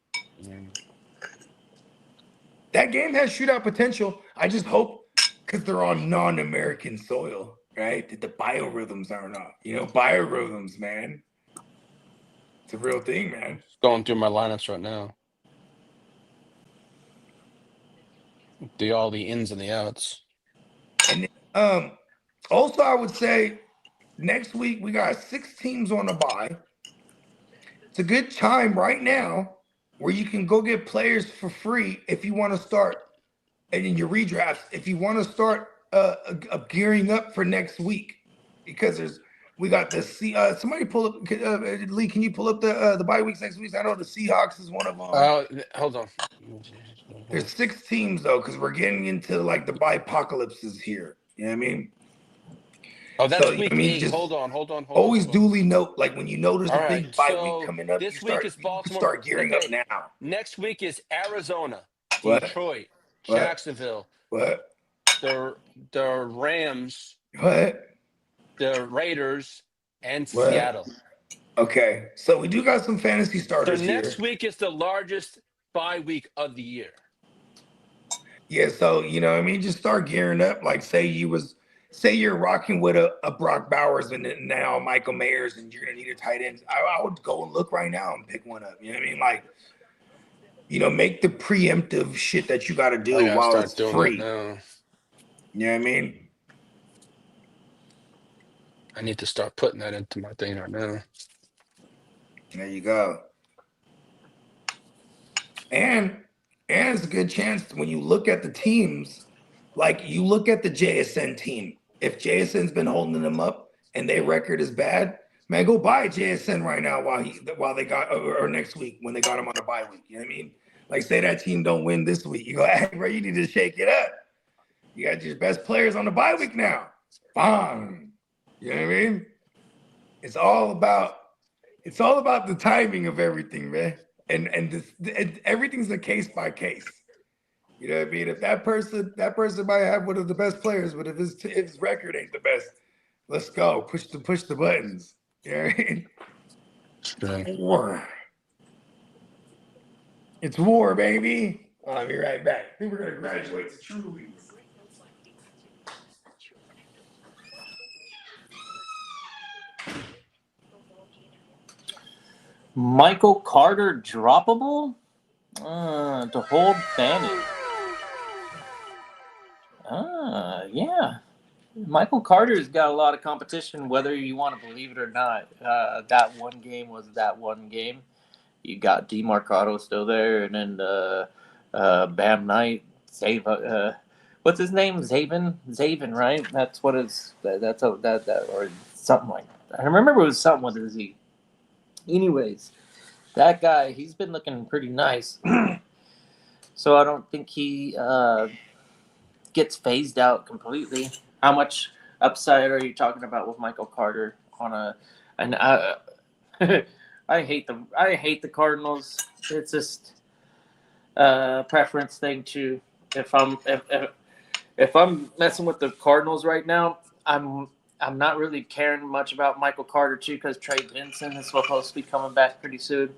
That game has shootout potential. I just hope, because they're on non-American soil, right, that the biorhythms are not. Biorhythms, man. It's a real thing, man. Going through my lineups right now. All the ins and the outs. And also, I would say next week we got 6 teams on a bye. It's a good time right now where you can go get players for free if you want to start, and in your redrafts, if you want to start gearing up for next week, because we got the somebody pull up Lee. Can you pull up the bye weeks next week? I know the Seahawks is one of them. Hold on. There's 6 teams though, because we're getting into like the bye-apocalypses here. You know what I mean? Oh, that's week 8. Hold on. Always duly note, like when you notice a big bye week coming up, this week is Baltimore. Start gearing up now. Next week is Arizona, What? Detroit, What? Jacksonville. What? The Rams. What? The Raiders and What? Seattle. Okay, so we do got some fantasy starters So next here. week is the largest bye week of the year. Yeah, so just start gearing up. Like say you're rocking with a Brock Bowers and now Michael Mayers, and you're gonna need a tight end. I would go and look right now and pick one up. You know what I mean? Like, make the preemptive shit that you got to do while it's free. You know what I mean? I need to start putting that into my thing right now. There you go. And it's a good chance when you look at the teams, like you look at the JSN team. If JSN's been holding them up and their record is bad, man, go buy JSN right now while they got or next week when they got him on a bye week. You know what I mean? Like say that team don't win this week, you go, hey, bro, you need to shake it up. You got your best players on the bye week now. Fine. You know what I mean? It's all about the timing of everything, man. And everything's a case by case. You know what I mean? If that person might have one of the best players, but if his record ain't the best, let's go. Push the buttons. You know what I mean? Yeah. War. It's war, baby. I'll be right back. I think we're gonna graduate to True Leagues. Michael Carter droppable to hold Fanny. Yeah. Michael Carter's got a lot of competition, whether you want to believe it or not. That one game was that one game. You got DeMarcado still there, and then Bam Knight, what's his name? Zaven, right? That's what it's. That or something like that. I remember it was something with a Z. Anyways, that guy, he's been looking pretty nice. So I don't think he gets phased out completely. How much upside are you talking about with Michael Carter on a? And I hate the Cardinals. It's just a preference thing too. If I'm messing with the Cardinals right now, I'm I'm not really caring much about Michael Carter too because Trey Benson is supposed to be coming back pretty soon.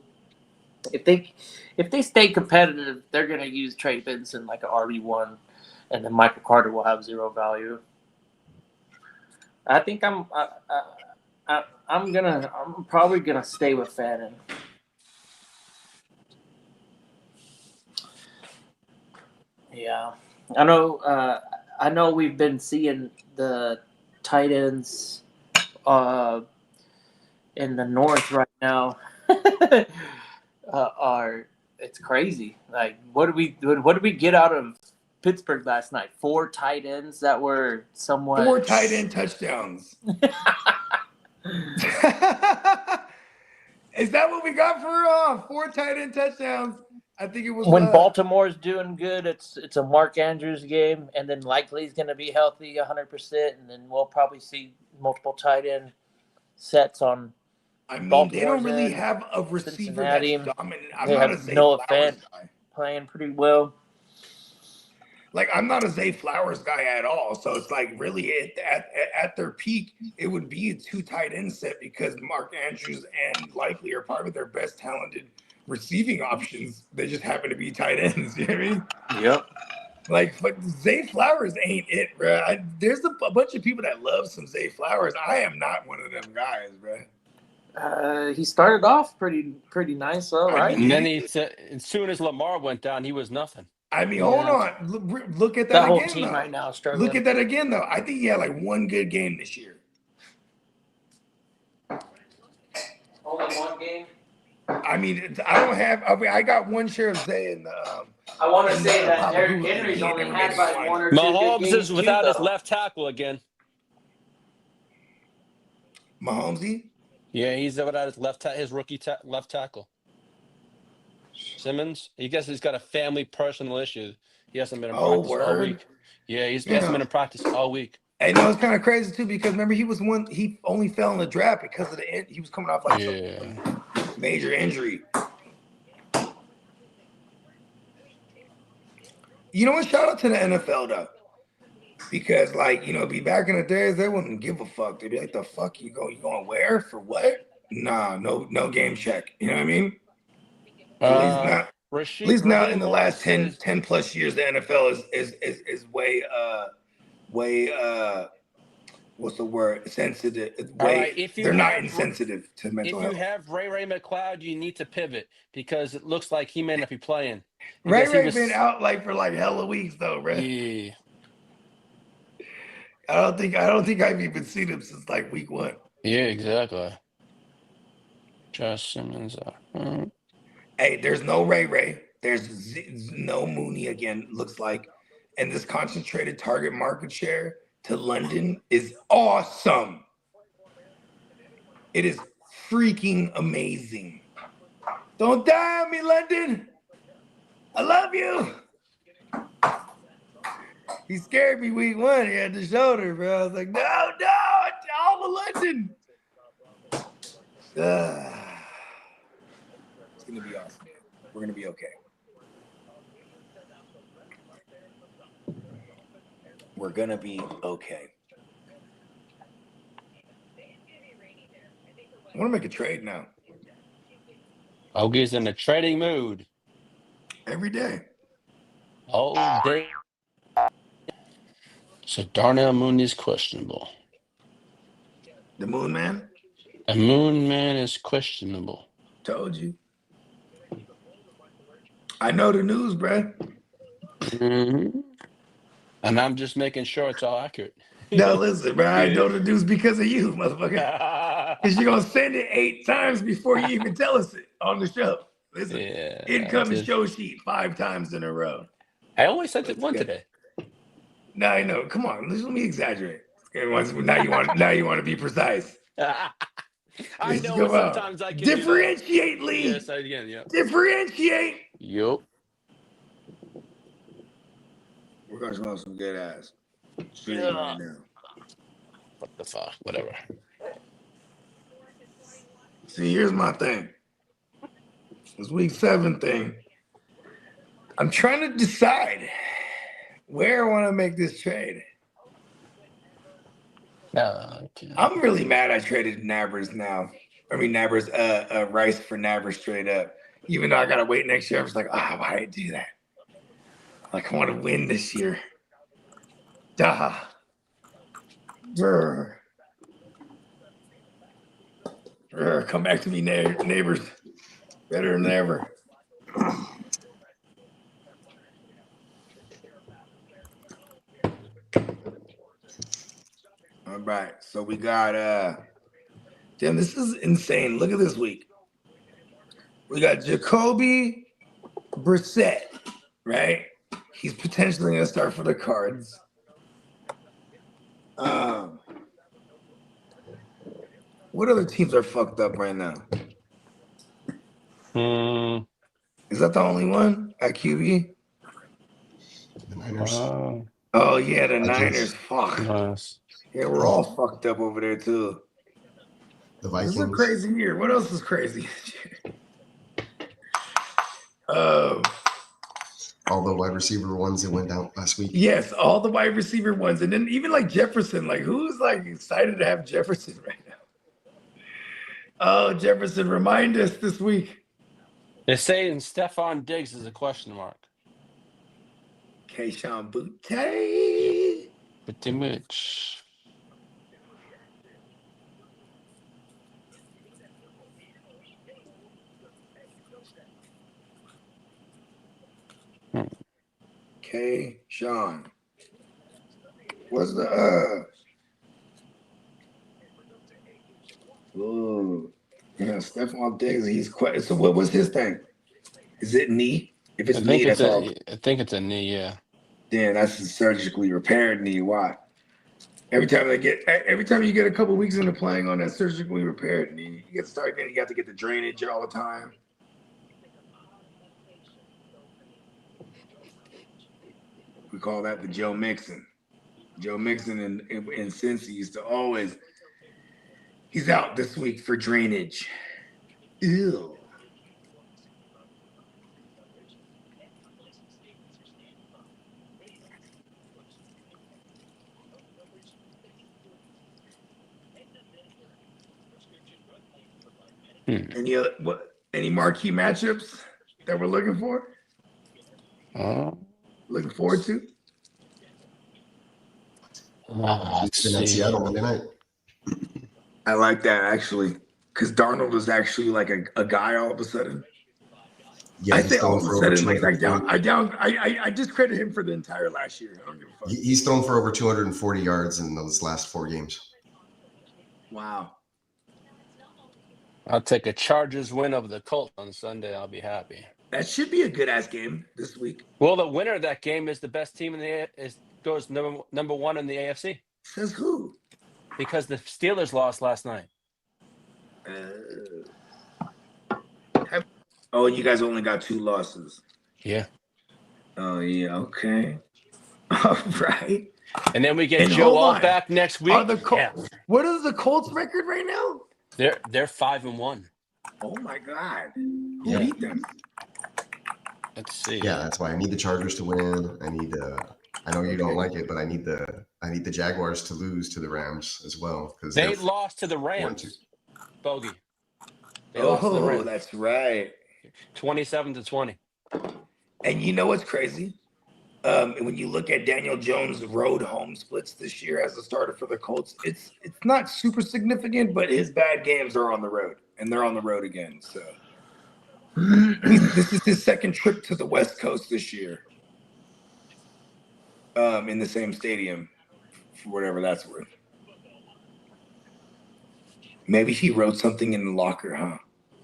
If they stay competitive, they're gonna use Trey Benson like an RB1, and then Michael Carter will have zero value. I think I'm probably gonna stay with Fannin. Yeah, I know we've been seeing the tight ends in the North right now it's crazy. Like, what did we get out of Pittsburgh last night? 4 tight ends that were somewhat 4 tight end touchdowns. Is that what we got for 4 tight end touchdowns? I think it was when Baltimore's doing good. It's a Mark Andrews game, and then likely he's going to be healthy 100%, and then we'll probably see multiple tight end sets on. I mean, Baltimore's they don't really end, have a receiver Cincinnati. that's dominant. I'm they not have a Zay Noah Flowers Fant guy. playing pretty well. Like, I'm not a Zay Flowers guy at all. So it's like really at their peak, it would be a 2 tight end set because Mark Andrews and Likely are probably their best talented receiving options. They just happen to be tight ends. You know what I mean? Yep. Like, but Zay Flowers ain't it, bro. There's a bunch of people that love some Zay Flowers. I am not one of them guys, bro. He started off pretty nice, though, right? And then as soon as Lamar went down, he was nothing. I mean, hold on. Look at that whole again, team though. right now is struggling. Look at that again, though. I think he had like 1 good game this year. Only 1 game? I mean, I got 1 share of Zay in the. I want to say that Derrick Henry's only had like 1 or 2 Mahomes good games is without his though. left tackle again. Mahomesy? Yeah, he's without his his rookie left tackle. Simmons, I guess he's got a family personal issue. He hasn't been in practice all week. Yeah, he hasn't been in practice all week. Hey, no, it's kind of crazy too because remember he only fell in the draft because of he was coming off like some major injury. You know what? Shout out to the NFL though, because like be back in the days they wouldn't give a fuck. They'd be like, "The fuck you going where for what?" Nah, no game check. You know what I mean? At least now in the last 10 plus years, the NFL is way what's the word? Sensitive. They're not insensitive to mental health. If you have Ray McLeod, you need to pivot because it looks like he may not be playing. Ray been out for hella weeks though, right? Yeah. I don't think I've even seen him since like week 1. Yeah, exactly. Josh Simmons. Hey, there's no Ray. There's no Mooney again, looks like. And this concentrated target market share to London is awesome. It is freaking amazing. Don't die on me, London. I love you. He scared me week 1. He had the shoulder, bro. I was like, no, it's all of London. It's going to be awesome. We're going to be okay. We're going to be okay. I want to make a trade now. Ogie's in a trading mood. Every day. All day. So Darnell Mooney's questionable. The Moon Man? The Moon Man is questionable. Told you. I know the news, bruh. Mm-hmm. And I'm just making sure it's all accurate. No, listen, bro. I know the news because of you, motherfucker. Because you're going to send it 8 times before you even tell us it on the show. Listen, incoming show sheet 5 times in a row. I only sent it 1 today. No, I know. Come on. Let me exaggerate. Now you want to be precise. I know sometimes I can differentiate, Lee. Yes, I can. Yeah. Differentiate. Yup. We're gonna smoke some good ass. Right now. What the fuck? Whatever. See, here's my thing. This week 7 thing. I'm trying to decide where I want to make this trade. I'm really mad I traded Nabers now. I mean, Nabers, Rice for Nabers straight up. Even though I got to wait next year, I was like, why did I do that? Like, I want to win this year. Duh. Brr. Brr. Come back to me, neighbors. Better than ever. All right, so we got damn, this is insane. Look at this week. We got Jacoby Brissett, right? He's potentially gonna start for the Cards. What other teams are fucked up right now? Is that the only one at QB? The Niners. Oh yeah, the Niners. Fuck. Nice. Yeah, we're all fucked up over there too. The Vikings. This is a crazy year. What else is crazy? All the wide receiver ones that went out last week. Yes, all the wide receiver ones, and then even like Jefferson. Like, who's like excited to have Jefferson right now? Oh, Jefferson, remind us this week. They're saying Stephon Diggs is a question mark. Keyshawn Butte. Pretty much. Keyshawn. What's the Ooh. Yeah, Stephon Diggs, he's quite. So what was his thing? Is it knee? If it's knee, that's all. I think it's a knee, yeah. Damn, that's a surgically repaired knee. Why? Every time you get a couple weeks into playing on that surgically repaired knee, you got to get the drainage all the time. We call that the Joe Mixon. Joe Mixon in Cincy used to always. He's out this week for drainage. Ew. Any marquee matchups that we're looking for? Looking forward to? Seattle Monday night. I like that actually, because Darnold is actually like a guy all of a sudden. Yeah, I say all of a sudden, like I discredit him for the entire last year. I don't give a fuck. He's thrown for over 240 yards in those last 4 games. Wow. I'll take a Chargers win over the Colts on Sunday. I'll be happy. That should be a good ass game this week. Well, the winner of that game is the best team goes number one in the AFC. Says who? Because the Steelers lost last night. Oh, you guys only got 2 losses. Yeah. Oh yeah. Okay. All right. And then we get Joe All back next week. What is the Colts record right now? They're 5-1. Oh my God. Who beat them? Let's see. Yeah, that's why I need the Chargers to win. I know you don't like it, but I need the Jaguars to lose to the Rams as well, because they lost to the Rams. Bogey. They lost to the Rams. That's right. 27-20. And you know what's crazy? When you look at Daniel Jones' road home splits this year as a starter for the Colts, it's not super significant, but his bad games are on the road, and they're on the road again. So this is his second trip to the West Coast this year. In the same stadium, for whatever that's worth. Maybe he wrote something in the locker, huh?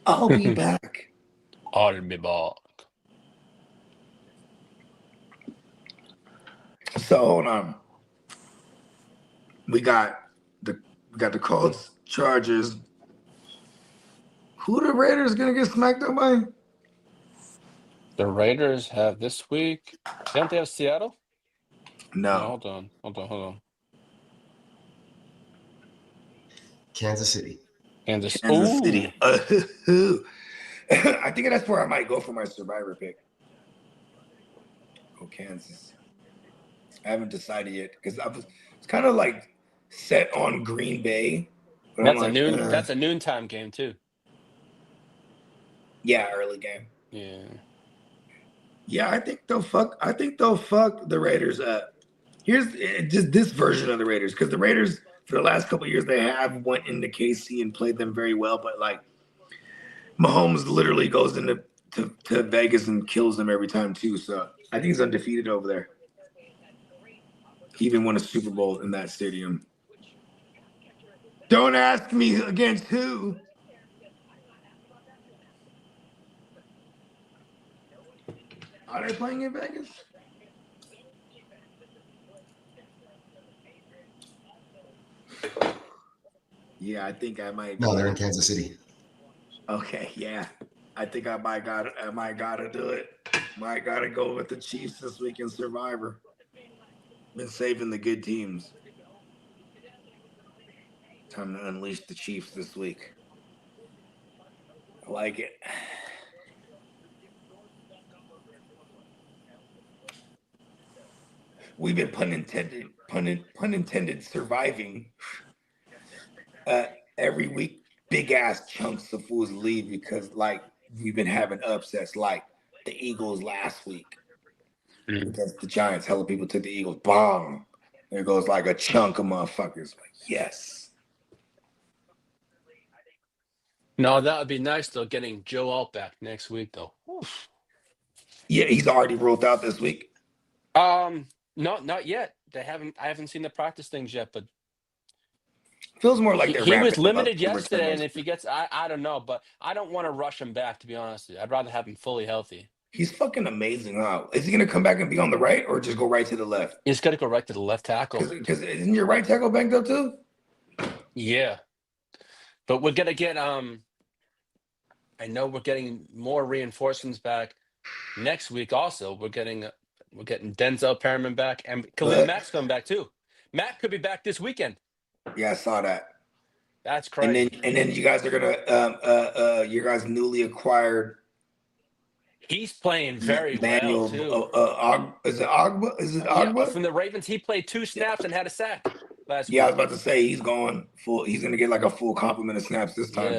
I'll be back. I'll be back. So hold on. We got the Colts, Chargers. Who the Raiders gonna get smacked up by? The Raiders have this week. Don't they have Seattle? No. Hold on. Kansas City. Kansas City. I think that's where I might go for my survivor pick. Go Kansas. I haven't decided yet because it's kind of like set on Green Bay. That's a noon. That's a noontime game too. Yeah, early game. Yeah. Yeah, I think they'll fuck the Raiders up. Here's just this version of the Raiders, because the Raiders for the last couple of years they have went into KC and played them very well, but like Mahomes literally goes into to Vegas and kills them every time too. So I think he's undefeated over there. He even won a Super Bowl in that stadium. Don't ask me against who. Are they playing in Vegas? Yeah, I think I might. No, they're in Kansas City. Okay, yeah. I think I might gotta do it. Might gotta go with the Chiefs this week in Survivor. Been saving the good teams. Time to unleash the Chiefs this week. I like it. We've been pun intended surviving every week. Big ass chunks of fools leave because like we've been having upsets like the Eagles last week against the Giants. Hella people took the Eagles. Bomb. There goes like a chunk of motherfuckers. Like, yes. No, that would be nice though. Getting Joe Alt back next week though. Oof. Yeah, he's already ruled out this week. Not yet. I haven't seen the practice things yet, but feels more like he was limited yesterday, and if he gets, I don't know, but I don't want to rush him back. To be honest, I'd rather have him fully healthy. He's fucking amazing. Huh? Is he gonna come back and be on the right, or just go right to the left? He's got to go right to the left tackle. Because isn't your right tackle banged up too? Yeah, but we're gonna get I know we're getting more reinforcements back next week. Also, we're getting Denzel Perriman back, and Khalil Mack's coming back too. Matt could be back this weekend. Yeah, I saw that. That's crazy. And then you guys are gonna your guys newly acquired. He's playing very well too. Is it Ogba? Is it Ogba? Yeah, from the Ravens? He played 2 snaps and had a sack last week. Yeah, I was about to say he's going full. He's gonna get like a full complement of snaps this time.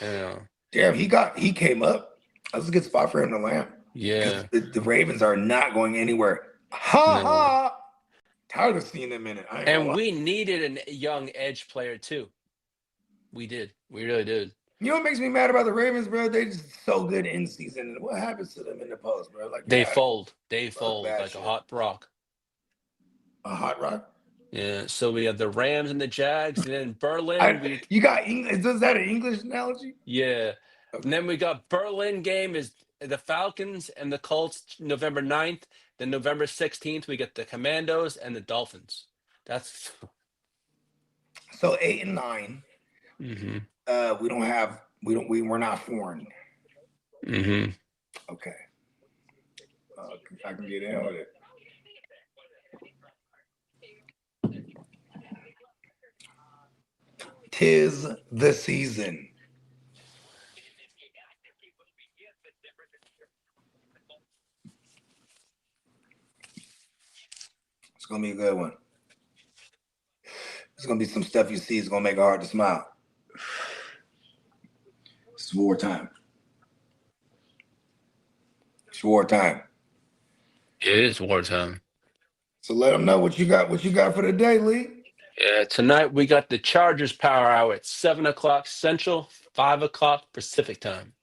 Yeah. Damn, he came up. That was a good spot for him to land. Yeah. The Ravens are not going anywhere. Ha. Tired of seeing them in it. And we needed a young edge player too. We did. We really did. You know what makes me mad about the Ravens, bro? They just so good in season. What happens to them in the post, bro? Like they fold. They fold like shit. A hot rock. A hot rock? Yeah. So we have the Rams and the Jags, and then Berlin. You got English? Is that an English analogy? Yeah. Okay. And then we got Berlin game is the Falcons and the Colts November 9th. Then November 16th, we get the Commandos and the Dolphins. That's so 8 and 9. Mm-hmm. We're not foreign. Mm-hmm. Okay. I can get in with it. Tis the season. It's gonna be a good one. It's gonna be some stuff you see. It's gonna make it hard to smile. It's wartime. It's wartime. It is wartime. So let them know what you got. What you got for the day, Lee? Yeah, tonight we got the Chargers Power Hour at 7:00 Central, 5:00 Pacific time.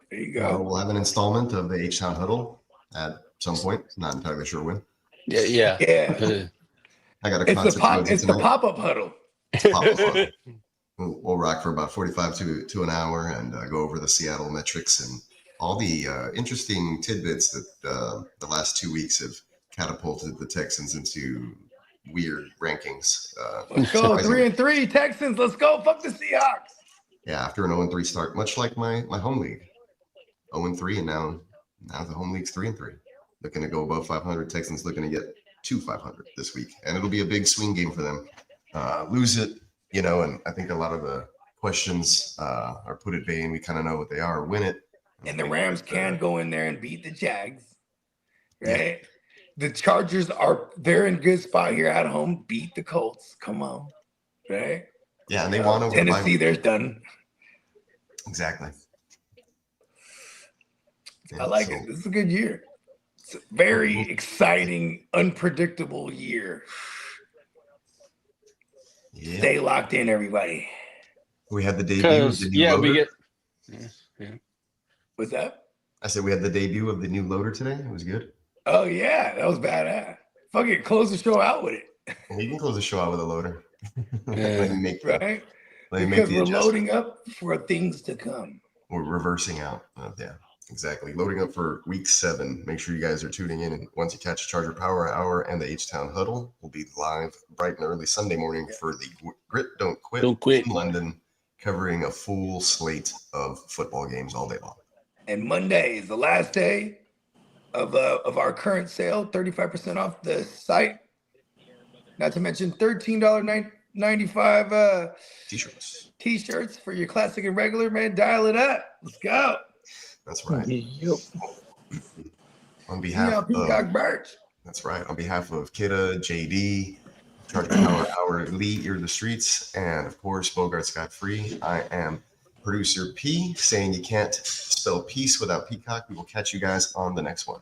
There you go. We'll have an installment of the H-Town Huddle at some point. Not entirely sure when. Yeah. I got a concept. It's the pop-up huddle. We'll rock for about 45 to an hour and go over the Seattle metrics and all the interesting tidbits that the last 2 weeks have catapulted the Texans into weird rankings. Let's go 3-3 Texans. Let's go. Fuck the Seahawks. Yeah, after an 0-3 start, much like my home league, 0-3, and now the home league's 3-3. Looking to go above 500. Texans looking to get to 500 this week, and it'll be a big swing game for them. Lose it, and I think a lot of the questions are put at bay, and we kind of know what they are. Win it, and the Rams can go in there and beat the Jags, right? the Chargers they're in good spot here at home. Beat the Colts. Come on, right? Yeah, and they won over Tennessee. They're done. Exactly. Yeah, I like it. This is a good year. It's a very exciting, unpredictable year. Yeah. Stay locked in, everybody. We had the debut of the new loader. What's that? I said we had the debut of the new loader today. It was good. Oh, yeah. That was badass. Fuck it. Close the show out with it. Well, you can close the show out with a loader. Right? Because we're loading up for things to come. We're reversing out. Yeah, exactly. Loading up for week 7. Make sure you guys are tuning in. And once you catch Charger Power Hour and the H-Town Huddle, we'll be live bright and early Sunday morning for the Grit Don't Quit in London, covering a full slate of football games all day long. And Monday is the last day of our current sale, 35% off the site. Not to mention $13.95 t-shirts for your classic and regular, man. Dial it up. Let's go. That's right. Yep. On behalf of Birch. That's right. On behalf of Kidda, JD, Charger Power Hour, Lee, Ear to the Streets, and of course Bogart Scott Free, I am producer P, saying you can't spell peace without peacock. We will catch you guys on the next one.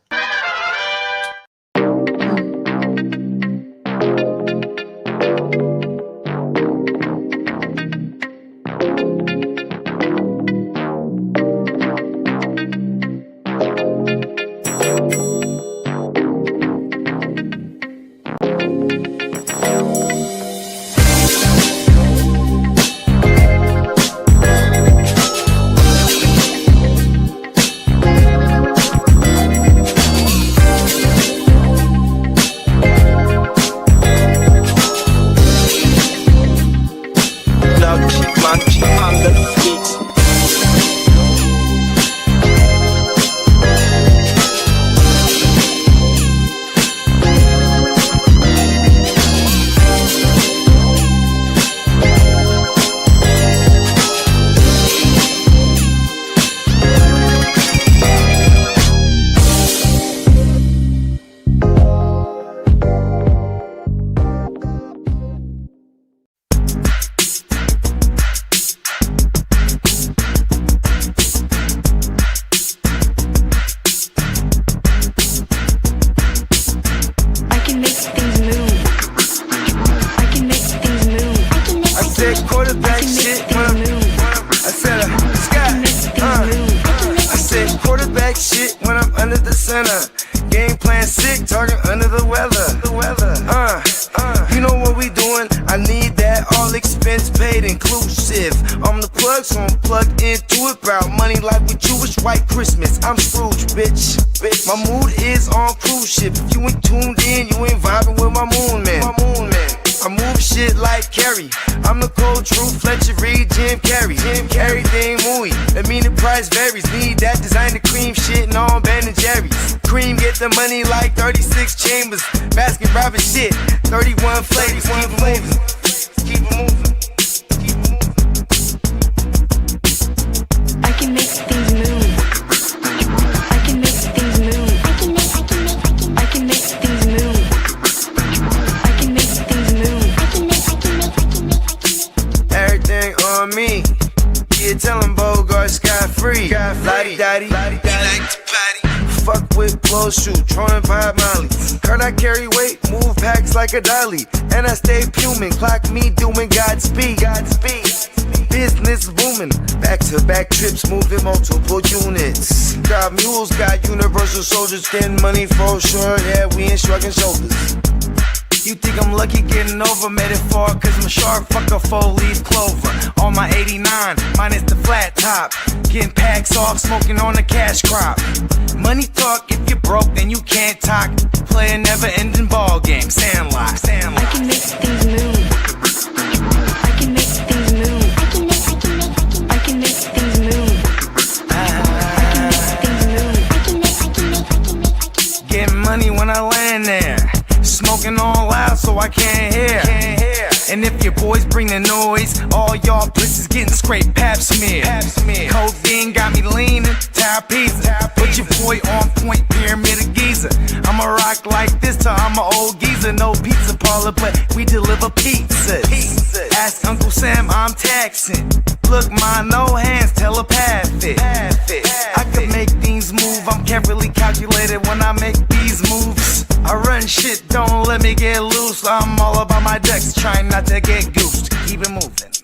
And I stay fuming, clock me doing Godspeed. Business booming, back-to-back trips moving multiple units. Got mules, got universal soldiers, getting money for sure. Yeah, we ain't shrugging shoulders. You think I'm lucky getting over, made it far, cause I'm sharp, fuck a 4-leaf clover. On my 89, minus the flat top. Getting packs off, smoking on the cash crop. Money talk, if you're broke, then you can't talk. Play a never-ending ball game, Sandlot. I can make things move. I can make things move. I can make things move. Getting money when I land there. Smoking all loud so I can't hear. And if your boys bring the noise, all y'all pussies getting scraped pap smear. Codeine got me leaning, tap pizza. Put your boy on point, pyramid of Giza. I'm I'ma rock like this till I'm an old geezer. No pizza parlor, but we deliver pizzas. Ask Uncle Sam, I'm taxing. Look, ma, no hands, telepathic. I can make things move, I'm carefully calculated when I make these moves. I run shit, don't let me get loose. I'm all about my decks, trying not to get goosed. Keep it moving.